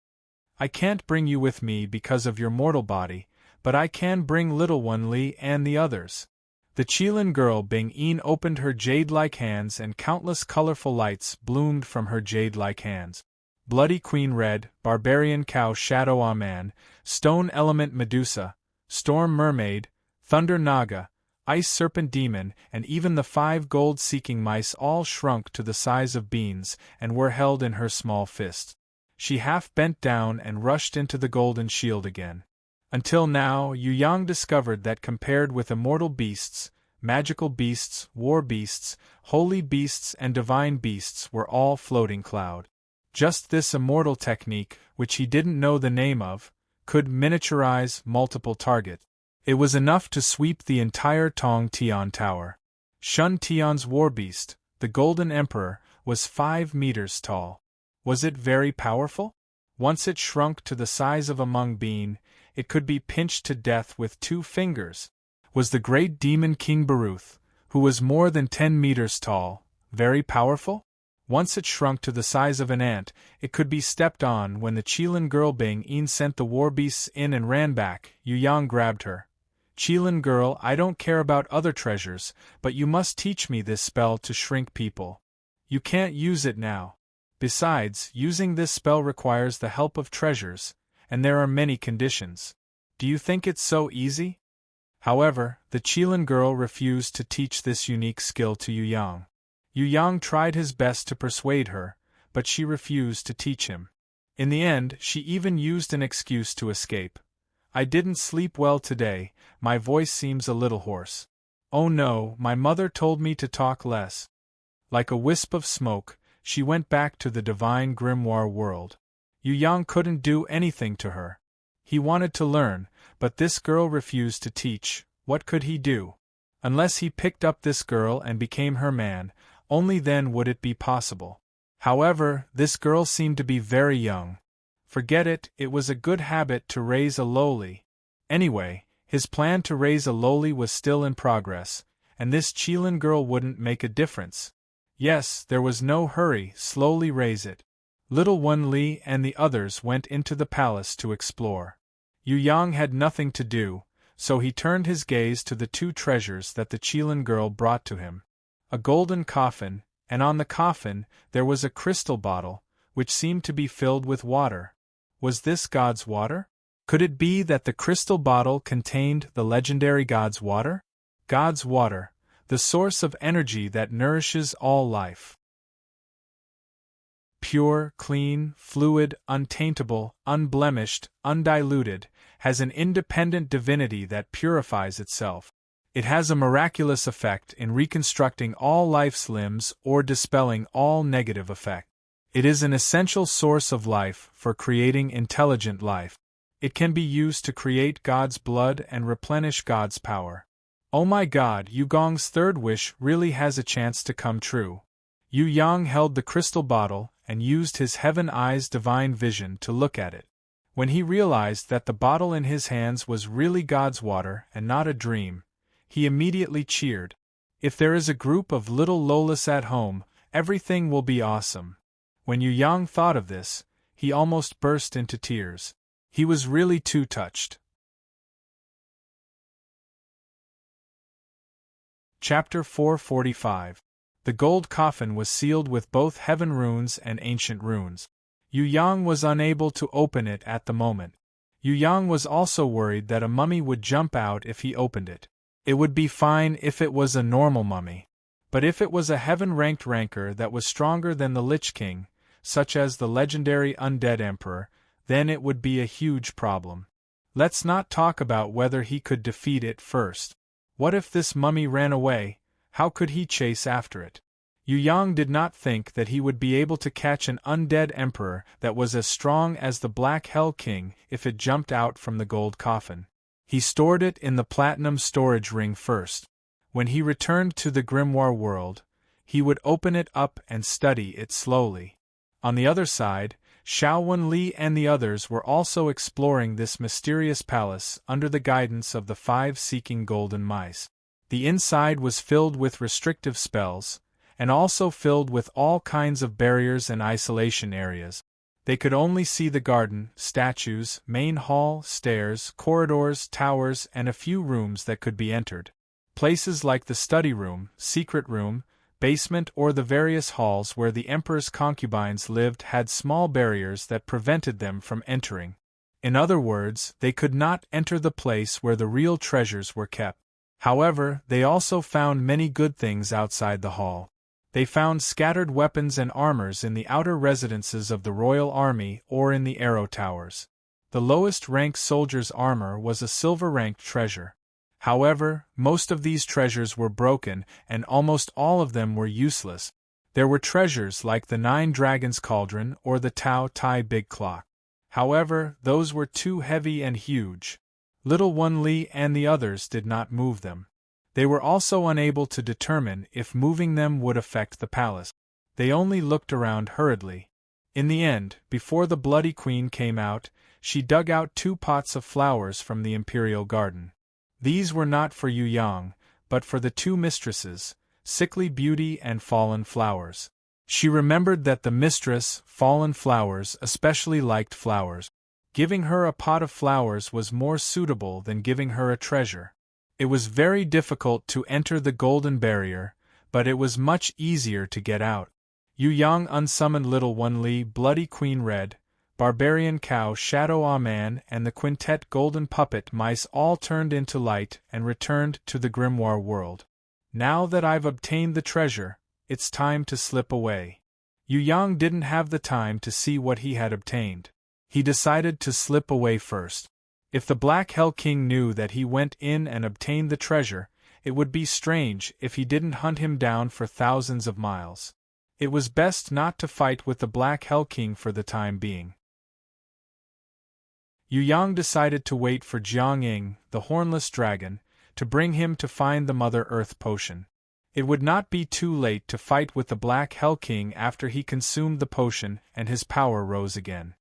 I can't bring you with me because of your mortal body, but I can bring little one Li and the others. The Qilin girl Bing-Yin opened her jade-like hands and countless colorful lights bloomed from her jade-like hands. Bloody Queen Red, Barbarian Cow Shadow Aman, Stone Element Medusa, Storm Mermaid, Thunder Naga, Ice Serpent Demon, and even the 5 gold-seeking mice all shrunk to the size of beans and were held in her small fist. She half bent down and rushed into the golden shield again. Until now, Yu Yang discovered that compared with immortal beasts, magical beasts, war beasts, holy beasts and divine beasts were all floating cloud. Just this immortal technique, which he didn't know the name of, could miniaturize multiple targets. It was enough to sweep the entire Tong Tian Tower. Shun Tian's warbeast, the Golden Emperor, was 5 meters tall. Was it very powerful? Once it shrunk to the size of a mung bean, it could be pinched to death with 2 fingers. Was the great demon King Baruth, who was more than 10 meters tall, very powerful? Once it shrunk to the size of an ant, it could be stepped on. When the Qilin girl Bing-Yin sent the warbeasts in and ran back, Yu Yang grabbed her. Qilin girl, I don't care about other treasures, but you must teach me this spell to shrink people. You can't use it now. Besides, using this spell requires the help of treasures, and there are many conditions. Do you think it's so easy? However, the Qilin girl refused to teach this unique skill to Yu Yang. Yu Yang tried his best to persuade her, but she refused to teach him. In the end, she even used an excuse to escape. I didn't sleep well today, my voice seems a little hoarse. Oh no, my mother told me to talk less. Like a wisp of smoke, she went back to the divine grimoire world. Yu Yang couldn't do anything to her. He wanted to learn, but this girl refused to teach. What could he do? Unless he picked up this girl and became her man, only then would it be possible. However, this girl seemed to be very young. Forget it, it was a good habit to raise a lowly. Anyway, his plan to raise a lowly was still in progress, and this Qilin girl wouldn't make a difference. Yes, there was no hurry, slowly raise it. Little One Li and the others went into the palace to explore. Yu Yang had nothing to do, so he turned his gaze to the 2 treasures that the Qilin girl brought to him. A golden coffin, and on the coffin there was a crystal bottle, which seemed to be filled with water. Was this God's water? Could it be that the crystal bottle contained the legendary God's water? God's water, the source of energy that nourishes all life. Pure, clean, fluid, untaintable, unblemished, undiluted, has an independent divinity that purifies itself. It has a miraculous effect in reconstructing all life's limbs or dispelling all negative effect. It is an essential source of life for creating intelligent life. It can be used to create God's blood and replenish God's power. Oh my God, Yu Gong's 3rd wish really has a chance to come true. Yu Yang held the crystal bottle and used his heaven eyes divine vision to look at it. When he realized that the bottle in his hands was really God's water and not a dream, he immediately cheered. If there is a group of little Lolas at home, everything will be awesome. When Yu Yang thought of this, he almost burst into tears. He was really too touched. Chapter 445. The gold coffin was sealed with both heaven runes and ancient runes. Yu Yang was unable to open it at the moment. Yu Yang was also worried that a mummy would jump out if he opened it. It would be fine if it was a normal mummy. But if it was a heaven-ranked rancor that was stronger than the Lich King, such as the legendary Undead Emperor, then it would be a huge problem. Let's not talk about whether he could defeat it first. What if this mummy ran away? How could he chase after it? Yu Yang did not think that he would be able to catch an undead emperor that was as strong as the Black Hell King if it jumped out from the gold coffin. He stored it in the platinum storage ring first. When he returned to the grimoire world, he would open it up and study it slowly. On the other side, Xiaowen Li and the others were also exploring this mysterious palace under the guidance of the 5 seeking golden mice. The inside was filled with restrictive spells, and also filled with all kinds of barriers and isolation areas. They could only see the garden, statues, main hall, stairs, corridors, towers, and a few rooms that could be entered. Places like the study room, secret room, basement, or the various halls where the emperor's concubines lived had small barriers that prevented them from entering. In other words, they could not enter the place where the real treasures were kept. However, they also found many good things outside the hall. They found scattered weapons and armors in the outer residences of the royal army or in the arrow towers. The lowest-ranked soldier's armor was a silver-ranked treasure. However, most of these treasures were broken, and almost all of them were useless. There were treasures like the 9 Dragons Cauldron or the Tao Tai Big Clock. However, those were too heavy and huge. Little One Li and the others did not move them. They were also unable to determine if moving them would affect the palace. They only looked around hurriedly. In the end, before the Bloody Queen came out, she dug out 2 pots of flowers from the imperial garden. These were not for Yu Yang, but for the 2 mistresses, Sickly Beauty and Fallen Flowers. She remembered that the mistress, Fallen Flowers, especially liked flowers. Giving her a pot of flowers was more suitable than giving her a treasure. It was very difficult to enter the golden barrier, but it was much easier to get out. Yu Yang unsummoned Little One Li, Bloody Queen Red, Barbarian Cow, Shadow Ah Man, and the quintet Golden Puppet Mice all turned into light and returned to the grimoire world. Now that I've obtained the treasure, it's time to slip away. Yu Yang didn't have the time to see what he had obtained. He decided to slip away first. If the Black Hell King knew that he went in and obtained the treasure, it would be strange if he didn't hunt him down for thousands of miles. It was best not to fight with the Black Hell King for the time being. Yu Yang decided to wait for Jiang Ying, the hornless dragon, to bring him to find the Mother Earth potion. It would not be too late to fight with the Black Hell King after he consumed the potion and his power rose again.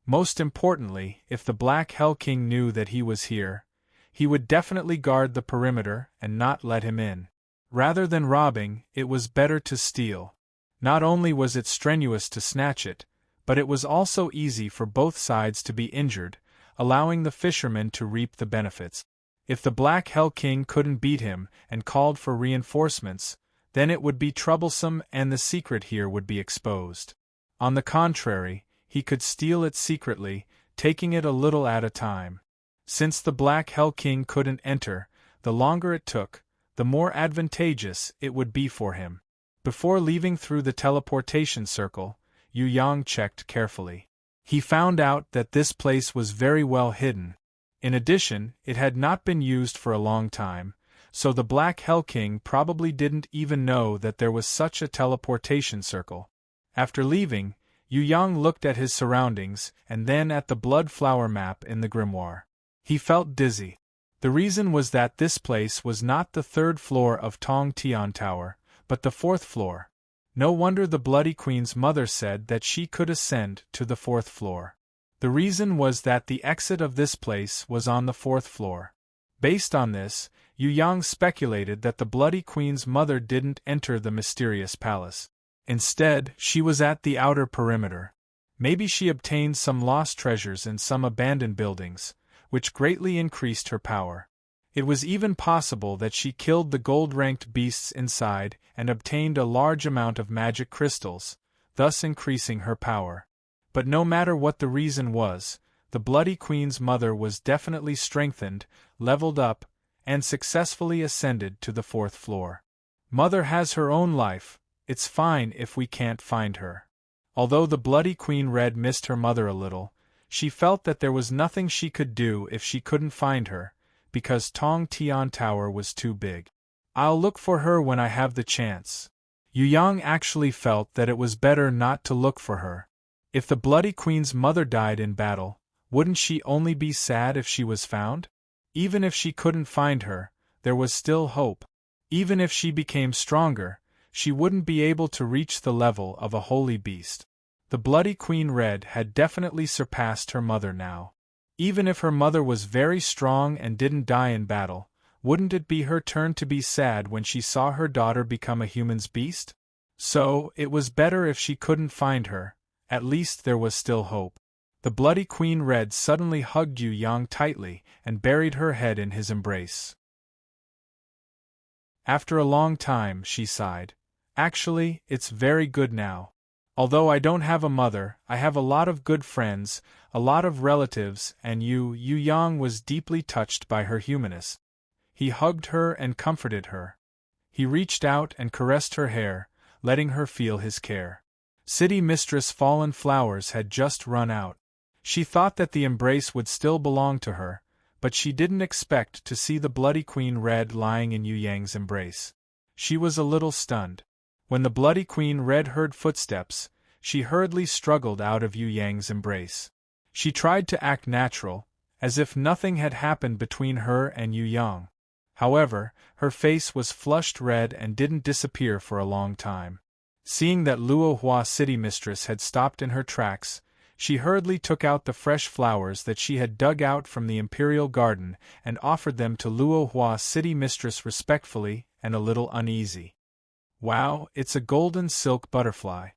Most importantly, if the Black Hell King knew that he was here, he would definitely guard the perimeter and not let him in. Rather than robbing, it was better to steal. Not only was it strenuous to snatch it, but it was also easy for both sides to be injured, allowing the fishermen to reap the benefits. If the Black Hell King couldn't beat him and called for reinforcements, then it would be troublesome and the secret here would be exposed. On the contrary, he could steal it secretly, taking it a little at a time. Since the Black Hell King couldn't enter, the longer it took, the more advantageous it would be for him. Before leaving through the teleportation circle, Yu Yang checked carefully. He found out that this place was very well hidden. In addition, it had not been used for a long time, so the Black Hell King probably didn't even know that there was such a teleportation circle. After leaving, Yu Yang looked at his surroundings and then at the blood flower map in the grimoire. He felt dizzy. The reason was that this place was not the 3rd floor of Tong Tian Tower, but the 4th floor. No wonder the Bloody Queen's mother said that she could ascend to the 4th floor. The reason was that the exit of this place was on the 4th floor. Based on this, Yu Yang speculated that the Bloody Queen's mother didn't enter the mysterious palace. Instead, she was at the outer perimeter. Maybe she obtained some lost treasures in some abandoned buildings, which greatly increased her power. It was even possible that she killed the gold-ranked beasts inside and obtained a large amount of magic crystals, thus increasing her power. But no matter what the reason was, the Bloody Queen's mother was definitely strengthened, leveled up, and successfully ascended to the 4th floor. Mother has her own life, it's fine if we can't find her. Although the Bloody Queen Red missed her mother a little, she felt that there was nothing she could do if she couldn't find her, because Tong Tian Tower was too big. I'll look for her when I have the chance. Yu Yang actually felt that it was better not to look for her. If the Bloody Queen's mother died in battle, wouldn't she only be sad if she was found? Even if she couldn't find her, there was still hope. Even if she became stronger, she wouldn't be able to reach the level of a holy beast. The Bloody Queen Red had definitely surpassed her mother now. Even if her mother was very strong and didn't die in battle, wouldn't it be her turn to be sad when she saw her daughter become a human's beast? So, it was better if she couldn't find her, at least there was still hope. The bloody Queen Red suddenly hugged Yu Yang tightly and buried her head in his embrace. After a long time, she sighed. Actually, it's very good now. Although I don't have a mother, I have a lot of good friends, a lot of relatives, and Yu Yang was deeply touched by her humanness. He hugged her and comforted her. He reached out and caressed her hair, letting her feel his care. City Mistress Fallen Flowers had just run out. She thought that the embrace would still belong to her, but she didn't expect to see the bloody Queen Red lying in Yu Yang's embrace. She was a little stunned. When the bloody Queen Red heard footsteps, she hurriedly struggled out of Yu Yang's embrace. She tried to act natural, as if nothing had happened between her and Yu Yang. However, her face was flushed red and didn't disappear for a long time. Seeing that Luohua City Mistress had stopped in her tracks, she hurriedly took out the fresh flowers that she had dug out from the imperial garden and offered them to Luohua City Mistress respectfully and a little uneasy. Wow, it's a golden silk butterfly.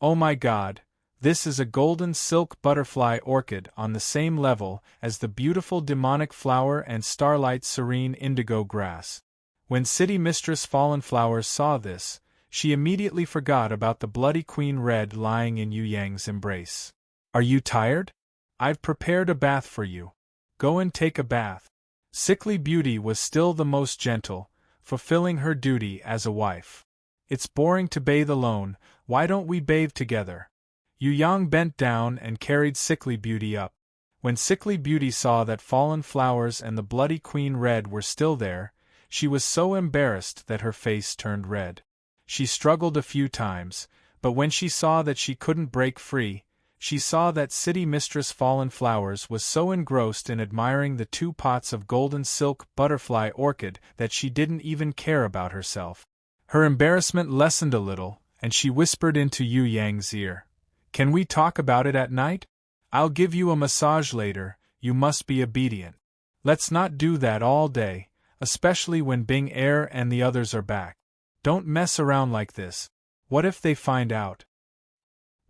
Oh my God, this is a golden silk butterfly orchid on the same level as the beautiful demonic flower and starlight serene indigo grass. When City Mistress Fallen Flowers saw this, she immediately forgot about the bloody Queen Red lying in Yu Yang's embrace. Are you tired? I've prepared a bath for you. Go and take a bath. Sickly Beauty was still the most gentle, fulfilling her duty as a wife. It's boring to bathe alone, why don't we bathe together? Yu Yang bent down and carried Sickly Beauty up. When Sickly Beauty saw that Fallen Flowers and the bloody Queen Red were still there, she was so embarrassed that her face turned red. She struggled a few times, but when she saw that she couldn't break free, she saw that City Mistress Fallen Flowers was so engrossed in admiring the 2 pots of golden silk butterfly orchid that she didn't even care about herself. Her embarrassment lessened a little, and she whispered into Yu Yang's ear. Can we talk about it at night? I'll give you a massage later, you must be obedient. Let's not do that all day, especially when Bing Air and the others are back. Don't mess around like this. What if they find out?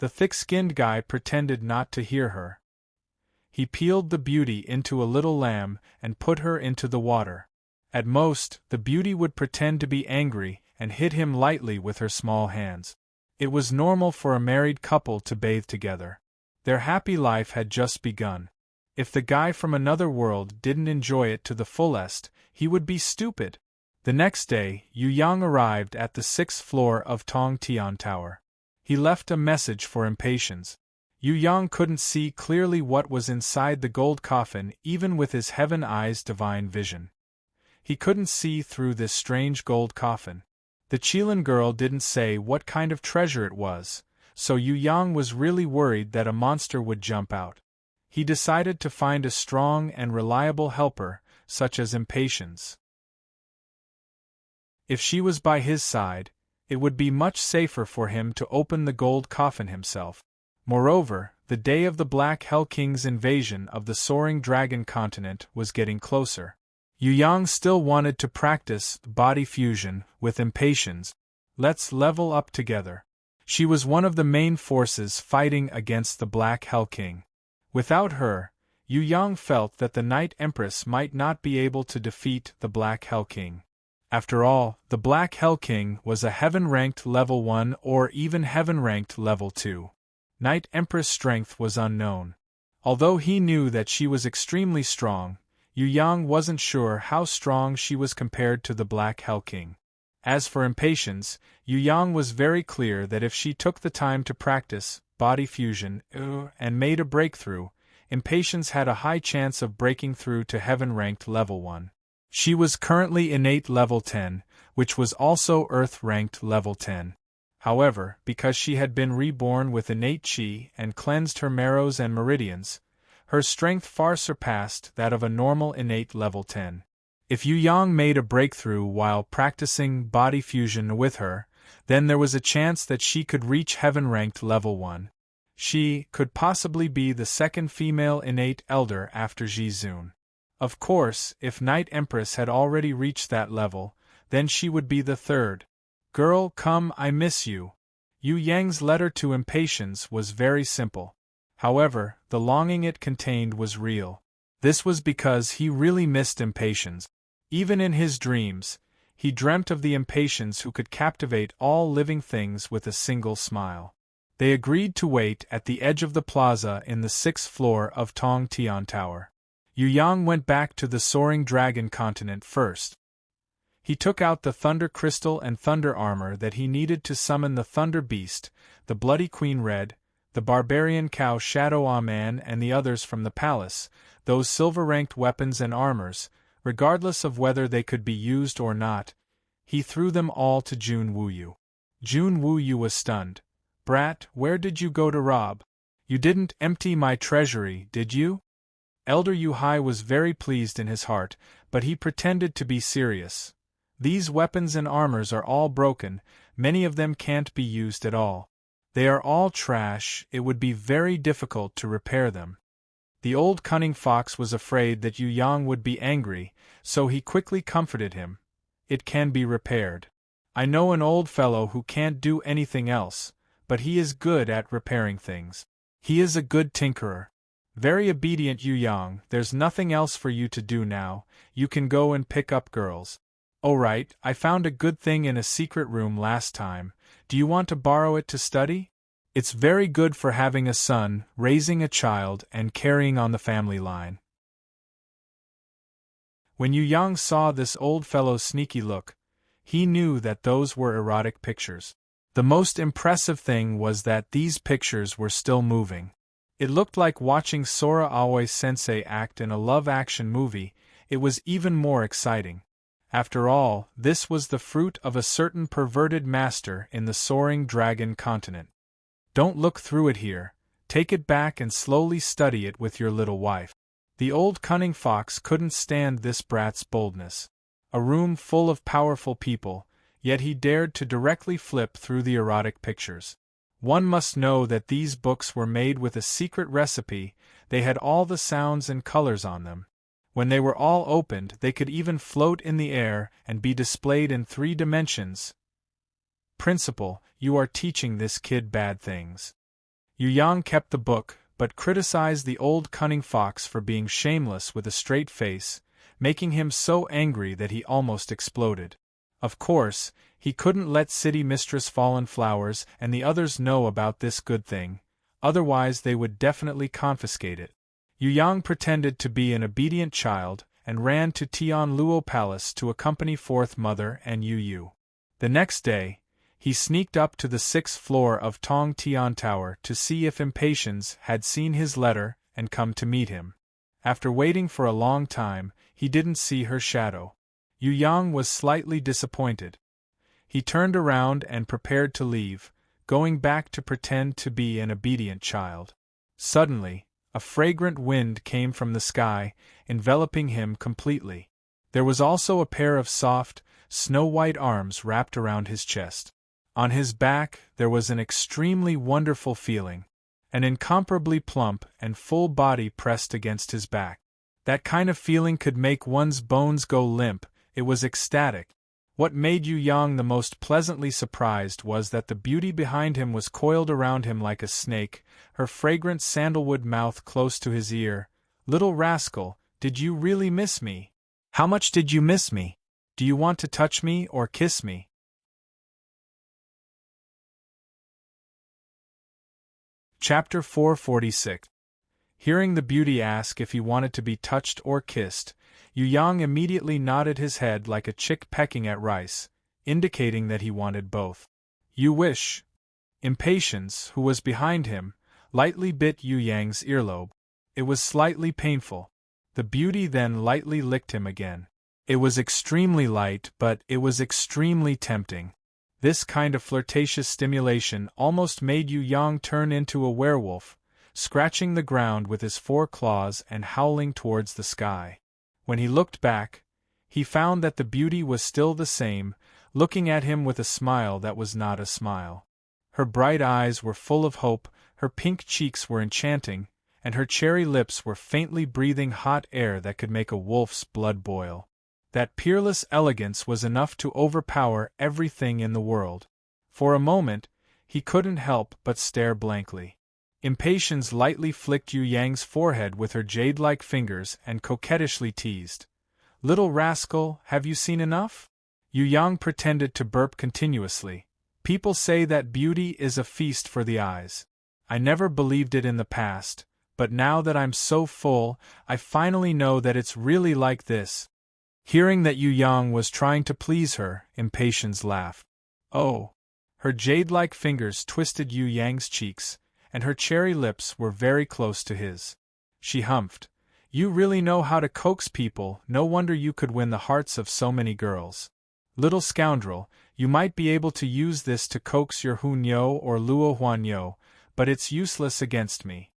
The thick-skinned guy pretended not to hear her. He peeled the beauty into a little lamb and put her into the water. At most, the beauty would pretend to be angry and hit him lightly with her small hands. It was normal for a married couple to bathe together. Their happy life had just begun. If the guy from another world didn't enjoy it to the fullest, he would be stupid. The next day, Yu Yang arrived at the 6th floor of Tong Tian Tower. He left a message for Impatience. Yu Yang couldn't see clearly what was inside the gold coffin even with his heaven eyes divine vision. He couldn't see through this strange gold coffin. The Qilin girl didn't say what kind of treasure it was, so Yu Yang was really worried that a monster would jump out. He decided to find a strong and reliable helper, such as Impatience. If she was by his side, it would be much safer for him to open the gold coffin himself. Moreover, the day of the Black Hell King's invasion of the soaring dragon continent was getting closer. Yu Yang still wanted to practice body fusion with Impatience. Let's level up together. She was one of the main forces fighting against the Black Hell King. Without her, Yu Yang felt that the Night Empress might not be able to defeat the Black Hell King. After all, the Black Hell King was a heaven-ranked level 1 or even heaven-ranked level 2. Night Empress' strength was unknown. Although he knew that she was extremely strong, Yu Yang wasn't sure how strong she was compared to the Black Hell King. As for Impatience, Yu Yang was very clear that if she took the time to practice body fusion and made a breakthrough, Impatience had a high chance of breaking through to heaven-ranked level 1. She was currently innate level 10, which was also earth-ranked level 10. However, because she had been reborn with innate chi and cleansed her marrows and meridians, her strength far surpassed that of a normal innate level 10. If Yu Yang made a breakthrough while practicing body fusion with her, then there was a chance that she could reach heaven-ranked level 1. She could possibly be the second female innate elder after Jizun. Of course, if Night Empress had already reached that level, then she would be the third. Girl, come, I miss you. Yu Yang's letter to impatience was very simple. However, the longing it contained was real. This was because he really missed impatience. Even in his dreams, he dreamt of the impatience who could captivate all living things with a single smile. They agreed to wait at the edge of the plaza in the 6th floor of Tong Tian Tower. Yu Yang went back to the soaring dragon continent first. He took out the thunder crystal and thunder armor that he needed to summon the thunder beast, the bloody Queen Red, the barbarian cow Shadow Man and the others from the palace, those silver-ranked weapons and armors, regardless of whether they could be used or not. He threw them all to Jun Wuyu. Jun Wuyu was stunned. "Brat, where did you go to rob? You didn't empty my treasury, did you?" Elder Yu Hai was very pleased in his heart, but he pretended to be serious. "These weapons and armors are all broken, many of them can't be used at all. They are all trash, it would be very difficult to repair them." The old cunning fox was afraid that Yu Yang would be angry, so he quickly comforted him. "It can be repaired. I know an old fellow who can't do anything else, but he is good at repairing things. He is a good tinkerer." "Very obedient Yu Yang, there's nothing else for you to do now, you can go and pick up girls." "Oh right, I found a good thing in a secret room last time, do you want to borrow it to study? It's very good for having a son, raising a child, and carrying on the family line." When Yu Yang saw this old fellow's sneaky look, he knew that those were erotic pictures. The most impressive thing was that these pictures were still moving. It looked like watching Sora Aoi-sensei act in a love-action movie. It was even more exciting. After all, this was the fruit of a certain perverted master in the soaring dragon continent. "Don't look through it here, take it back and slowly study it with your little wife." The old cunning fox couldn't stand this brat's boldness. A room full of powerful people, yet he dared to directly flip through the erotic pictures. One must know that these books were made with a secret recipe, they had all the sounds and colors on them. When they were all opened, they could even float in the air and be displayed in 3 dimensions. "Principal, you are teaching this kid bad things." Yu Yang kept the book, but criticized the old cunning fox for being shameless with a straight face, making him so angry that he almost exploded. Of course, he couldn't let City Mistress Fallen Flowers and the others know about this good thing, otherwise they would definitely confiscate it. Yu Yang pretended to be an obedient child, and ran to Tian Luo Palace to accompany Fourth Mother and Yu Yu. The next day, he sneaked up to the 6th floor of Tong Tian Tower to see if Impatience had seen his letter and come to meet him. After waiting for a long time, he didn't see her shadow. Yu Yang was slightly disappointed. He turned around and prepared to leave, going back to pretend to be an obedient child. Suddenly, a fragrant wind came from the sky, enveloping him completely. There was also a pair of soft, snow-white arms wrapped around his chest. On his back, there was an extremely wonderful feeling, an incomparably plump and full body pressed against his back. That kind of feeling could make one's bones go limp. It was ecstatic. What made Yu Yang the most pleasantly surprised was that the beauty behind him was coiled around him like a snake, her fragrant sandalwood mouth close to his ear. "Little rascal, did you really miss me? How much did you miss me? Do you want to touch me or kiss me?" Chapter 446. Hearing the beauty ask if he wanted to be touched or kissed, Yu Yang immediately nodded his head like a chick pecking at rice, indicating that he wanted both. "You wish." Impatience, who was behind him, lightly bit Yu Yang's earlobe. It was slightly painful. The beauty then lightly licked him again. It was extremely light, but it was extremely tempting. This kind of flirtatious stimulation almost made Yu Yang turn into a werewolf, scratching the ground with his 4 claws and howling towards the sky. When he looked back, he found that the beauty was still the same, looking at him with a smile that was not a smile. Her bright eyes were full of hope, her pink cheeks were enchanting, and her cherry lips were faintly breathing hot air that could make a wolf's blood boil. That peerless elegance was enough to overpower everything in the world. For a moment, He couldn't help but stare blankly. Impatience lightly flicked Yu Yang's forehead with her jade-like fingers and coquettishly teased. "Little rascal, have you seen enough?" Yu Yang pretended to burp continuously. "People say that beauty is a feast for the eyes. I never believed it in the past, but now that I'm so full, I finally know that it's really like this." Hearing that Yu Yang was trying to please her, Impatience laughed. "Oh!" Her jade-like fingers twisted Yu Yang's cheeks, and her cherry lips were very close to his. She humphed. "You really know how to coax people, no wonder you could win the hearts of so many girls. Little scoundrel, you might be able to use this to coax your Hunyo or Luo Huanyo, but it's useless against me.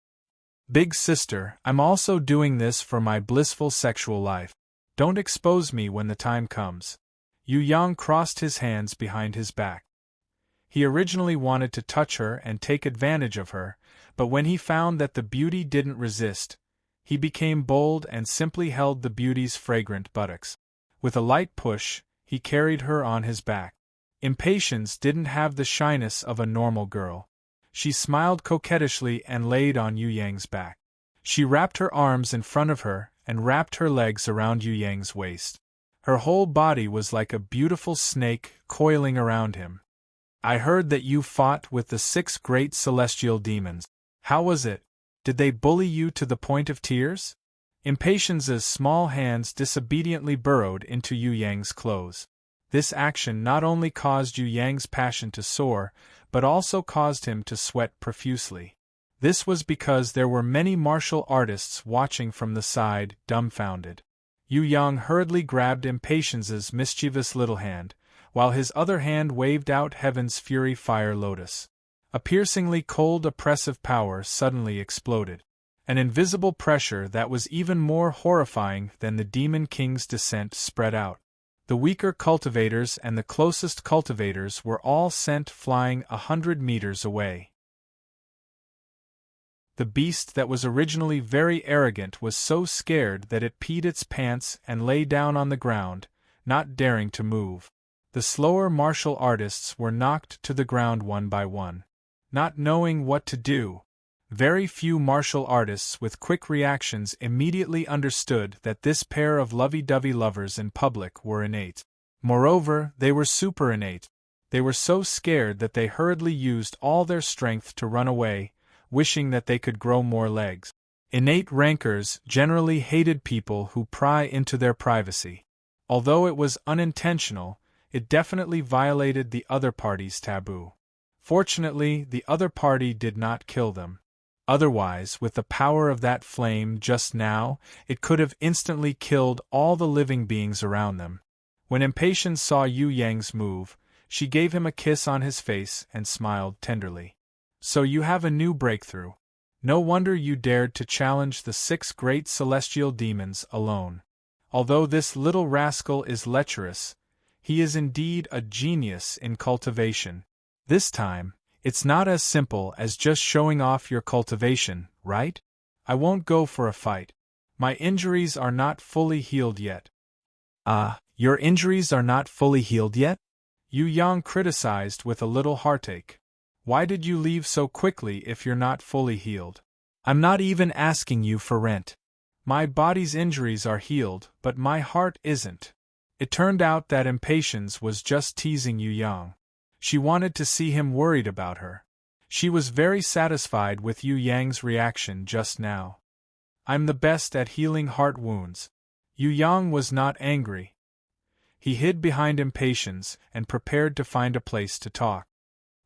Big sister, I'm also doing this for my blissful sexual life. Don't expose me when the time comes." Yu Yang crossed his hands behind his back. He originally wanted to touch her and take advantage of her, but when he found that the beauty didn't resist, he became bold and simply held the beauty's fragrant buttocks. With a light push, he carried her on his back. Impatience didn't have the shyness of a normal girl. She smiled coquettishly and laid on Yu Yang's back. She wrapped her arms in front of her and wrapped her legs around Yu Yang's waist. Her whole body was like a beautiful snake coiling around him. "I heard that you fought with the 6 great celestial demons. How was it? Did they bully you to the point of tears?" Impatience's small hands disobediently burrowed into Yu Yang's clothes. This action not only caused Yu Yang's passion to soar, but also caused him to sweat profusely. This was because there were many martial artists watching from the side, dumbfounded. Yu Yang hurriedly grabbed Impatience's mischievous little hand, while his other hand waved out Heaven's Fury Fire Lotus. A piercingly cold oppressive power suddenly exploded. An invisible pressure that was even more horrifying than the Demon King's descent spread out. The weaker cultivators and the closest cultivators were all sent flying 100 meters away. The beast that was originally very arrogant was so scared that it peed its pants and lay down on the ground, not daring to move. The slower martial artists were knocked to the ground one by one. Not knowing what to do, very few martial artists with quick reactions immediately understood that this pair of lovey-dovey lovers in public were innate. Moreover, they were super innate. They were so scared that they hurriedly used all their strength to run away, wishing that they could grow more legs. Innate rancors generally hated people who pry into their privacy. Although it was unintentional, it definitely violated the other party's taboo. Fortunately, the other party did not kill them. Otherwise, with the power of that flame just now, it could have instantly killed all the living beings around them. When Impatience saw Yu Yang's move, she gave him a kiss on his face and smiled tenderly. "So you have a new breakthrough. No wonder you dared to challenge the 6 great celestial demons alone. Although this little rascal is lecherous, he is indeed a genius in cultivation. This time, it's not as simple as just showing off your cultivation, right? I won't go for a fight. My injuries are not fully healed yet." Your injuries are not fully healed yet?" Yu Yang criticized with a little heartache. "Why did you leave so quickly if you're not fully healed? I'm not even asking you for rent. My body's injuries are healed, but my heart isn't." It turned out that Impatience was just teasing Yu Yang. She wanted to see him worried about her. She was very satisfied with Yu Yang's reaction just now. "I'm the best at healing heart wounds." Yu Yang was not angry. He hid behind Impatience and prepared to find a place to talk.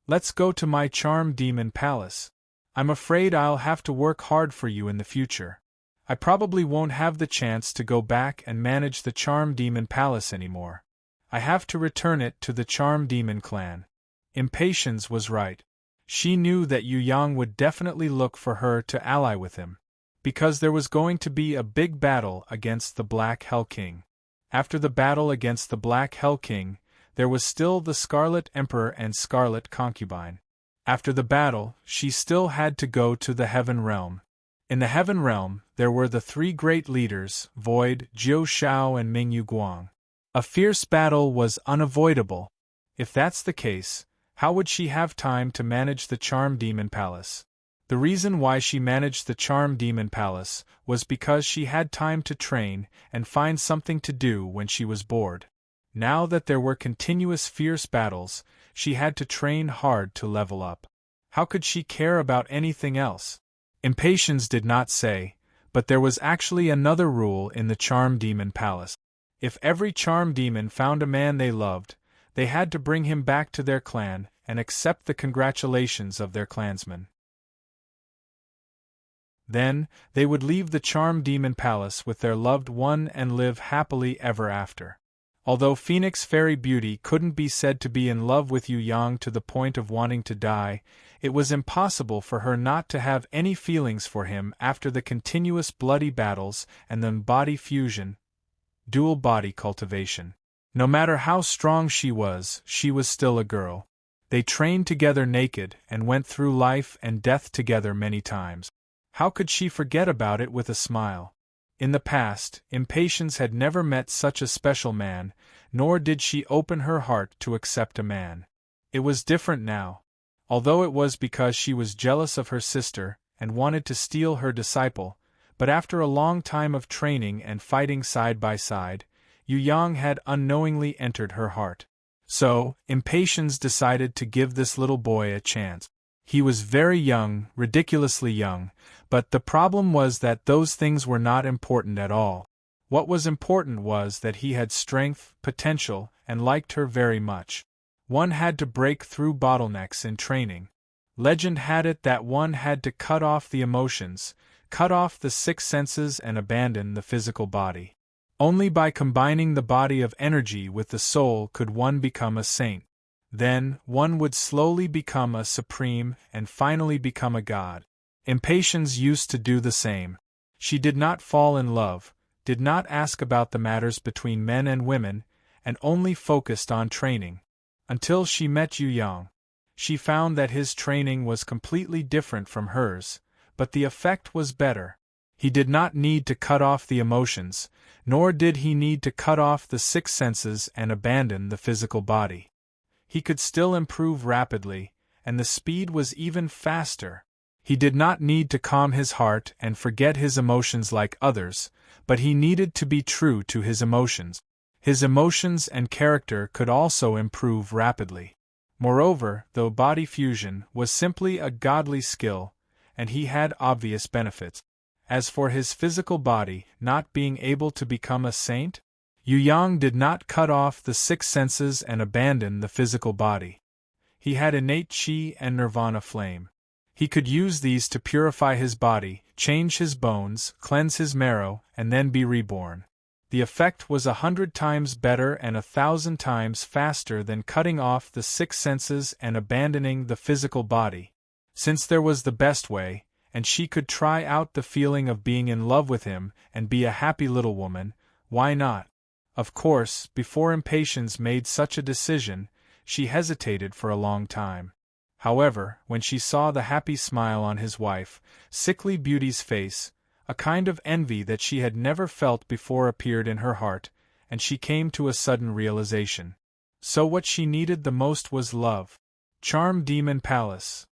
"Let's go to my Charm Demon Palace. I'm afraid I'll have to work hard for you in the future. I probably won't have the chance to go back and manage the Charm Demon Palace anymore. I have to return it to the Charm Demon clan." Impatience was right. She knew that Yu Yang would definitely look for her to ally with him, because there was going to be a big battle against the Black Hell King. After the battle against the Black Hell King, there was still the Scarlet Emperor and Scarlet Concubine. After the battle, she still had to go to the Heaven Realm. In the Heaven Realm, there were the 3 great leaders, Void, Jiu Shao and Ming Yu Guang. A fierce battle was unavoidable. If that's the case, How would she have time to manage the Charm Demon Palace? The reason why she managed the Charm Demon Palace was because she had time to train and find something to do when she was bored. Now that there were continuous fierce battles, she had to train hard to level up. How could she care about anything else? Impatience did not say, but there was actually another rule in the Charm Demon Palace. If every Charm Demon found a man they loved, they had to bring him back to their clan and accept the congratulations of their clansmen. Then, they would leave the Charm Demon Palace with their loved one and live happily ever after. Although Phoenix Fairy Beauty couldn't be said to be in love with Yu Yang to the point of wanting to die, it was impossible for her not to have any feelings for him after the continuous bloody battles and then body fusion, dual body cultivation. No matter how strong she was still a girl. They trained together naked and went through life and death together many times. How could she forget about it with a smile? In the past, Impatience had never met such a special man, nor did she open her heart to accept a man. It was different now. Although it was because she was jealous of her sister and wanted to steal her disciple, but after a long time of training and fighting side by side, Yu Yang had unknowingly entered her heart. So, Impatience decided to give this little boy a chance. He was very young, ridiculously young, but the problem was that those things were not important at all. What was important was that he had strength, potential, and liked her very much. One had to break through bottlenecks in training. Legend had it that one had to cut off the emotions, cut off the six senses and abandon the physical body. Only by combining the body of energy with the soul could one become a saint. Then, one would slowly become a supreme and finally become a god. Impatience used to do the same. She did not fall in love, did not ask about the matters between men and women, and only focused on training. Until she met Yu Yang. She found that his training was completely different from hers, but the effect was better. He did not need to cut off the emotions, nor did he need to cut off the six senses and abandon the physical body. He could still improve rapidly, and the speed was even faster. He did not need to calm his heart and forget his emotions like others, but he needed to be true to his emotions. His emotions and character could also improve rapidly. Moreover, though body fusion was simply a godly skill, and he had obvious benefits. As for his physical body not being able to become a saint, Yu Yang did not cut off the six senses and abandon the physical body. He had innate qi and nirvana flame. He could use these to purify his body, change his bones, cleanse his marrow, and then be reborn. The effect was 100 times better and 1,000 times faster than cutting off the six senses and abandoning the physical body. Since there was the best way, and she could try out the feeling of being in love with him and be a happy little woman, why not? Of course, before Impatience made such a decision, she hesitated for a long time. However, when she saw the happy smile on his wife, Sickly Beauty's face, a kind of envy that she had never felt before appeared in her heart, and she came to a sudden realization. So what she needed the most was love. Charm Demon Palace.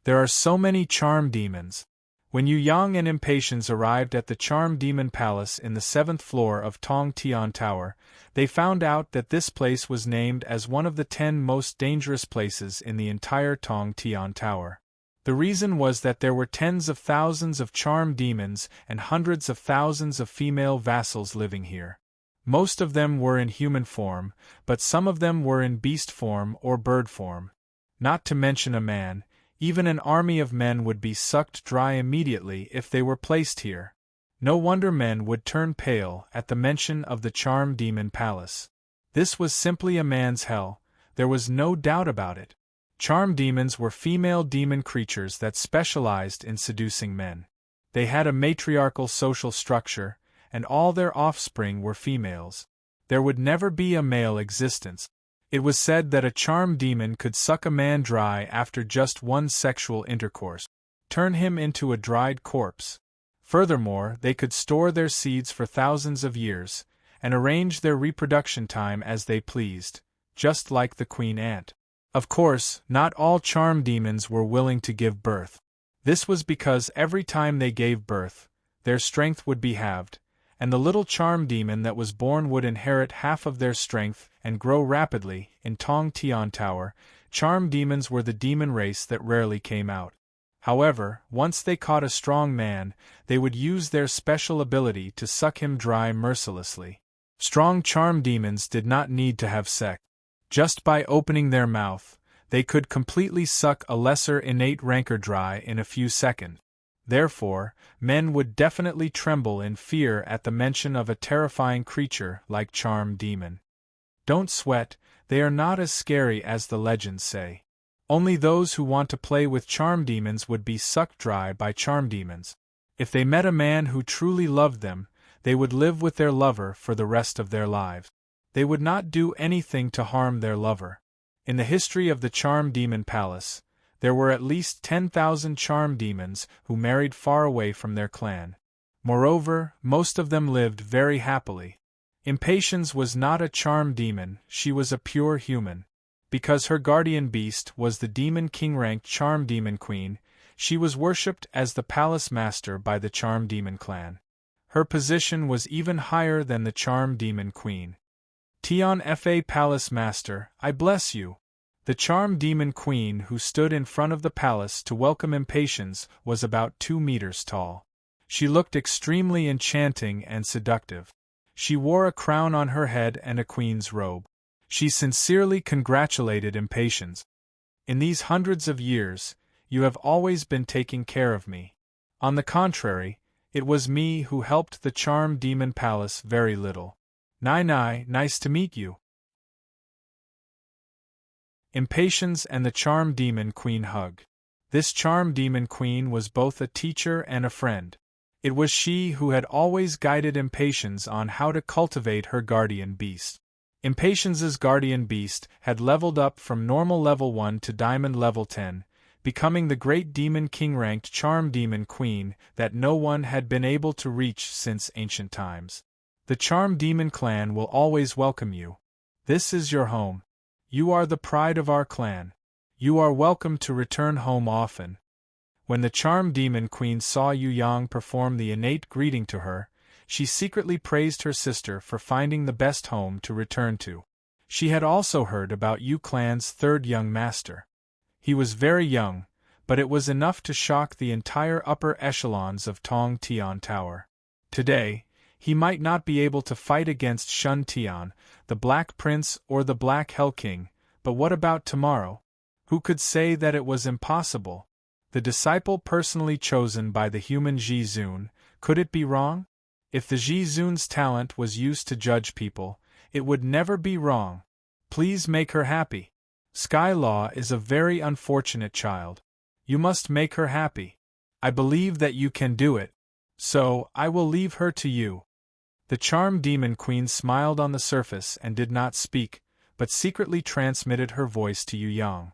There are so many charm demons. When Yu Yang and Impatience arrived at the Charm Demon Palace in the 7th floor of Tong Tian Tower, they found out that this place was named as one of the 10 most dangerous places in the entire Tong Tian Tower. The reason was that there were tens of thousands of charm demons and hundreds of thousands of female vassals living here. Most of them were in human form, but some of them were in beast form or bird form. Not to mention a man. Even an army of men would be sucked dry immediately if they were placed here. No wonder men would turn pale at the mention of the Charm Demon Palace. This was simply a man's hell, there was no doubt about it. Charm demons were female demon creatures that specialized in seducing men. They had a matriarchal social structure, and all their offspring were females. There would never be a male existence. It was said that a charm demon could suck a man dry after just one sexual intercourse, turn him into a dried corpse. Furthermore, they could store their seeds for thousands of years, and arrange their reproduction time as they pleased, just like the queen ant. Of course, not all charm demons were willing to give birth. This was because every time they gave birth, their strength would be halved, and the little charm demon that was born would inherit half of their strength and grow rapidly. In Tong Tian Tower, charm demons were the demon race that rarely came out. However, once they caught a strong man, they would use their special ability to suck him dry mercilessly. Strong charm demons did not need to have sex. Just by opening their mouth, they could completely suck a lesser innate rancor dry in a few seconds. Therefore, men would definitely tremble in fear at the mention of a terrifying creature like charm demon. Don't sweat, they are not as scary as the legends say. Only those who want to play with charm demons would be sucked dry by charm demons. If they met a man who truly loved them, they would live with their lover for the rest of their lives. They would not do anything to harm their lover. In the history of the Charm Demon Palace, there were at least 10,000 charm demons who married far away from their clan. Moreover, most of them lived very happily. Impatience was not a charm demon, she was a pure human. Because her guardian beast was the Demon King-ranked Charm Demon Queen, she was worshipped as the palace master by the Charm Demon clan. Her position was even higher than the Charm Demon Queen. Tian Fa Palace Master, I bless you. The Charm Demon Queen who stood in front of the palace to welcome Impatience was about 2 meters tall. She looked extremely enchanting and seductive. She wore a crown on her head and a queen's robe. She sincerely congratulated Impatience. In these hundreds of years, you have always been taking care of me. On the contrary, it was me who helped the Charm Demon Palace very little. Nice to meet you. Impatience and the Charm Demon Queen hug. This Charm Demon Queen was both a teacher and a friend. It was she who had always guided Impatience on how to cultivate her guardian beast. Impatience's guardian beast had leveled up from normal level 1 to diamond level 10, becoming the great Demon King-ranked Charm Demon Queen that no one had been able to reach since ancient times. The Charm Demon clan will always welcome you. This is your home. You are the pride of our clan. You are welcome to return home often. When the Charm Demon Queen saw Yu Yang perform the innate greeting to her, she secretly praised her sister for finding the best home to return to. She had also heard about Yu Clan's third young master. He was very young, but it was enough to shock the entire upper echelons of Tong Tian Tower. Today, he might not be able to fight against Shun Tian, the Black Prince or the Black Hell King, but what about tomorrow? Who could say that it was impossible? The disciple personally chosen by the human Ji Zun, could it be wrong? If the Ji Zun's talent was used to judge people, it would never be wrong. Please make her happy. Sky Law is a very unfortunate child. You must make her happy. I believe that you can do it. So, I will leave her to you. The Charm Demon Queen smiled on the surface and did not speak, but secretly transmitted her voice to Yu Yang.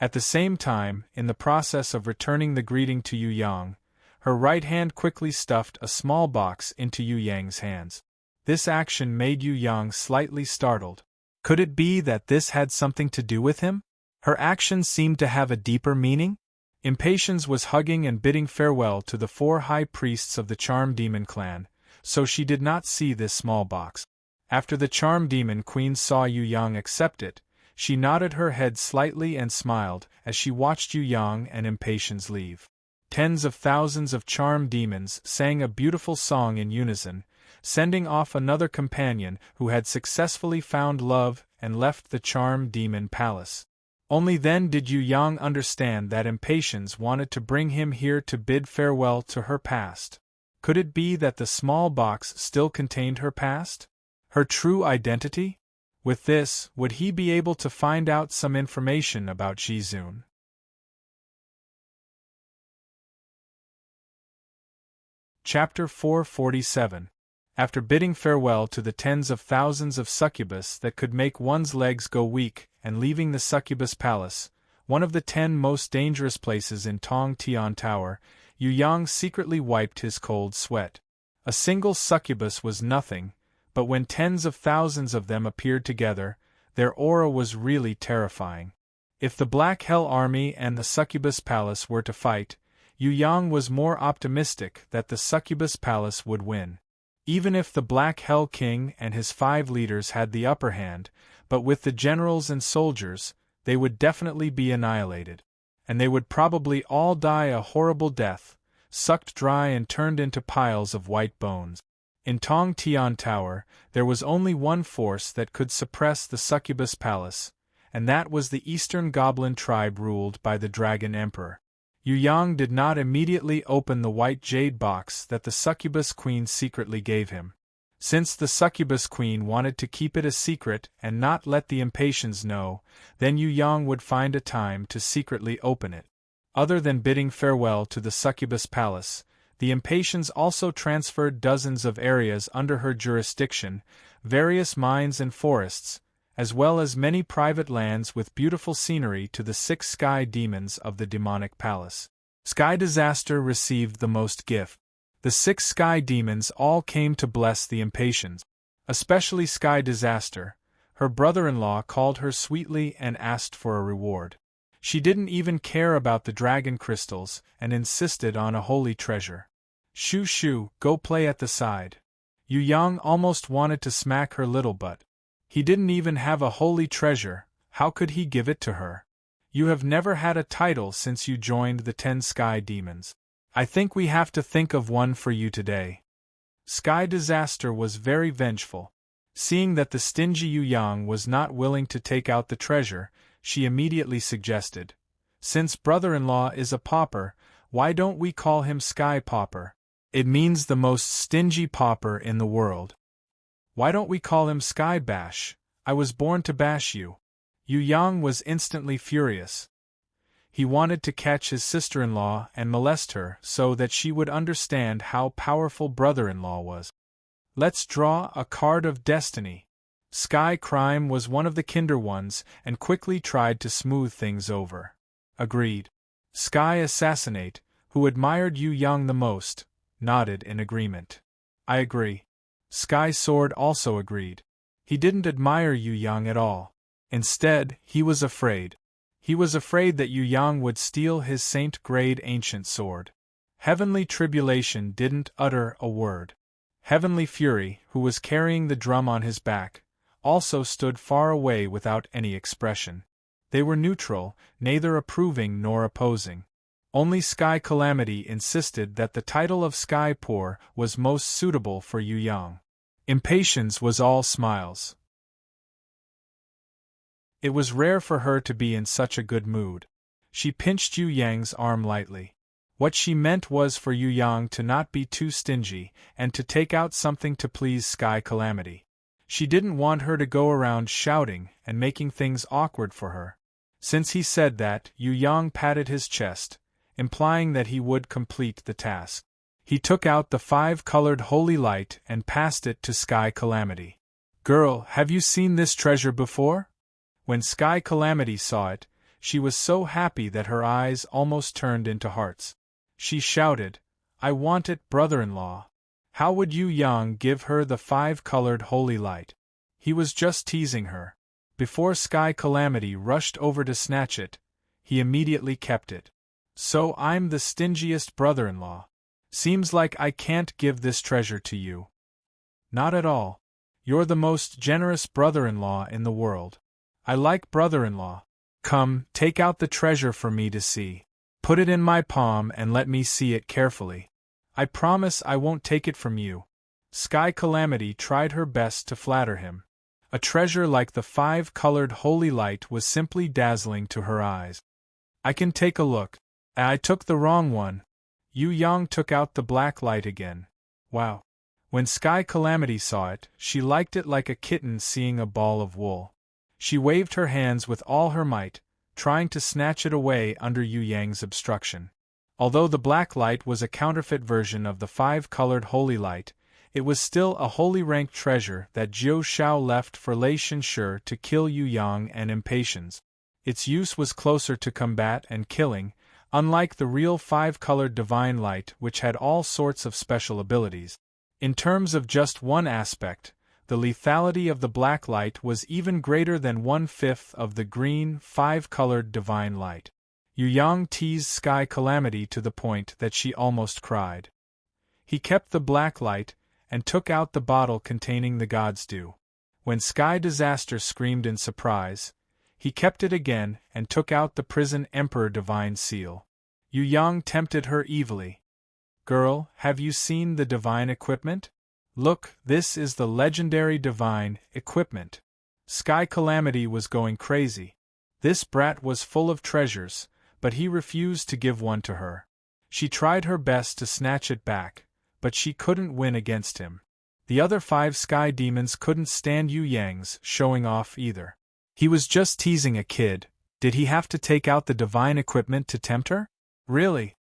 At the same time, in the process of returning the greeting to Yu Yang, her right hand quickly stuffed a small box into Yu Yang's hands. This action made Yu Yang slightly startled. Could it be that this had something to do with him? Her action seemed to have a deeper meaning? Impatience was hugging and bidding farewell to the 4 high priests of the Charm Demon clan, so she did not see this small box. After the Charm Demon Queen saw Yu Yang accept it, she nodded her head slightly and smiled as she watched Yu Yang and Impatience leave. Tens of thousands of charm demons sang a beautiful song in unison, sending off another companion who had successfully found love and left the Charm Demon Palace. Only then did Yu Yang understand that Impatience wanted to bring him here to bid farewell to her past. Could it be that the small box still contained her past? Her true identity? With this, would he be able to find out some information about Ji Zun? Chapter 447. After bidding farewell to the tens of thousands of succubus that could make one's legs go weak, and leaving the succubus palace, one of the 10 most dangerous places in Tong Tian Tower, Yu Yang secretly wiped his cold sweat. A single succubus was nothing, but when tens of thousands of them appeared together, their aura was really terrifying. If the Black Hell Army and the Succubus Palace were to fight, Yu Yang was more optimistic that the Succubus Palace would win. Even if the Black Hell King and his 5 leaders had the upper hand, but with the generals and soldiers, they would definitely be annihilated. And they would probably all die a horrible death, sucked dry and turned into piles of white bones. In Tong Tian Tower, there was only one force that could suppress the Succubus Palace, and that was the Eastern Goblin tribe ruled by the Dragon Emperor. Yu Yang did not immediately open the white jade box that the Succubus Queen secretly gave him. Since the Succubus Queen wanted to keep it a secret and not let the Impatiens know, then Yu Yang would find a time to secretly open it. Other than bidding farewell to the Succubus Palace, the Impatiens also transferred dozens of areas under her jurisdiction, various mines and forests, as well as many private lands with beautiful scenery to the 6 sky demons of the demonic palace. Sky Disaster received the most gift. The 6 sky demons all came to bless the Impatiens. Especially Sky Disaster. Her brother-in-law called her sweetly and asked for a reward. She didn't even care about the dragon crystals and insisted on a holy treasure. Shoo shoo, go play at the side. Yu Yang almost wanted to smack her little butt. He didn't even have a holy treasure, how could he give it to her? You have never had a title since you joined the 10 sky demons. I think we have to think of one for you today. Sky Disaster was very vengeful. Seeing that the stingy Yu Yang was not willing to take out the treasure, she immediately suggested, "Since brother-in-law is a pauper, why don't we call him Sky Pauper? It means the most stingy pauper in the world. Why don't we call him Sky Bash? I was born to bash you." Yu Yang was instantly furious. He wanted to catch his sister-in-law and molest her so that she would understand how powerful brother-in-law was. Let's draw a card of destiny. Sky Crime was one of the kinder ones and quickly tried to smooth things over. Agreed. Sky Assassinate, who admired Yu Yang the most, nodded in agreement. I agree. Sky Sword also agreed. He didn't admire Yu Yang at all. Instead, he was afraid. He was afraid that Yu Yang would steal his saint-grade ancient sword. Heavenly Tribulation didn't utter a word. Heavenly Fury, who was carrying the drum on his back, also stood far away without any expression. They were neutral, neither approving nor opposing. Only Sky Calamity insisted that the title of Sky Poor was most suitable for Yu Yang. Impatience was all smiles. It was rare for her to be in such a good mood. She pinched Yu Yang's arm lightly. What she meant was for Yu Yang to not be too stingy and to take out something to please Sky Calamity. She didn't want her to go around shouting and making things awkward for her. Since he said that, Yu Yang patted his chest, implying that he would complete the task. He took out the 5-colored holy light and passed it to Sky Calamity. "Girl, have you seen this treasure before?" When Sky Calamity saw it, she was so happy that her eyes almost turned into hearts. She shouted, "I want it, brother-in-law." How would Yu Yang give her the 5-colored holy light? He was just teasing her. Before Sky Calamity rushed over to snatch it, he immediately kept it. "So I'm the stingiest brother-in-law. Seems like I can't give this treasure to you." "Not at all. You're the most generous brother-in-law in the world. I like brother-in-law. Come, take out the treasure for me to see. Put it in my palm and let me see it carefully. I promise I won't take it from you." Sky Calamity tried her best to flatter him. A treasure like the 5-colored holy light was simply dazzling to her eyes. "I can take a look. I took the wrong one." Yu Yang took out the black light again. Wow. When Sky Calamity saw it, she liked it like a kitten seeing a ball of wool. She waved her hands with all her might, trying to snatch it away under Yu Yang's obstruction. Although the black light was a counterfeit version of the 5-colored holy light, it was still a holy-ranked treasure that Jiu Shao left for Lei Shenshi to kill Yu Yang and Impatiens. Its use was closer to combat and killing, unlike the real 5-colored divine light which had all sorts of special abilities. In terms of just one aspect, the lethality of the black light was even greater than 1/5 of the green, five-colored divine light. Yu Yang teased Sky Calamity to the point that she almost cried. He kept the black light, and took out the bottle containing the God's dew. When Sky Disaster screamed in surprise, he kept it again and took out the prison Emperor Divine Seal. Yu Yang tempted her evilly. Girl, have you seen the divine equipment? Look, this is the legendary divine equipment. Sky Calamity was going crazy. This brat was full of treasures, but he refused to give one to her. She tried her best to snatch it back, but she couldn't win against him. The other 5 sky demons couldn't stand Yu Yang's showing off either. He was just teasing a kid. Did he have to take out the divine equipment to tempt her? Really?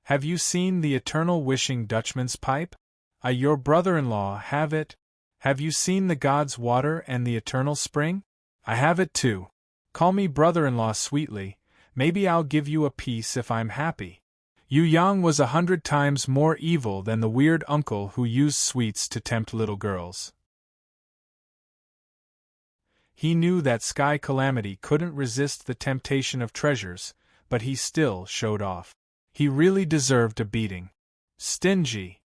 Have you seen the eternal wishing Dutchman's pipe? Your brother-in-law have it. Have you seen the God's water and the eternal spring? I have it too. Call me brother-in-law sweetly, maybe I'll give you a piece if I'm happy. Yu Yang was 100 times more evil than the weird uncle who used sweets to tempt little girls. He knew that Sky Calamity couldn't resist the temptation of treasures, but he still showed off. He really deserved a beating. Stingy.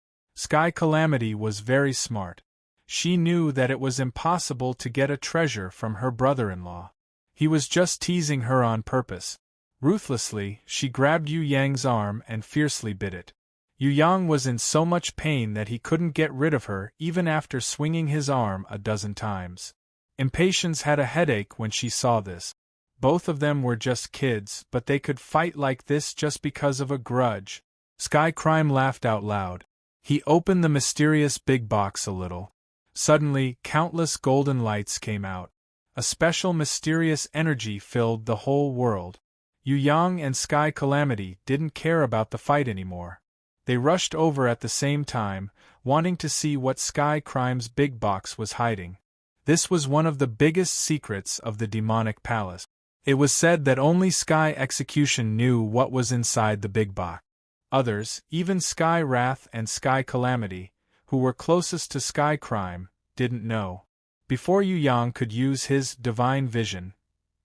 Sky Calamity was very smart. She knew that it was impossible to get a treasure from her brother-in-law. He was just teasing her on purpose. Ruthlessly, she grabbed Yu Yang's arm and fiercely bit it. Yu Yang was in so much pain that he couldn't get rid of her even after swinging his arm a dozen times. Impatience had a headache when she saw this. Both of them were just kids, but they could fight like this just because of a grudge. Sky Crime laughed out loud. He opened the mysterious big box a little. Suddenly, countless golden lights came out. A special mysterious energy filled the whole world. Yu Yang and Sky Calamity didn't care about the fight anymore. They rushed over at the same time, wanting to see what Sky Crime's big box was hiding. This was one of the biggest secrets of the demonic palace. It was said that only Sky Execution knew what was inside the big box. Others, even Sky Wrath and Sky Calamity, who were closest to Sky Crime, didn't know. Before Yu Yang could use his divine vision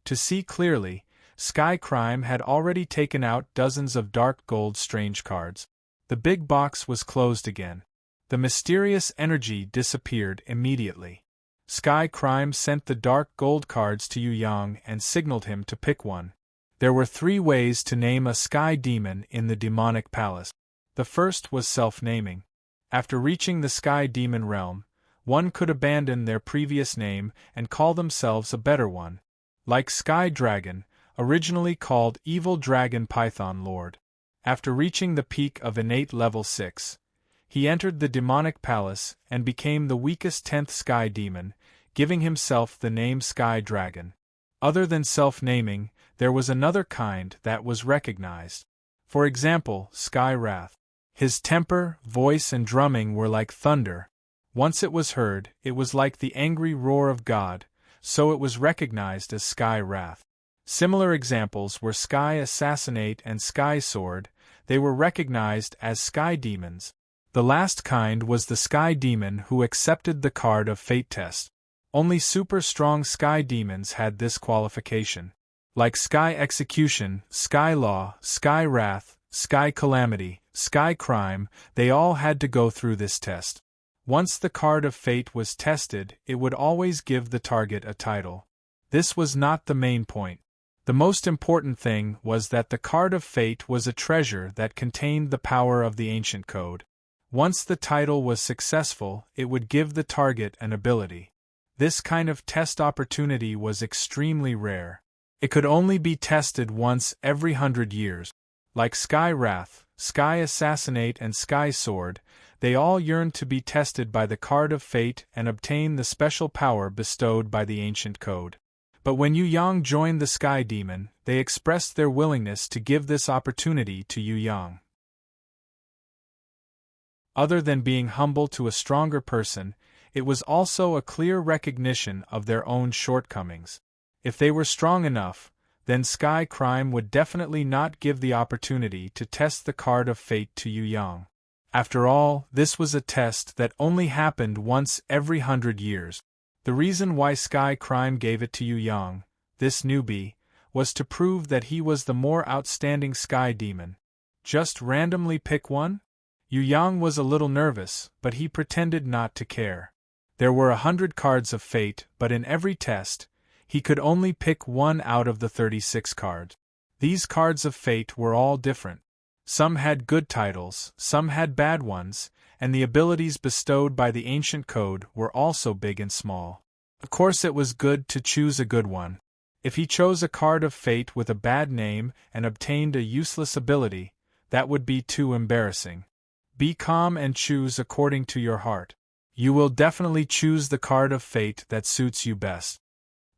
to see clearly, Sky Crime had already taken out dozens of dark gold strange cards. The big box was closed again. The mysterious energy disappeared immediately. Sky Crime sent the dark gold cards to Yu Yang and signaled him to pick one. There were 3 ways to name a sky demon in the demonic palace. The first was self-naming. After reaching the sky demon realm, one could abandon their previous name and call themselves a better one. Like Sky Dragon, originally called Evil Dragon Python Lord. After reaching the peak of innate level 6, he entered the demonic palace and became the weakest 10th sky demon, giving himself the name Sky Dragon. Other than self-naming, there was another kind that was recognized. For example, Sky Wrath. His temper, voice and drumming were like thunder. Once it was heard, it was like the angry roar of God, so it was recognized as Sky Wrath. Similar examples were Sky Assassinate and Sky Sword. They were recognized as sky demons. The last kind was the sky demon who accepted the card of fate test. Only super strong sky demons had this qualification. Like Sky Execution, Sky Law, Sky Wrath, Sky Calamity, Sky Crime, they all had to go through this test. Once the card of fate was tested, it would always give the target a title. This was not the main point. The most important thing was that the card of fate was a treasure that contained the power of the ancient code. Once the title was successful, it would give the target an ability. This kind of test opportunity was extremely rare. It could only be tested once every 100 years. Like Sky Wrath, Sky Assassinate and Sky Sword, they all yearned to be tested by the card of fate and obtain the special power bestowed by the ancient code. But when Yu Yang joined the Sky Demon, they expressed their willingness to give this opportunity to Yu Yang. Other than being humble to a stronger person, it was also a clear recognition of their own shortcomings. If they were strong enough, then Sky Crime would definitely not give the opportunity to test the card of fate to Yu Yang. After all, this was a test that only happened once every 100 years. The reason why Sky Crime gave it to Yu Yang, this newbie, was to prove that he was the more outstanding sky demon. Just randomly pick one? Yu Yang was a little nervous, but he pretended not to care. There were 100 cards of fate, but in every test, he could only pick one out of the 36 cards. These cards of fate were all different. Some had good titles, some had bad ones, and the abilities bestowed by the ancient code were also big and small. Of course, it was good to choose a good one. If he chose a card of fate with a bad name and obtained a useless ability, that would be too embarrassing. Be calm and choose according to your heart. You will definitely choose the card of fate that suits you best.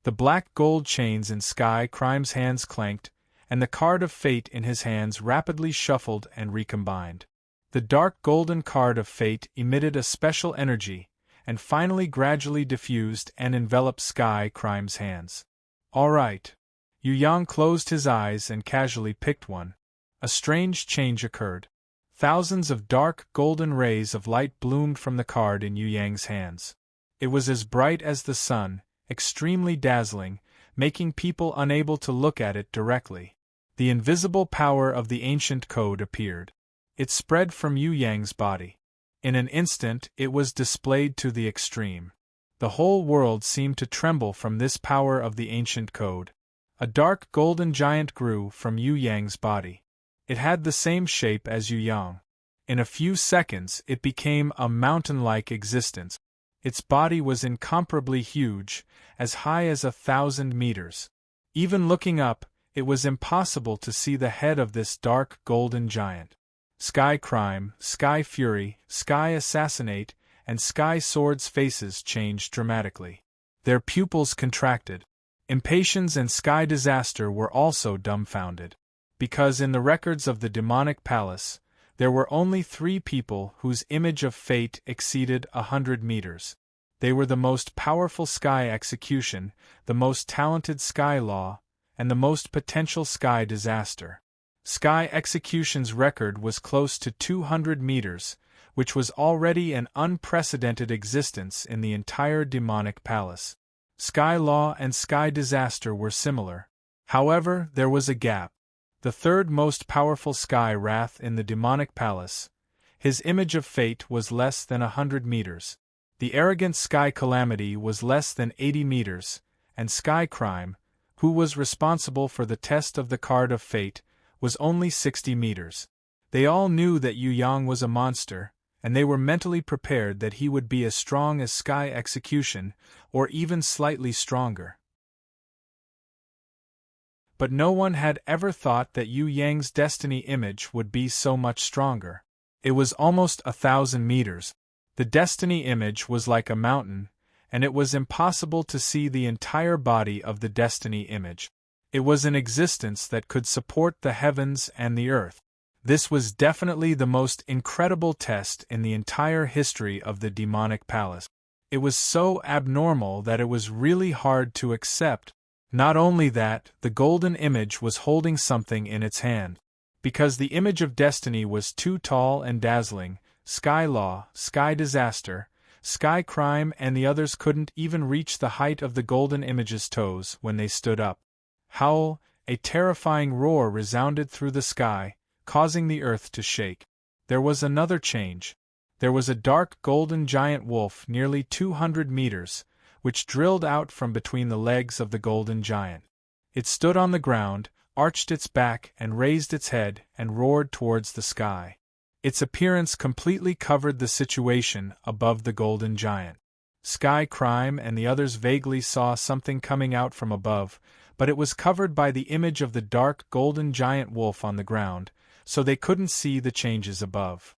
The black gold chains in Sky Crime's hands clanked, and the card of fate in his hands rapidly shuffled and recombined. The dark golden card of fate emitted a special energy, and finally gradually diffused and enveloped Sky Crime's hands. All right. Yu Yang closed his eyes and casually picked one. A strange change occurred. Thousands of dark golden rays of light bloomed from the card in Yu Yang's hands. It was as bright as the sun, extremely dazzling, making people unable to look at it directly. The invisible power of the ancient code appeared. It spread from Yu Yang's body. In an instant it was displayed to the extreme. The whole world seemed to tremble from this power of the ancient code. A dark golden giant grew from Yu Yang's body. It had the same shape as Yu Yang. In a few seconds it became a mountain-like existence. Its body was incomparably huge, as high as 1,000 meters. Even looking up, it was impossible to see the head of this dark golden giant. Sky Crime, Sky Fury, Sky Assassinate, and Sky Sword's faces changed dramatically. Their pupils contracted. Impatience and Sky Disaster were also dumbfounded. Because in the records of the demonic palace, there were only 3 people whose image of fate exceeded 100 meters. They were the most powerful Sky Execution, the most talented Sky Law, and the most potential Sky Disaster. Sky Execution's record was close to 200 meters, which was already an unprecedented existence in the entire demonic palace. Sky Law and Sky Disaster were similar. However, there was a gap. The third most powerful Sky Wrath in the demonic palace, his image of fate was less than 100 meters. The arrogant Sky Calamity was less than 80 meters, and Sky Crime, who was responsible for the test of the card of fate, was only 60 meters. They all knew that Yu Yang was a monster, and they were mentally prepared that he would be as strong as Sky Execution, or even slightly stronger. But no one had ever thought that Yu Yang's destiny image would be so much stronger. It was almost 1,000 meters. The destiny image was like a mountain, and it was impossible to see the entire body of the destiny image. It was an existence that could support the heavens and the earth. This was definitely the most incredible test in the entire history of the demonic palace. It was so abnormal that it was really hard to accept. Not only that, the golden image was holding something in its hand. Because the image of destiny was too tall and dazzling, Sky Law, Sky Disaster, Sky Crime and the others couldn't even reach the height of the golden image's toes when they stood up. Howl, a terrifying roar resounded through the sky, causing the earth to shake. There was another change. There was a dark golden giant wolf nearly 200 meters, which drilled out from between the legs of the golden giant. It stood on the ground, arched its back and raised its head and roared towards the sky. Its appearance completely covered the situation above the golden giant. Sky Crime and the others vaguely saw something coming out from above, but it was covered by the image of the dark golden giant wolf on the ground, so they couldn't see the changes above.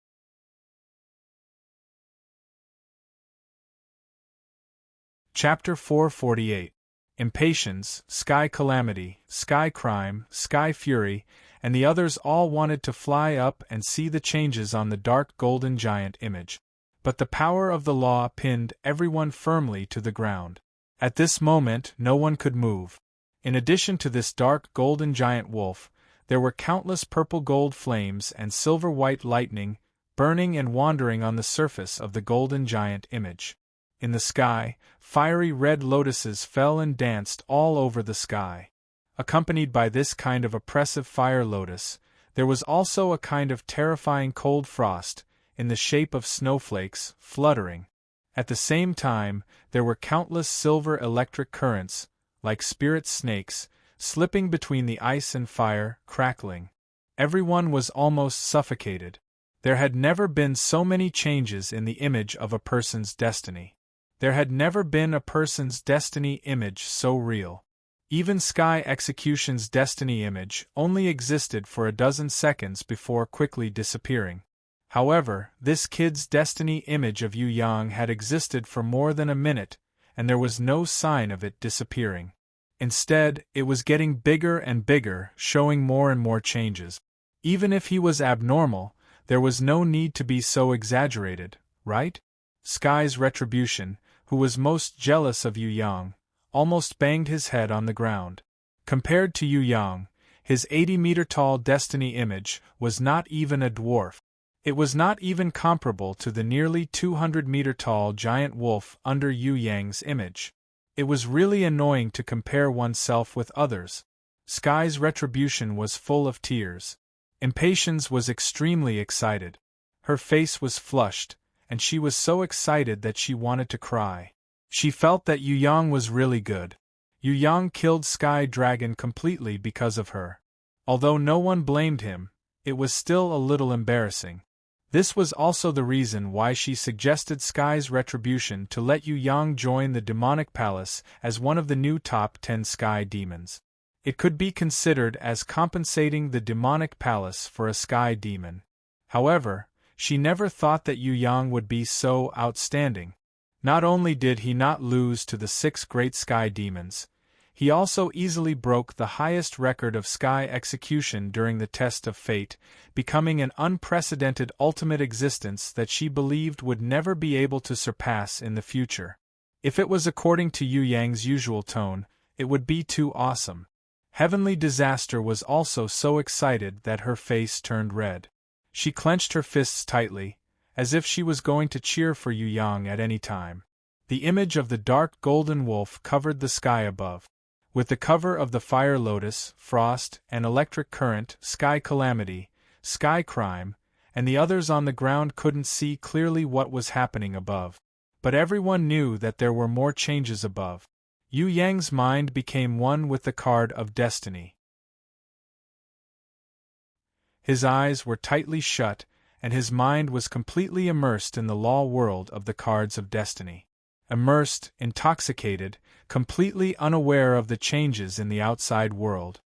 Chapter 448. Impatience, Sky Calamity, Sky Crime, Sky Fury, and the others all wanted to fly up and see the changes on the dark golden giant image. But the power of the law pinned everyone firmly to the ground. At this moment no one could move. In addition to this dark golden giant wolf, there were countless purple-gold flames and silver-white lightning burning and wandering on the surface of the golden giant image. In the sky, fiery red lotuses fell and danced all over the sky. Accompanied by this kind of oppressive fire lotus, there was also a kind of terrifying cold frost, in the shape of snowflakes, fluttering. At the same time, there were countless silver electric currents, like spirit snakes, slipping between the ice and fire, crackling. Everyone was almost suffocated. There had never been so many changes in the image of a person's destiny. There had never been a person's destiny image so real. Even Sky Execution's destiny image only existed for a dozen seconds before quickly disappearing. However, this kid's destiny image of Yu Yang had existed for more than a minute, and there was no sign of it disappearing. Instead, it was getting bigger and bigger, showing more and more changes. Even if he was abnormal, there was no need to be so exaggerated, right? Sky's retribution, who was most jealous of Yu Yang, almost banged his head on the ground. Compared to Yu Yang, his 80-meter-tall destiny image was not even a dwarf. It was not even comparable to the nearly 200-meter-tall giant wolf under Yu Yang's image. It was really annoying to compare oneself with others. Sky's retribution was full of tears. Impatience was extremely excited. Her face was flushed, and she was so excited that she wanted to cry. She felt that Yu Yang was really good. Yu Yang killed Sky Dragon completely because of her. Although no one blamed him, it was still a little embarrassing. This was also the reason why she suggested Sky's retribution to let Yu Yang join the demonic palace as one of the new top 10 sky demons. It could be considered as compensating the demonic palace for a sky demon. However, she never thought that Yu Yang would be so outstanding. Not only did he not lose to the 6 great sky demons, he also easily broke the highest record of sky execution during the test of fate, becoming an unprecedented ultimate existence that she believed would never be able to surpass in the future. If it was according to Yu Yang's usual tone, it would be too awesome. Heavenly Disaster was also so excited that her face turned red. She clenched her fists tightly, as if she was going to cheer for Yu Yang at any time. The image of the dark golden wolf covered the sky above. With the cover of the fire lotus, frost, and electric current, Sky Calamity, Sky Crime, and the others on the ground couldn't see clearly what was happening above. But everyone knew that there were more changes above. Yu Yang's mind became one with the card of destiny. His eyes were tightly shut, and his mind was completely immersed in the law world of the cards of destiny. Immersed, intoxicated, completely unaware of the changes in the outside world.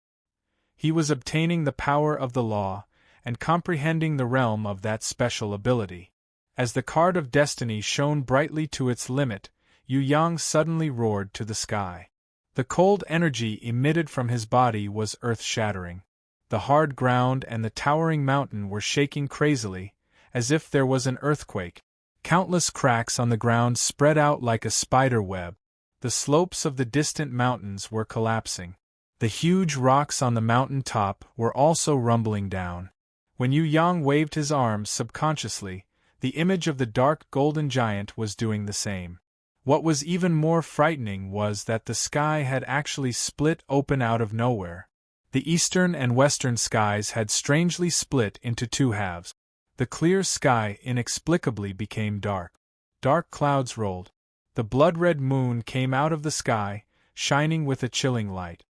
He was obtaining the power of the law, and comprehending the realm of that special ability. As the card of destiny shone brightly to its limit, Yu Yang suddenly roared to the sky. The cold energy emitted from his body was earth-shattering. The hard ground and the towering mountain were shaking crazily, as if there was an earthquake. Countless cracks on the ground spread out like a spider web. The slopes of the distant mountains were collapsing. The huge rocks on the mountain top were also rumbling down. When Yu Yang waved his arms subconsciously, the image of the dark golden giant was doing the same. What was even more frightening was that the sky had actually split open out of nowhere. The eastern and western skies had strangely split into 2 halves. The clear sky inexplicably became dark. Dark clouds rolled. The blood-red moon came out of the sky, shining with a chilling light.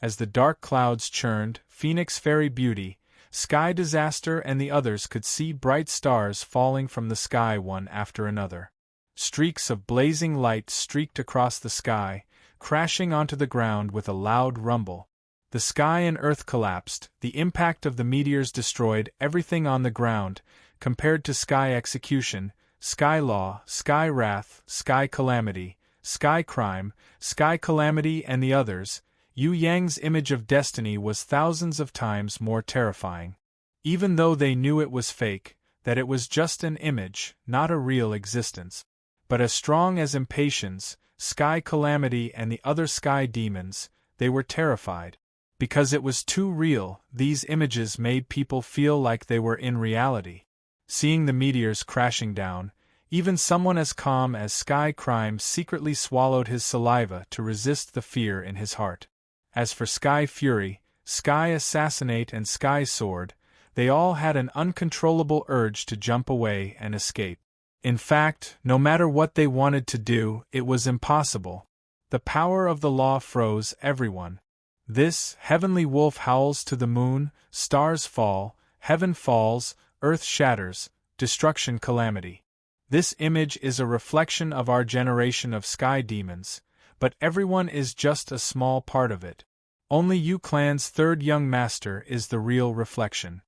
As the dark clouds churned, Phoenix Fairy Beauty, Sky Disaster and the others could see bright stars falling from the sky one after another. Streaks of blazing light streaked across the sky, crashing onto the ground with a loud rumble. The sky and earth collapsed. The impact of the meteors destroyed everything on the ground. Compared to Sky Execution, Sky Law, Sky Wrath, Sky Calamity, Sky Crime, Sky Calamity and the others, Yu Yang's image of destiny was thousands of times more terrifying. Even though they knew it was fake, that it was just an image, not a real existence. But as strong as Impatience, Sky Calamity and the other sky demons, they were terrified. Because it was too real, these images made people feel like they were in reality. Seeing the meteors crashing down, even someone as calm as Sky Crime secretly swallowed his saliva to resist the fear in his heart. As for Sky Fury, Sky Assassinate and Sky Sword, they all had an uncontrollable urge to jump away and escape. In fact, no matter what they wanted to do, it was impossible. The power of the law froze everyone. This heavenly wolf howls to the moon, stars fall, heaven falls, earth shatters, destruction calamity. This image is a reflection of our generation of sky demons, but everyone is just a small part of it. Only U-Clan's third young master is the real reflection.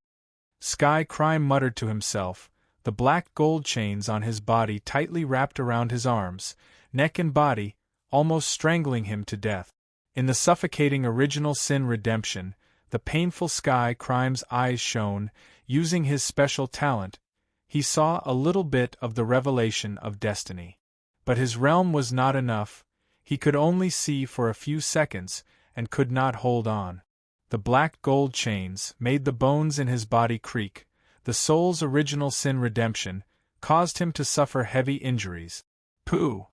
Sky Crime muttered to himself, the black gold chains on his body tightly wrapped around his arms, neck and body, almost strangling him to death. In the suffocating original sin redemption, the painful Sky Crime's eyes shone. Using his special talent, he saw a little bit of the revelation of destiny. But his realm was not enough. He could only see for a few seconds, and could not hold on. The black gold chains made the bones in his body creak. The soul's original sin redemption caused him to suffer heavy injuries. Pooh!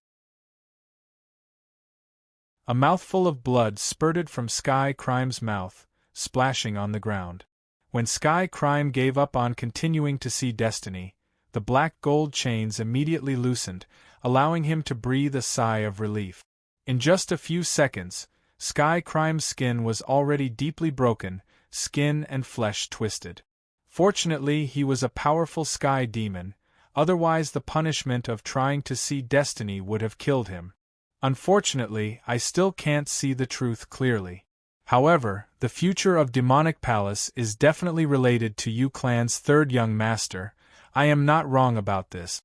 A mouthful of blood spurted from Sky Crime's mouth, splashing on the ground. When Sky Crime gave up on continuing to see destiny, the black gold chains immediately loosened, allowing him to breathe a sigh of relief. In just a few seconds, Sky Crime's skin was already deeply broken, skin and flesh twisted. Fortunately, he was a powerful sky demon, otherwise the punishment of trying to see destiny would have killed him. Unfortunately, I still can't see the truth clearly. However, the future of Demonic Palace is definitely related to U-Clan's third young master. I am not wrong about this.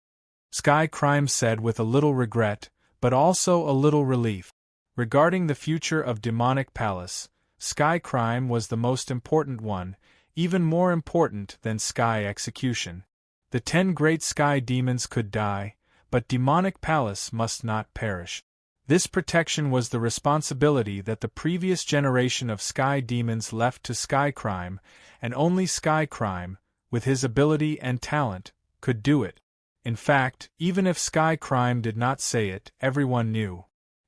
Sky Crime said with a little regret, but also a little relief. Regarding the future of Demonic Palace, Sky Crime was the most important one, even more important than Sky Execution. The 10 great sky demons could die, but Demonic Palace must not perish. This protection was the responsibility that the previous generation of sky demons left to Sky Crime, and only Sky Crime, with his ability and talent, could do it. In fact, even if Sky Crime did not say it, everyone knew.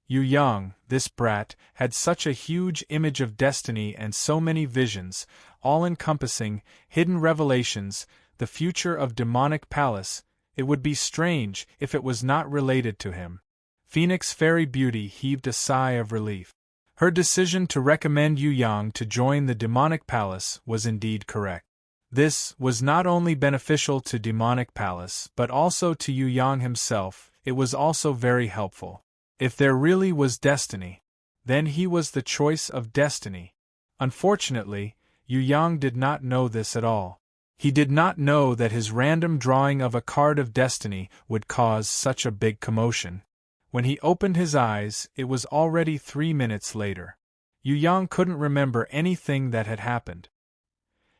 Yu Yang, this brat, had such a huge image of destiny and so many visions, all-encompassing, hidden revelations, the future of Demonic Palace. It would be strange if it was not related to him. Phoenix Fairy Beauty heaved a sigh of relief. Her decision to recommend Yu Yang to join the Demonic Palace was indeed correct. This was not only beneficial to Demonic Palace but also to Yu Yang himself. It was also very helpful. If there really was destiny, then he was the choice of destiny. Unfortunately, Yu Yang did not know this at all. He did not know that his random drawing of a card of destiny would cause such a big commotion. When he opened his eyes, it was already 3 minutes later. Yu Yang couldn't remember anything that had happened.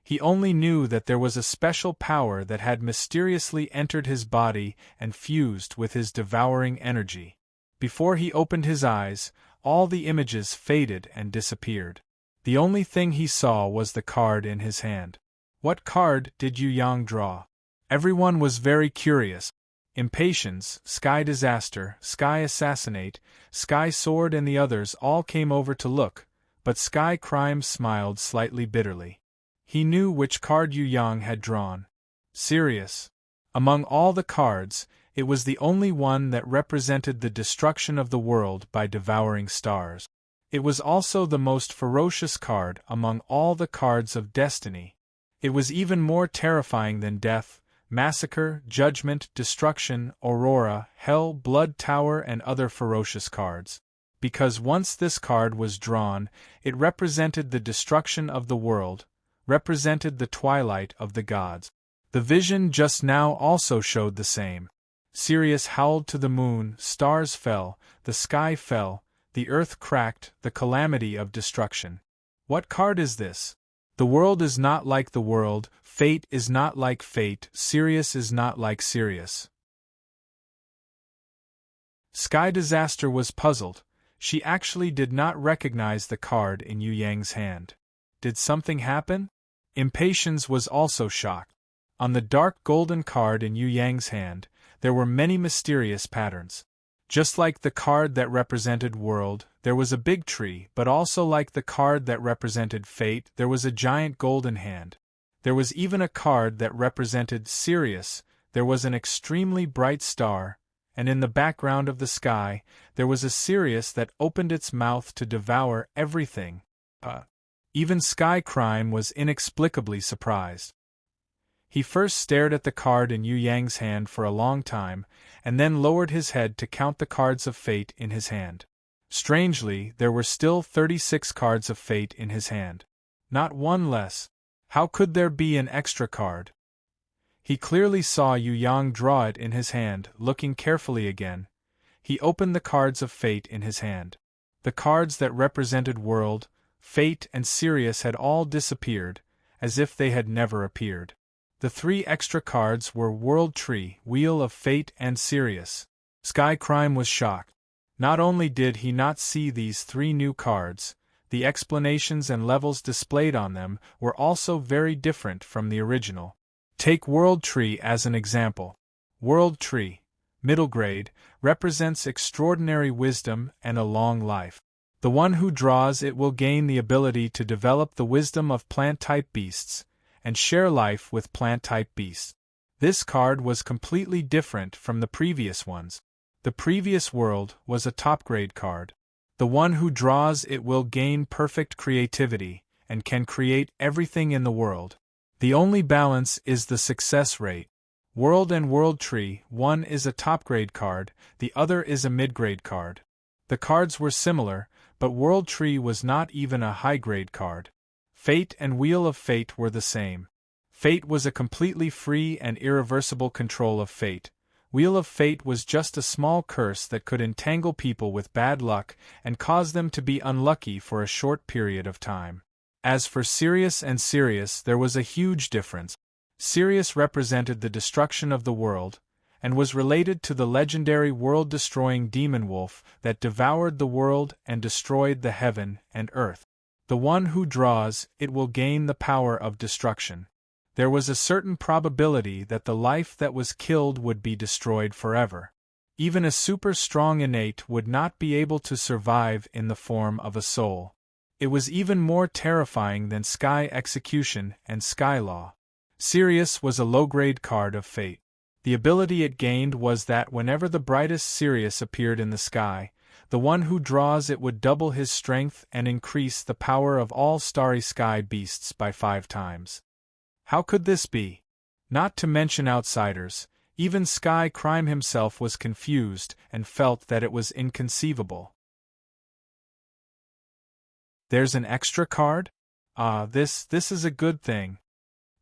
He only knew that there was a special power that had mysteriously entered his body and fused with his devouring energy. Before he opened his eyes, all the images faded and disappeared. The only thing he saw was the card in his hand. What card did Yu Yang draw? Everyone was very curious. Impatience, Sky Disaster, Sky Assassinate, Sky Sword and the others all came over to look, but Sky Crime smiled slightly bitterly. He knew which card Yu Yang had drawn. Sirius. Among all the cards, it was the only one that represented the destruction of the world by devouring stars. It was also the most ferocious card among all the cards of destiny. It was even more terrifying than death, massacre, judgment, destruction, aurora, hell, blood tower and other ferocious cards. Because once this card was drawn, it represented the destruction of the world, represented the twilight of the gods. The vision just now also showed the same. Sirius howled to the moon, stars fell, the sky fell, the earth cracked, the calamity of destruction. What card is this? The world is not like the world, fate is not like fate, Sirius is not like Sirius. Sky Disaster was puzzled. She actually did not recognize the card in Yu Yang's hand. Did something happen? Impatience was also shocked. On the dark golden card in Yu Yang's hand, there were many mysterious patterns. Just like the card that represented world, there was a big tree, but also like the card that represented fate, there was a giant golden hand. There was even a card that represented Sirius, there was an extremely bright star, and in the background of the sky, there was a Sirius that opened its mouth to devour everything. Even Sky Crime was inexplicably surprised. He first stared at the card in Yu Yang's hand for a long time, and then lowered his head to count the cards of fate in his hand. Strangely, there were still 36 cards of fate in his hand. Not one less. How could there be an extra card? He clearly saw Yu Yang draw it in his hand. Looking carefully again, he opened the cards of fate in his hand. The cards that represented world, fate, and Sirius had all disappeared, as if they had never appeared. The 3 extra cards were World Tree, Wheel of Fate, and Sirius. Sky Crime was shocked. Not only did he not see these 3 new cards, the explanations and levels displayed on them were also very different from the original. Take World Tree as an example. World Tree, middle grade, represents extraordinary wisdom and a long life. The one who draws it will gain the ability to develop the wisdom of plant-type beasts, and share life with plant-type beasts. This card was completely different from the previous ones. The previous world was a top-grade card. The one who draws it will gain perfect creativity, and can create everything in the world. The only balance is the success rate. World and World Tree, one is a top-grade card, the other is a mid-grade card. The cards were similar, but World Tree was not even a high-grade card. Fate and Wheel of Fate were the same. Fate was a completely free and irreversible control of fate. Wheel of Fate was just a small curse that could entangle people with bad luck and cause them to be unlucky for a short period of time. As for Sirius and Sirius, there was a huge difference. Sirius represented the destruction of the world, and was related to the legendary world-destroying demon wolf that devoured the world and destroyed the heaven and earth. The one who draws it will gain the power of destruction. There was a certain probability that the life that was killed would be destroyed forever. Even a super strong innate would not be able to survive in the form of a soul. It was even more terrifying than Sky Execution and Sky Law. Sirius was a low-grade card of fate. The ability it gained was that whenever the brightest Sirius appeared in the sky, the one who draws it would double his strength and increase the power of all starry sky beasts by 5 times. How could this be? Not to mention outsiders, even Sky Crime himself was confused and felt that it was inconceivable. There's an extra card? This is a good thing.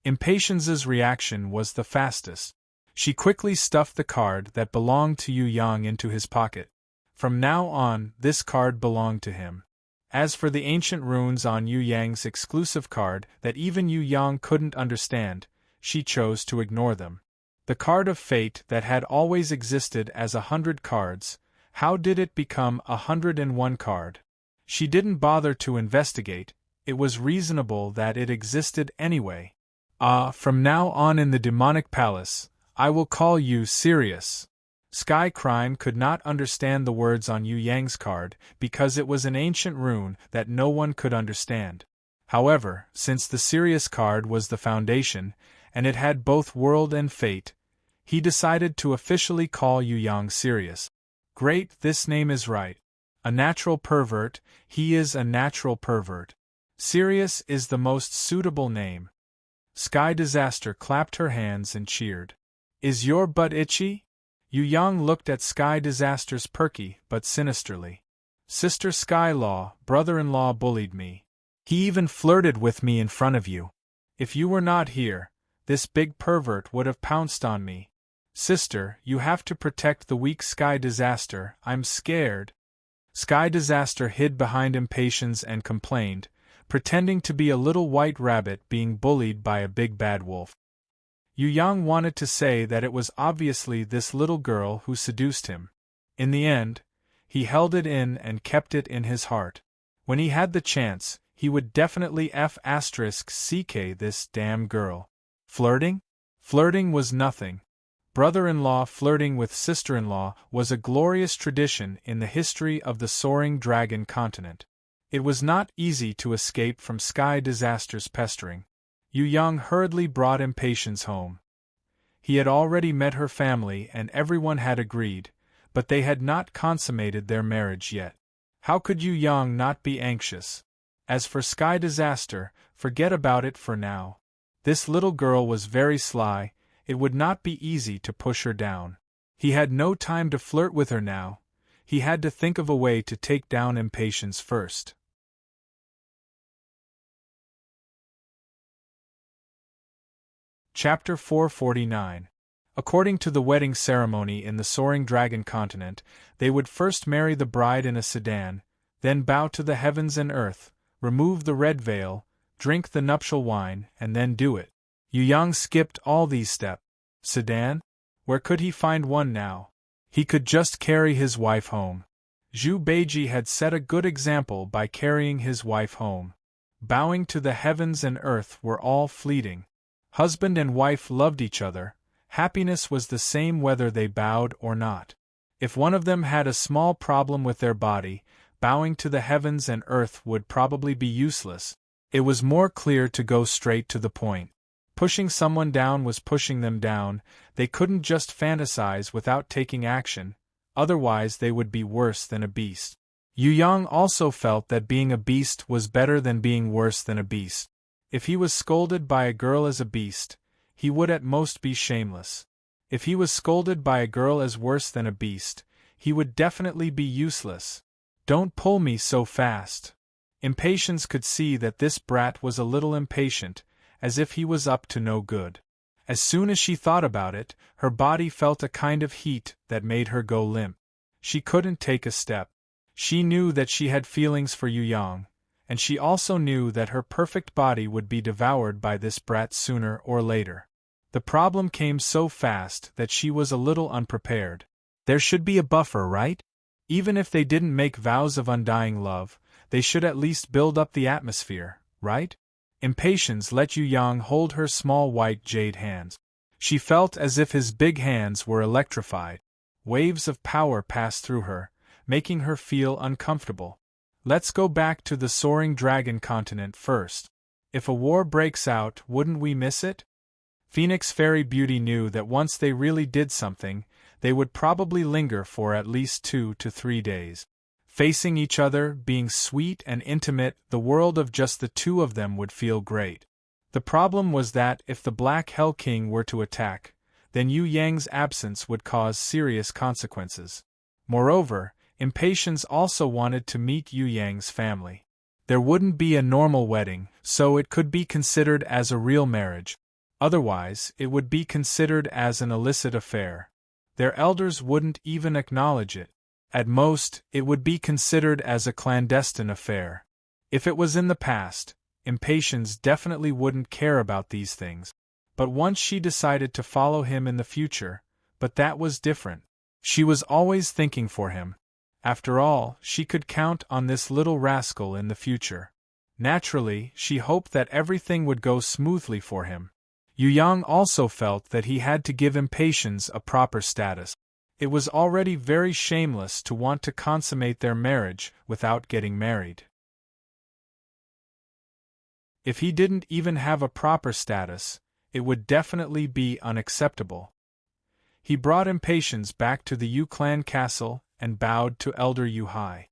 Impatience's reaction was the fastest. She quickly stuffed the card that belonged to Yu Yang into his pocket. From now on, this card belonged to him. As for the ancient runes on Yu Yang's exclusive card that even Yu Yang couldn't understand, she chose to ignore them. The card of fate that had always existed as 100 cards, how did it become 101 card? She didn't bother to investigate, it was reasonable that it existed anyway. From now on in the demonic palace, I will call you Sirius. Sky Crime could not understand the words on Yu Yang's card because it was an ancient rune that no one could understand. However, since the Sirius card was the foundation, and it had both world and fate, he decided to officially call Yu Yang Sirius. Great, this name is right. A natural pervert, he is a natural pervert. Sirius is the most suitable name. Sky Disaster clapped her hands and cheered. Is your butt itchy? Yu Yang looked at Sky Disaster's perky but sinisterly. Sister Sky Law, brother-in-law bullied me. He even flirted with me in front of you. If you were not here, this big pervert would have pounced on me. Sister, you have to protect the weak Sky Disaster, I'm scared. Sky Disaster hid behind Impatience and complained, pretending to be a little white rabbit being bullied by a big bad wolf. Yu Yang wanted to say that it was obviously this little girl who seduced him. In the end, he held it in and kept it in his heart. When he had the chance, he would definitely F***ck this damn girl. Flirting? Flirting was nothing. Brother-in-law flirting with sister-in-law was a glorious tradition in the history of the soaring dragon continent. It was not easy to escape from Sky Disaster's pestering. Yu Yang hurriedly brought Impatience home. He had already met her family and everyone had agreed, but they had not consummated their marriage yet. How could Yu Yang not be anxious? As for Sky Disaster, forget about it for now. This little girl was very sly. It would not be easy to push her down. He had no time to flirt with her now. He had to think of a way to take down Impatience first. Chapter 449. According to the wedding ceremony in the Soaring Dragon Continent, they would first marry the bride in a sedan, then bow to the heavens and earth, remove the red veil, drink the nuptial wine, and then do it. Yu Yang skipped all these steps. Sedan? Where could he find one now? He could just carry his wife home. Zhu Beiji had set a good example by carrying his wife home. Bowing to the heavens and earth were all fleeting. Husband and wife loved each other. Happiness was the same whether they bowed or not. If one of them had a small problem with their body, bowing to the heavens and earth would probably be useless. It was more clear to go straight to the point. Pushing someone down was pushing them down. They couldn't just fantasize without taking action, otherwise they would be worse than a beast. Yu Yang also felt that being a beast was better than being worse than a beast. If he was scolded by a girl as a beast, he would at most be shameless. If he was scolded by a girl as worse than a beast, he would definitely be useless. Don't pull me so fast. Impatience could see that this brat was a little impatient, as if he was up to no good. As soon as she thought about it, her body felt a kind of heat that made her go limp. She couldn't take a step. She knew that she had feelings for Yu Yang, and she also knew that her perfect body would be devoured by this brat sooner or later. The problem came so fast that she was a little unprepared. There should be a buffer, right? Even if they didn't make vows of undying love, they should at least build up the atmosphere, right? Impatience let Yu Yang hold her small white jade hands. She felt as if his big hands were electrified. Waves of power passed through her, making her feel uncomfortable. Let's go back to the Soaring Dragon Continent first. If a war breaks out, wouldn't we miss it? Phoenix Fairy Beauty knew that once they really did something, they would probably linger for at least 2 to 3 days. Facing each other, being sweet and intimate, the world of just the two of them would feel great. The problem was that if the Black Hell King were to attack, then Yu Yang's absence would cause serious consequences. Moreover, Impatience also wanted to meet Yu Yang's family. There wouldn't be a normal wedding, so it could be considered as a real marriage. Otherwise, it would be considered as an illicit affair. Their elders wouldn't even acknowledge it. At most, it would be considered as a clandestine affair. If it was in the past, Impatience definitely wouldn't care about these things. But once she decided to follow him in the future, but that was different. She was always thinking for him. After all, she could count on this little rascal in the future. Naturally, she hoped that everything would go smoothly for him. Yu Yang also felt that he had to give Impatience a proper status. It was already very shameless to want to consummate their marriage without getting married. If he didn't even have a proper status, it would definitely be unacceptable. He brought Impatience back to the Yu clan castle and bowed to Elder Yu Hai.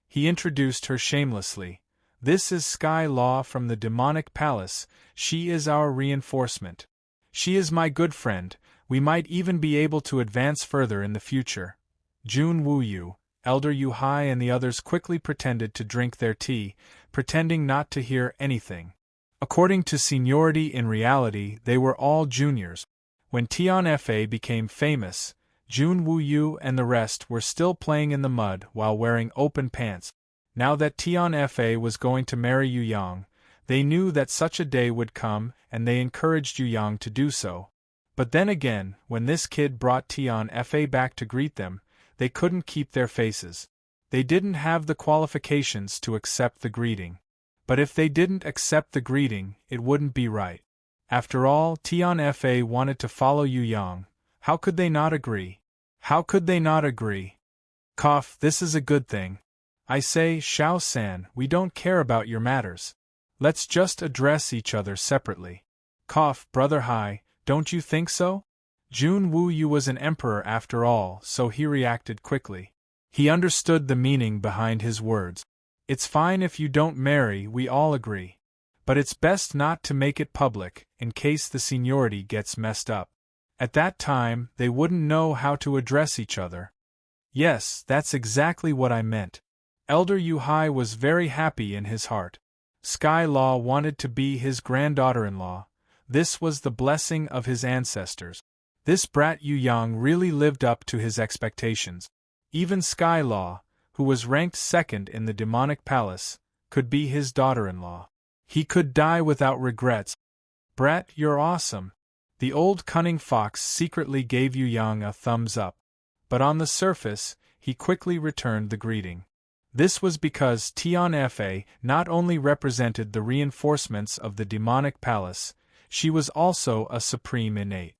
He introduced her shamelessly. This is Sky Law from the demonic palace. She is our reinforcement. She is my good friend. We might even be able to advance further in the future. Jun Wu Yu, Elder Yu Hai and the others quickly pretended to drink their tea, pretending not to hear anything. According to seniority, in reality they were all juniors. When Tian Fa became famous, Jun Wu Yu and the rest were still playing in the mud while wearing open pants. Now that Tian Fa was going to marry Yu Yang, they knew that such a day would come and they encouraged Yu Yang to do so. But then again, when this kid brought Tian Fa back to greet them, they couldn't keep their faces. They didn't have the qualifications to accept the greeting. But if they didn't accept the greeting, it wouldn't be right. After all, Tian Fa wanted to follow Yu Yang. How could they not agree? How could they not agree? Cough, this is a good thing. I say, Xiao San, we don't care about your matters. Let's just address each other separately. Cough, Brother Hai, don't you think so? Jun Wu Yu was an emperor after all, so he reacted quickly. He understood the meaning behind his words. It's fine if you don't marry, we all agree. But it's best not to make it public, in case the seniority gets messed up. At that time, they wouldn't know how to address each other. Yes, that's exactly what I meant. Elder Yu Hai was very happy in his heart. Sky Law wanted to be his granddaughter-in-law. This was the blessing of his ancestors. This brat Yu Yang really lived up to his expectations. Even Sky Law, who was ranked second in the demonic palace, could be his daughter-in-law. He could die without regrets. Brat, you're awesome. The old cunning fox secretly gave Yu Yang a thumbs up. But on the surface, he quickly returned the greeting. This was because Tian Fa not only represented the reinforcements of the demonic palace, she was also a supreme innate.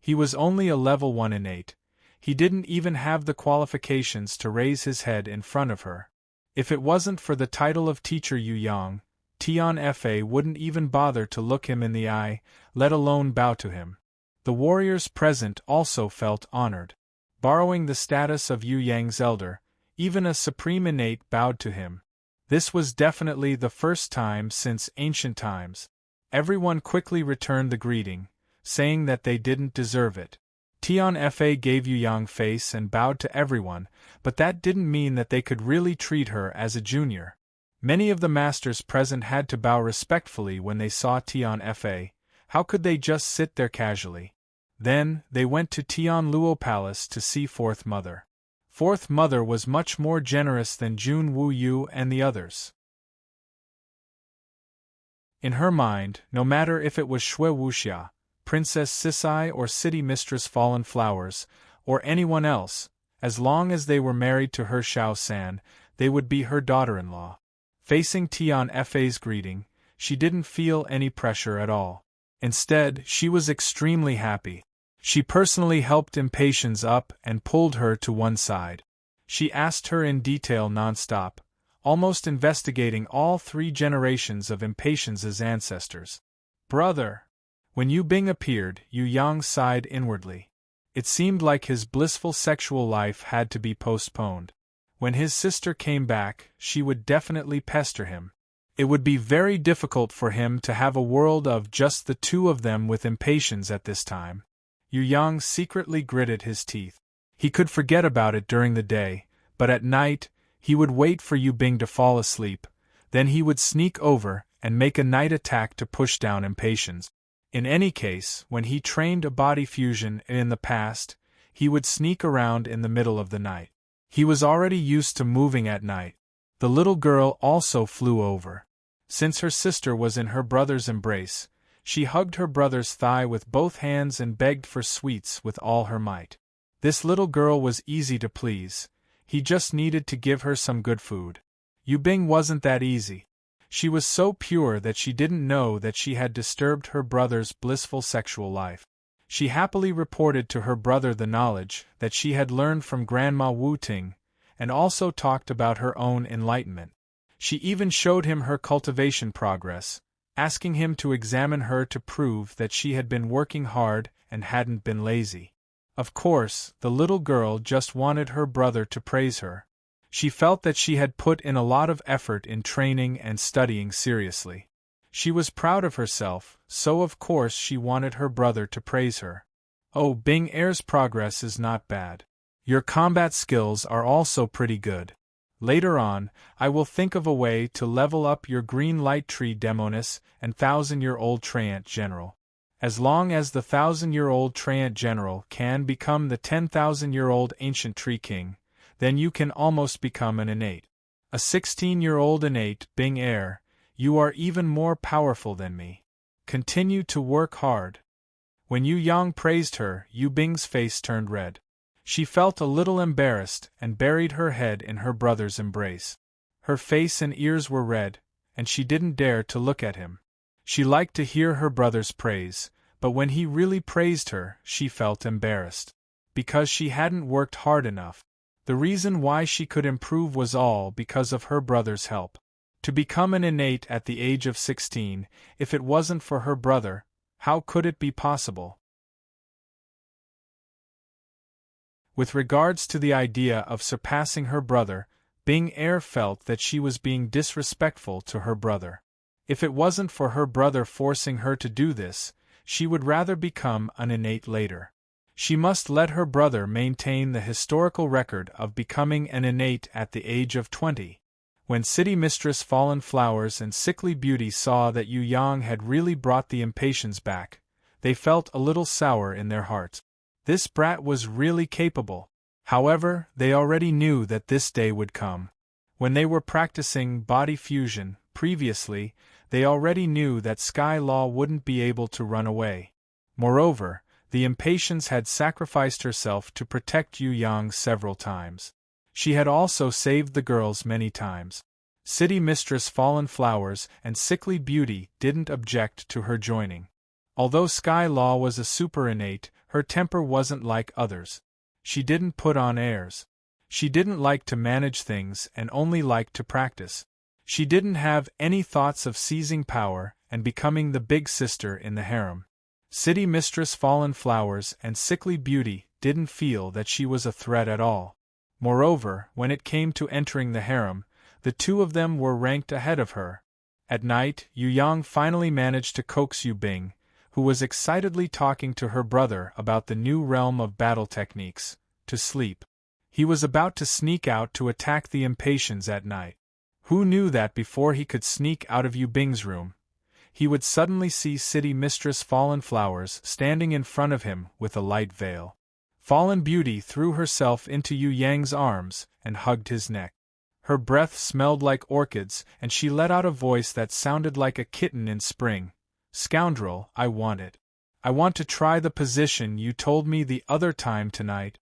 He was only a level 1 innate. He didn't even have the qualifications to raise his head in front of her. If it wasn't for the title of teacher Yu Yang, Tian Fa wouldn't even bother to look him in the eye, let alone bow to him. The warriors present also felt honored. Borrowing the status of Yu Yang's elder, even a supreme innate bowed to him. This was definitely the first time since ancient times. Everyone quickly returned the greeting, saying that they didn't deserve it. Tian Fa gave Yu Yang face and bowed to everyone, but that didn't mean that they could really treat her as a junior. Many of the masters present had to bow respectfully when they saw Tian Fa. How could they just sit there casually? Then, they went to Tian Luo Palace to see Fourth Mother. Fourth Mother was much more generous than Jun Wu Yu and the others. In her mind, no matter if it was Shui Wuxia, Princess Sisai or City Mistress Fallen Flowers, or anyone else, as long as they were married to her Xiao San, they would be her daughter-in-law. Facing Tian Fa's greeting, she didn't feel any pressure at all. Instead, she was extremely happy. She personally helped Impatience up and pulled her to one side. She asked her in detail non-stop, almost investigating all 3 generations of Impatience's ancestors. Brother! When Yu Bing appeared, Yu Yang sighed inwardly. It seemed like his blissful sexual life had to be postponed. When his sister came back, she would definitely pester him. It would be very difficult for him to have a world of just the 2 of them with Impatience at this time. Yu Yang secretly gritted his teeth. He could forget about it during the day, but at night, he would wait for Yu Bing to fall asleep, then he would sneak over and make a night attack to push down Impatience. In any case, when he trained a body fusion in the past, he would sneak around in the middle of the night. He was already used to moving at night. The little girl also flew over. Since her sister was in her brother's embrace, she hugged her brother's thigh with both hands and begged for sweets with all her might. This little girl was easy to please. He just needed to give her some good food. Yu Bing wasn't that easy. She was so pure that she didn't know that she had disturbed her brother's blissful sexual life. She happily reported to her brother the knowledge that she had learned from Grandma Wu Ting, and also talked about her own enlightenment. She even showed him her cultivation progress, asking him to examine her to prove that she had been working hard and hadn't been lazy. Of course, the little girl just wanted her brother to praise her. She felt that she had put in a lot of effort in training and studying seriously. She was proud of herself, so of course she wanted her brother to praise her. Oh, Bing Air's progress is not bad. Your combat skills are also pretty good. Later on, I will think of a way to level up your green light tree Demonis and 1,000-year-old Treant General. As long as the 1,000-year-old Treant General can become the 10,000-year-old Ancient Tree King, then you can almost become an innate. A 16-year-old innate, Bing Air, you are even more powerful than me. Continue to work hard. When Yu Yang praised her, Yu Bing's face turned red. She felt a little embarrassed and buried her head in her brother's embrace. Her face and ears were red, and she didn't dare to look at him. She liked to hear her brother's praise, but when he really praised her, she felt embarrassed. Because she hadn't worked hard enough. The reason why she could improve was all because of her brother's help. To become an innate at the age of 16, if it wasn't for her brother, how could it be possible? With regards to the idea of surpassing her brother, Bing Air felt that she was being disrespectful to her brother. If it wasn't for her brother forcing her to do this, she would rather become an innate later. She must let her brother maintain the historical record of becoming an innate at the age of 20. When City Mistress Fallen Flowers and Sickly Beauty saw that Yu Yang had really brought the impatience back, they felt a little sour in their hearts. This brat was really capable. However, they already knew that this day would come. When they were practicing body fusion, previously, they already knew that Sky Law wouldn't be able to run away. Moreover, the impatience had sacrificed herself to protect Yu Yang several times. She had also saved the girls many times. City Mistress Fallen Flowers and Sickly Beauty didn't object to her joining. Although Sky Law was a super innate, her temper wasn't like others. She didn't put on airs. She didn't like to manage things and only liked to practice. She didn't have any thoughts of seizing power and becoming the big sister in the harem. City Mistress Fallen Flowers and Sickly Beauty didn't feel that she was a threat at all. Moreover, when it came to entering the harem, the two of them were ranked ahead of her. At night, Yu Yang finally managed to coax Yu Bing, who was excitedly talking to her brother about the new realm of battle techniques, to sleep. He was about to sneak out to attack the impatiens at night. Who knew that before he could sneak out of Yu Bing's room, he would suddenly see City Mistress Fallen Flowers standing in front of him with a light veil. Fallen Beauty threw herself into Yu Yang's arms and hugged his neck. Her breath smelled like orchids and she let out a voice that sounded like a kitten in spring. "Scoundrel, I want it. I want to try the position you told me the other time tonight."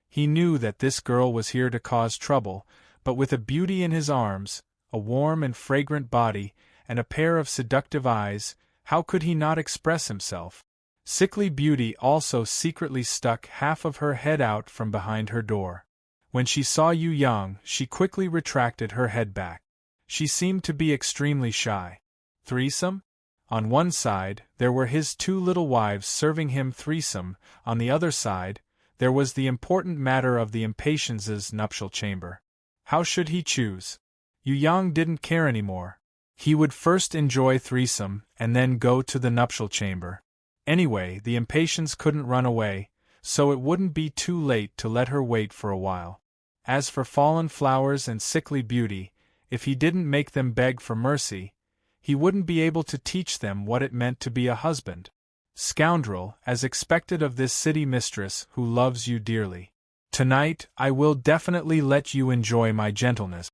He knew that this girl was here to cause trouble, but with a beauty in his arms, a warm and fragrant body, and a pair of seductive eyes, how could he not express himself? Sickly Beauty also secretly stuck half of her head out from behind her door. When she saw Yu Yang, she quickly retracted her head back. She seemed to be extremely shy. Threesome? On one side, there were his two little wives serving him threesome, on the other side, there was the important matter of the impatience's nuptial chamber. How should he choose? Yu Yang didn't care anymore. He would first enjoy threesome, and then go to the nuptial chamber. Anyway, the impatience couldn't run away, so it wouldn't be too late to let her wait for a while. As for Fallen Flowers and Sickly Beauty, if he didn't make them beg for mercy, he wouldn't be able to teach them what it meant to be a husband. Scoundrel, as expected of this city mistress who loves you dearly. Tonight, I will definitely let you enjoy my gentleness.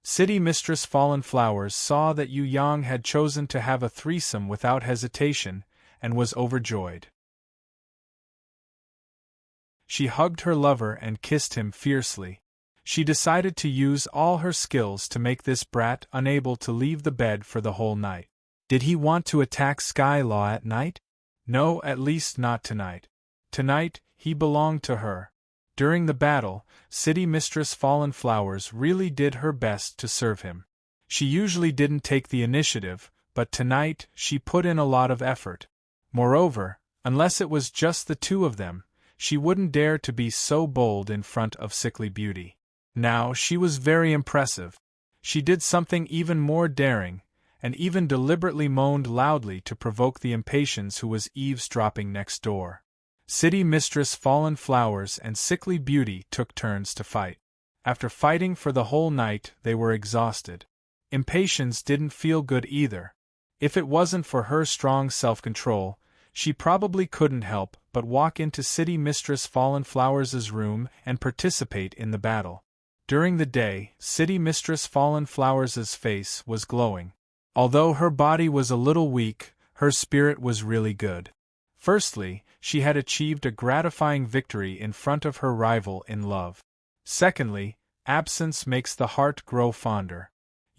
City Mistress Fallen Flowers saw that Yu Yang had chosen to have a threesome without hesitation, and was overjoyed. She hugged her lover and kissed him fiercely. She decided to use all her skills to make this brat unable to leave the bed for the whole night. Did he want to attack Sky Law at night? No, at least not tonight. Tonight, he belonged to her. During the battle, City Mistress Fallen Flowers really did her best to serve him. She usually didn't take the initiative, but tonight she put in a lot of effort. Moreover, unless it was just the two of them, she wouldn't dare to be so bold in front of Sickly Beauty. Now she was very impressive. She did something even more daring, and even deliberately moaned loudly to provoke the impatience who was eavesdropping next door. City Mistress Fallen Flowers and Sickly Beauty took turns to fight. After fighting for the whole night, they were exhausted. Impatience didn't feel good either. If it wasn't for her strong self-control, she probably couldn't help but walk into City Mistress Fallen Flowers' room and participate in the battle. During the day, City Mistress Fallen Flowers' face was glowing. Although her body was a little weak, her spirit was really good. Firstly, she had achieved a gratifying victory in front of her rival in love. Secondly, absence makes the heart grow fonder.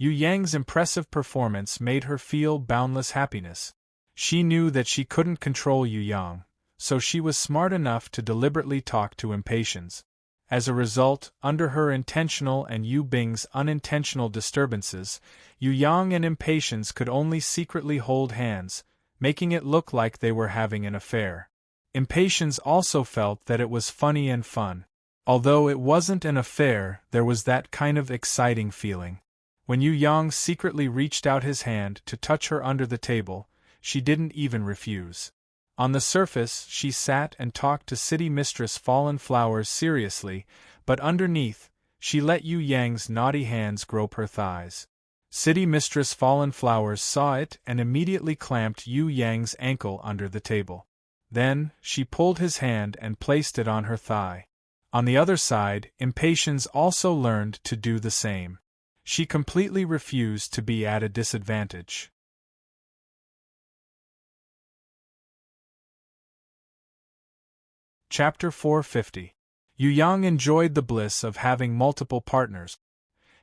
Yu Yang's impressive performance made her feel boundless happiness. She knew that she couldn't control Yu Yang, so she was smart enough to deliberately talk to Impatience. As a result, under her intentional and Yu Bing's unintentional disturbances, Yu Yang and Impatience could only secretly hold hands, making it look like they were having an affair. Impatience also felt that it was funny and fun. Although it wasn't an affair, there was that kind of exciting feeling. When Yu Yang secretly reached out his hand to touch her under the table, she didn't even refuse. On the surface, she sat and talked to City Mistress Fallen Flowers seriously, but underneath, she let Yu Yang's naughty hands grope her thighs. City Mistress Fallen Flowers saw it and immediately clamped Yu Yang's ankle under the table. Then, she pulled his hand and placed it on her thigh. On the other side, Impatience also learned to do the same. She completely refused to be at a disadvantage. Chapter 450. Yu Yang enjoyed the bliss of having multiple partners.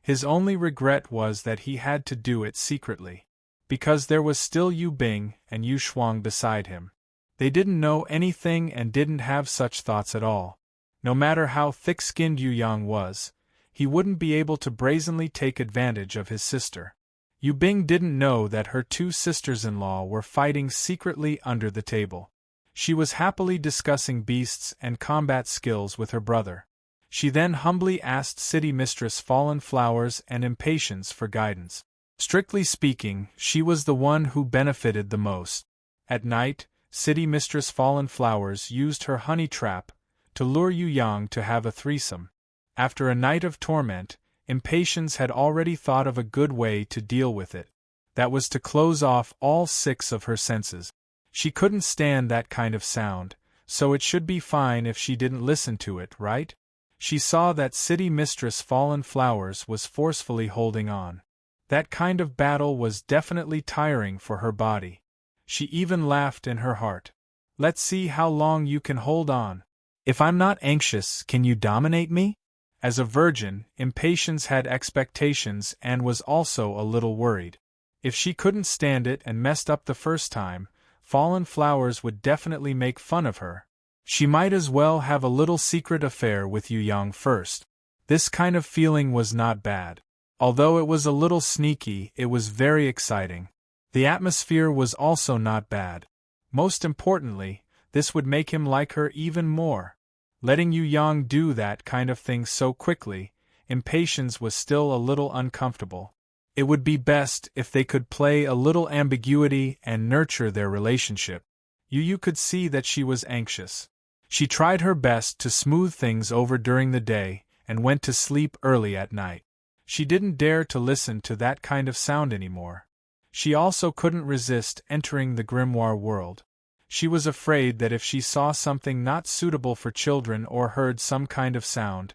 His only regret was that he had to do it secretly. Because there was still Yu Bing and Yu Shuang beside him. They didn't know anything and didn't have such thoughts at all. No matter how thick-skinned Yu Yang was, he wouldn't be able to brazenly take advantage of his sister. Yu Bing didn't know that her two sisters-in-law were fighting secretly under the table. She was happily discussing beasts and combat skills with her brother. She then humbly asked City Mistress Fallen Flowers and Impatience for guidance. Strictly speaking, she was the one who benefited the most. At night, City Mistress Fallen Flowers used her honey trap to lure Yu Yang to have a threesome. After a night of torment, Impatience had already thought of a good way to deal with it. That was to close off all 6 of her senses. She couldn't stand that kind of sound, so it should be fine if she didn't listen to it, right? She saw that City Mistress Fallen Flowers was forcefully holding on. That kind of battle was definitely tiring for her body. She even laughed in her heart. Let's see how long you can hold on. If I'm not anxious, can you dominate me? As a virgin, Impatience had expectations and was also a little worried. If she couldn't stand it and messed up the first time, Fallen Flowers would definitely make fun of her. She might as well have a little secret affair with Yu Yang first. This kind of feeling was not bad. Although it was a little sneaky, it was very exciting. The atmosphere was also not bad. Most importantly, this would make him like her even more. Letting Yu Yang do that kind of thing so quickly, Impatience was still a little uncomfortable. It would be best if they could play a little ambiguity and nurture their relationship. Yu could see that she was anxious. She tried her best to smooth things over during the day and went to sleep early at night. She didn't dare to listen to that kind of sound anymore. She also couldn't resist entering the grimoire world. She was afraid that if she saw something not suitable for children or heard some kind of sound,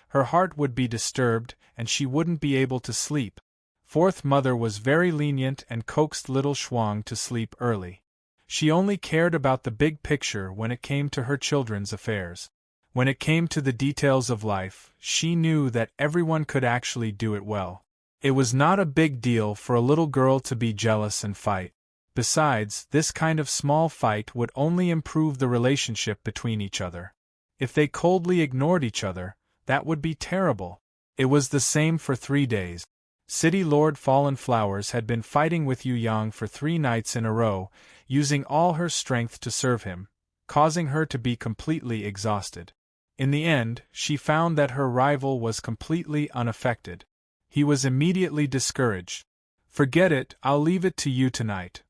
her heart would be disturbed and she wouldn't be able to sleep. Fourth Mother was very lenient and coaxed little Shuang to sleep early. She only cared about the big picture when it came to her children's affairs. When it came to the details of life, she knew that everyone could actually do it well. It was not a big deal for a little girl to be jealous and fight. Besides, this kind of small fight would only improve the relationship between each other. If they coldly ignored each other, that would be terrible. It was the same for 3 days. City Lord Fallen Flowers had been fighting with Yu Yang for 3 nights in a row, using all her strength to serve him, causing her to be completely exhausted. In the end, she found that her rival was completely unaffected. He was immediately discouraged. Forget it, I'll leave it to you tonight.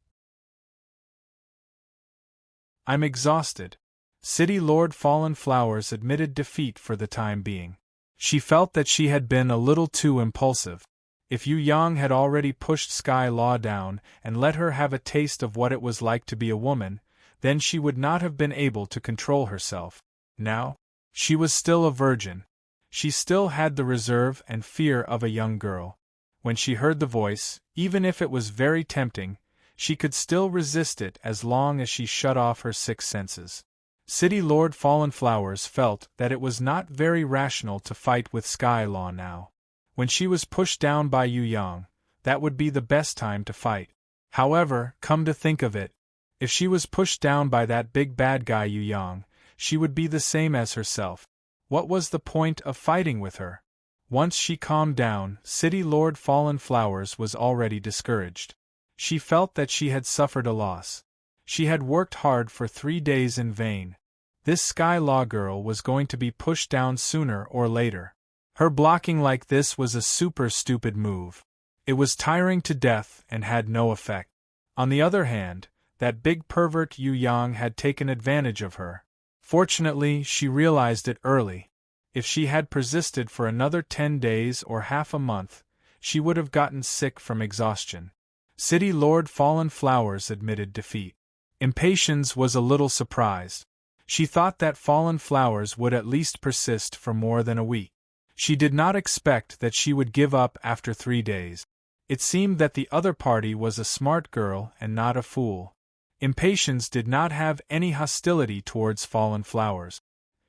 I'm exhausted. City Lord Fallen Flowers admitted defeat for the time being. She felt that she had been a little too impulsive. If Yu Yang had already pushed Sky Law down and let her have a taste of what it was like to be a woman, then she would not have been able to control herself. Now, she was still a virgin. She still had the reserve and fear of a young girl. When she heard the voice, even if it was very tempting, she could still resist it as long as she shut off her 6 senses. City Lord Fallen Flowers felt that it was not very rational to fight with Sky Law now. When she was pushed down by Yu Yang, that would be the best time to fight. However, come to think of it, if she was pushed down by that big bad guy Yu Yang, she would be the same as herself. What was the point of fighting with her? Once she calmed down, City Lord Fallen Flowers was already discouraged. She felt that she had suffered a loss. She had worked hard for 3 days in vain. This Sky Law girl was going to be pushed down sooner or later. Her blocking like this was a super stupid move. It was tiring to death and had no effect. On the other hand, that big pervert Yu Yang had taken advantage of her. Fortunately, she realized it early. If she had persisted for another 10 days or half a month, she would have gotten sick from exhaustion. City Lord Fallen Flowers admitted defeat. Impatience was a little surprised. She thought that Fallen Flowers would at least persist for more than a week. She did not expect that she would give up after 3 days. It seemed that the other party was a smart girl and not a fool. Impatience did not have any hostility towards Fallen Flowers.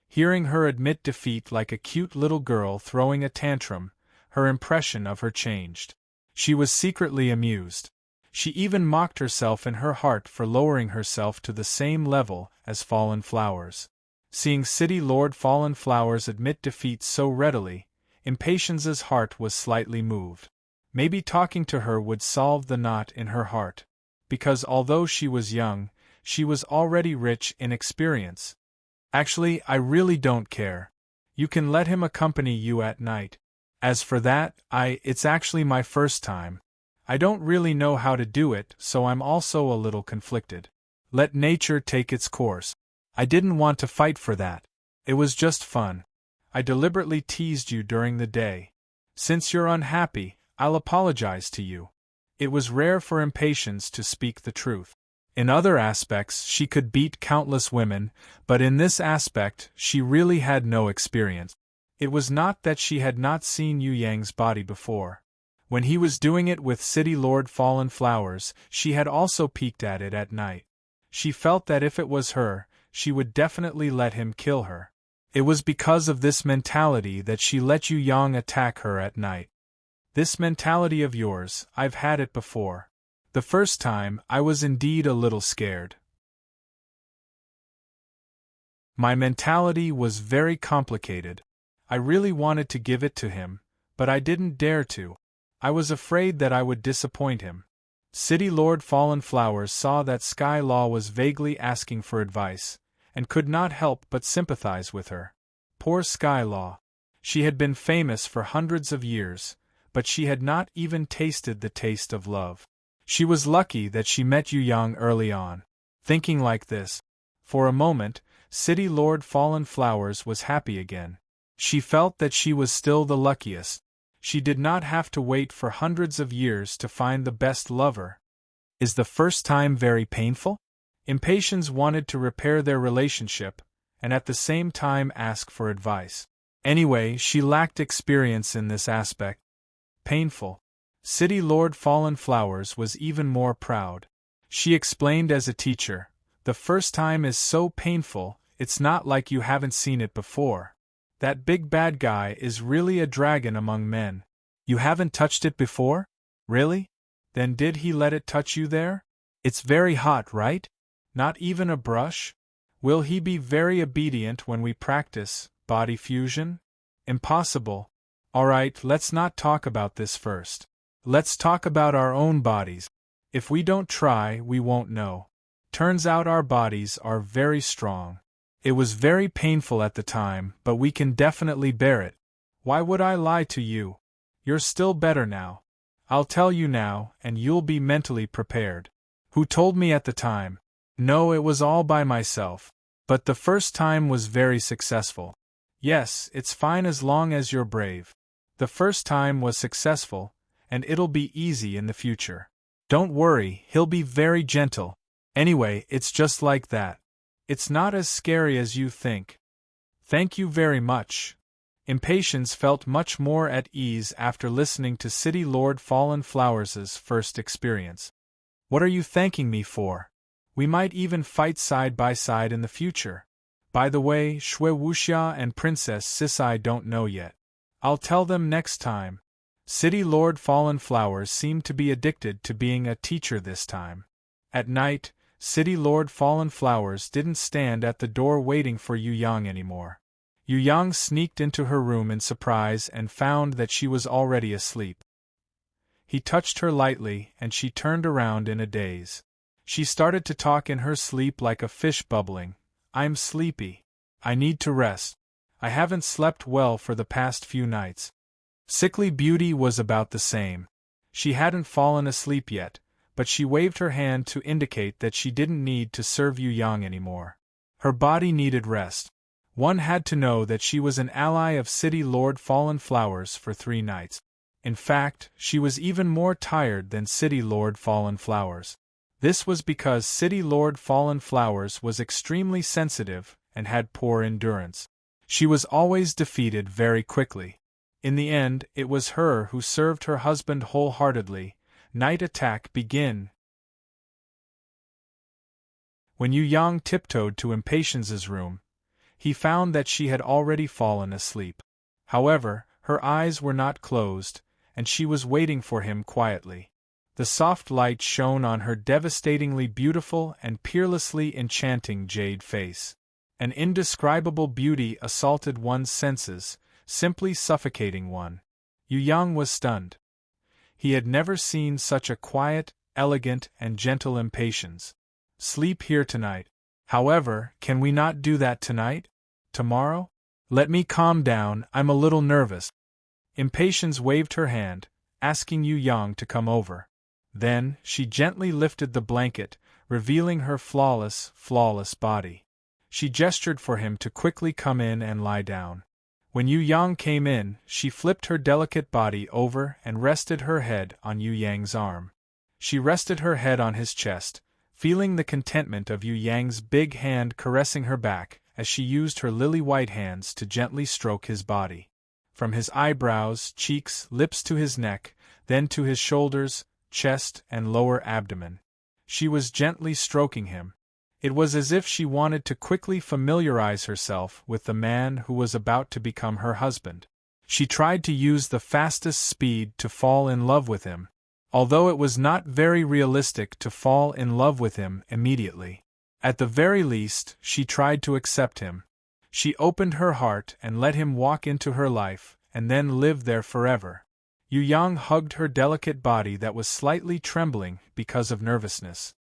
Hearing her admit defeat like a cute little girl throwing a tantrum, her impression of her changed. She was secretly amused. She even mocked herself in her heart for lowering herself to the same level as Fallen Flowers. Seeing City Lord Fallen Flowers admit defeat so readily, Impatience's heart was slightly moved. Maybe talking to her would solve the knot in her heart. Because although she was young, she was already rich in experience. Actually, I really don't care. You can let him accompany you at night. As for that, it's actually my first time. I don't really know how to do it, so I'm also a little conflicted. Let nature take its course. I didn't want to fight for that. It was just fun. I deliberately teased you during the day. Since you're unhappy, I'll apologize to you. It was rare for Impatience to speak the truth. In other aspects she could beat countless women, but in this aspect she really had no experience. It was not that she had not seen Yu Yang's body before. When he was doing it with City Lord Fallen Flowers, she had also peeked at it at night. She felt that if it was her, she would definitely let him kill her. It was because of this mentality that she let Yu Yang attack her at night. This mentality of yours, I've had it before. The first time, I was indeed a little scared. My mentality was very complicated. I really wanted to give it to him, but I didn't dare to. I was afraid that I would disappoint him. City Lord Fallen Flowers saw that Sky Law was vaguely asking for advice, and could not help but sympathize with her. Poor Sky Law. She had been famous for hundreds of years, but she had not even tasted the taste of love. She was lucky that she met Yu Yang early on. Thinking like this, for a moment, City Lord Fallen Flowers was happy again. She felt that she was still the luckiest. She did not have to wait for hundreds of years to find the best lover. Is the first time very painful? Impatience wanted to repair their relationship, and at the same time ask for advice. Anyway, she lacked experience in this aspect. Painful. City Lord Fallen Flowers was even more proud. She explained as a teacher, the first time is so painful, it's not like you haven't seen it before. That big bad guy is really a dragon among men. You haven't touched it before? Really? Then did he let it touch you there? It's very hot, right? Not even a brush? Will he be very obedient when we practice body fusion? Impossible. Alright, let's not talk about this first. Let's talk about our own bodies. If we don't try, we won't know. Turns out our bodies are very strong. It was very painful at the time, but we can definitely bear it. Why would I lie to you? You're still better now. I'll tell you now, and you'll be mentally prepared. Who told me at the time? No, it was all by myself. But the first time was very successful. Yes, it's fine as long as you're brave. The first time was successful, and it'll be easy in the future. Don't worry, he'll be very gentle. Anyway, it's just like that. It's not as scary as you think. Thank you very much. Impatience felt much more at ease after listening to City Lord Fallen Flowers' first experience. What are you thanking me for? We might even fight side by side in the future. By the way, Shui Wuxia and Princess Sisai don't know yet. I'll tell them next time. City Lord Fallen Flowers seemed to be addicted to being a teacher this time. At night, City Lord Fallen Flowers didn't stand at the door waiting for Yu Yang anymore. Yu Yang sneaked into her room in surprise and found that she was already asleep. He touched her lightly and she turned around in a daze. She started to talk in her sleep like a fish bubbling. "I'm sleepy. I need to rest. I haven't slept well for the past few nights." Sickly Beauty was about the same. She hadn't fallen asleep yet, but she waved her hand to indicate that she didn't need to serve Yu Yang anymore. Her body needed rest. One had to know that she was an ally of City Lord Fallen Flowers for 3 nights. In fact, she was even more tired than City Lord Fallen Flowers. This was because City Lord Fallen Flowers was extremely sensitive and had poor endurance. She was always defeated very quickly. In the end, it was her who served her husband wholeheartedly. Night attack begin. When Yu Yang tiptoed to Impatience's room, he found that she had already fallen asleep. However, her eyes were not closed, and she was waiting for him quietly. The soft light shone on her devastatingly beautiful and peerlessly enchanting jade face. An indescribable beauty assaulted one's senses, simply suffocating one. Yu Yang was stunned. He had never seen such a quiet, elegant, and gentle Impatience. "Sleep here tonight. However, can we not do that tonight? Tomorrow? Let me calm down, I'm a little nervous." Impatience waved her hand, asking Yu Yang to come over. Then, she gently lifted the blanket, revealing her flawless body. She gestured for him to quickly come in and lie down. When Yu Yang came in, she flipped her delicate body over and rested her head on Yu Yang's arm. She rested her head on his chest, feeling the contentment of Yu Yang's big hand caressing her back as she used her lily-white hands to gently stroke his body. From his eyebrows, cheeks, lips to his neck, then to his shoulders, chest, and lower abdomen. She was gently stroking him. It was as if she wanted to quickly familiarize herself with the man who was about to become her husband. She tried to use the fastest speed to fall in love with him, although it was not very realistic to fall in love with him immediately. At the very least, she tried to accept him. She opened her heart and let him walk into her life, and then live there forever. Yu Yang hugged her delicate body that was slightly trembling because of nervousness.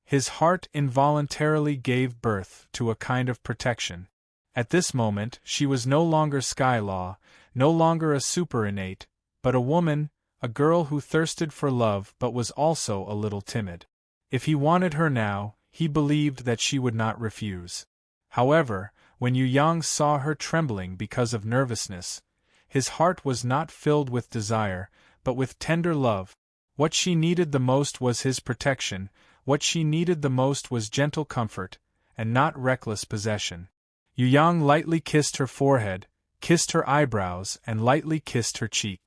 His heart involuntarily gave birth to a kind of protection. At this moment, she was no longer Skylaw, no longer a super innate, but a woman, a girl who thirsted for love but was also a little timid. If he wanted her now, he believed that she would not refuse. However, when Yu Yang saw her trembling because of nervousness, his heart was not filled with desire, but with tender love. What she needed the most was his protection. What she needed the most was gentle comfort, and not reckless possession. Yu Yang lightly kissed her forehead, kissed her eyebrows, and lightly kissed her cheek.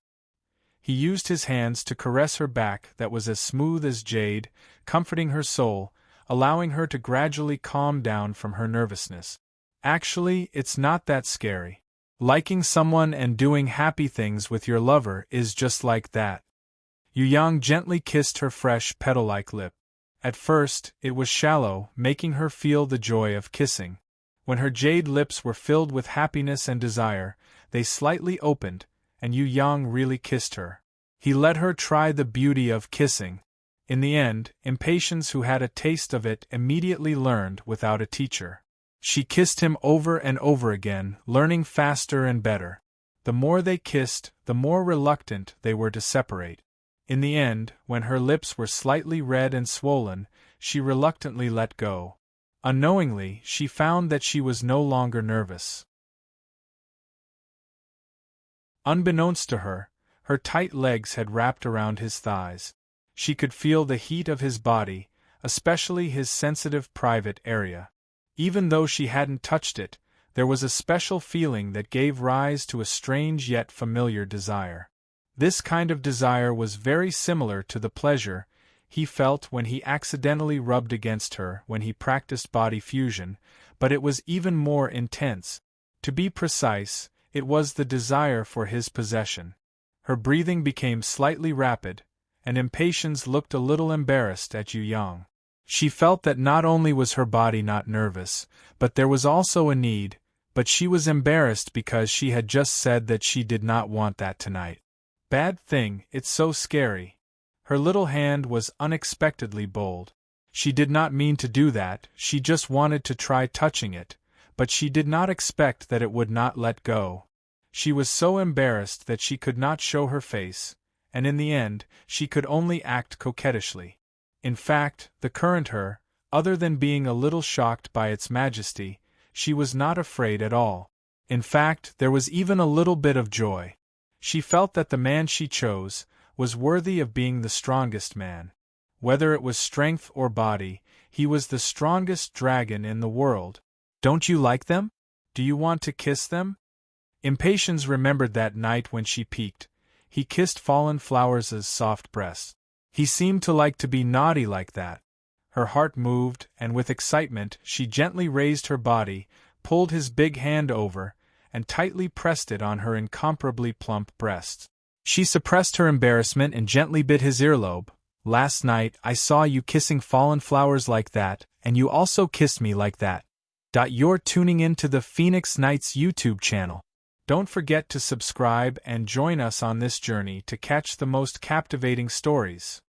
He used his hands to caress her back that was as smooth as jade, comforting her soul, allowing her to gradually calm down from her nervousness. Actually, it's not that scary. Liking someone and doing happy things with your lover is just like that. Yu Yang gently kissed her fresh petal-like lip. At first, it was shallow, making her feel the joy of kissing. When her jade lips were filled with happiness and desire, they slightly opened, and Yu Yang really kissed her. He let her try the beauty of kissing. In the end, Impatience, who had a taste of it, immediately learned without a teacher. She kissed him over and over again, learning faster and better. The more they kissed, the more reluctant they were to separate. In the end, when her lips were slightly red and swollen, she reluctantly let go. Unknowingly, she found that she was no longer nervous. Unbeknownst to her, her tight legs had wrapped around his thighs. She could feel the heat of his body, especially his sensitive private area. Even though she hadn't touched it, there was a special feeling that gave rise to a strange yet familiar desire. This kind of desire was very similar to the pleasure he felt when he accidentally rubbed against her when he practiced body fusion, but it was even more intense. To be precise, it was the desire for his possession. Her breathing became slightly rapid, and Impatience looked a little embarrassed at Yu Yang. She felt that not only was her body not nervous, but there was also a need, but she was embarrassed because she had just said that she did not want that tonight. Bad thing, it's so scary. Her little hand was unexpectedly bold. She did not mean to do that, she just wanted to try touching it, but she did not expect that it would not let go. She was so embarrassed that she could not show her face, and in the end, she could only act coquettishly. In fact, the current her, other than being a little shocked by its majesty, she was not afraid at all. In fact, there was even a little bit of joy. She felt that the man she chose was worthy of being the strongest man. Whether it was strength or body, he was the strongest dragon in the world. Don't you like them? Do you want to kiss them? Impatience remembered that night when she peeked. He kissed Fallen Flowers' soft breast. He seemed to like to be naughty like that. Her heart moved, and with excitement she gently raised her body, pulled his big hand over, and tightly pressed it on her incomparably plump breast. She suppressed her embarrassment and gently bit his earlobe. Last night I saw you kissing Fallen Flowers like that, and you also kissed me like that. You're tuning in to the Phoenix Nights YouTube channel. Don't forget to subscribe and join us on this journey to catch the most captivating stories.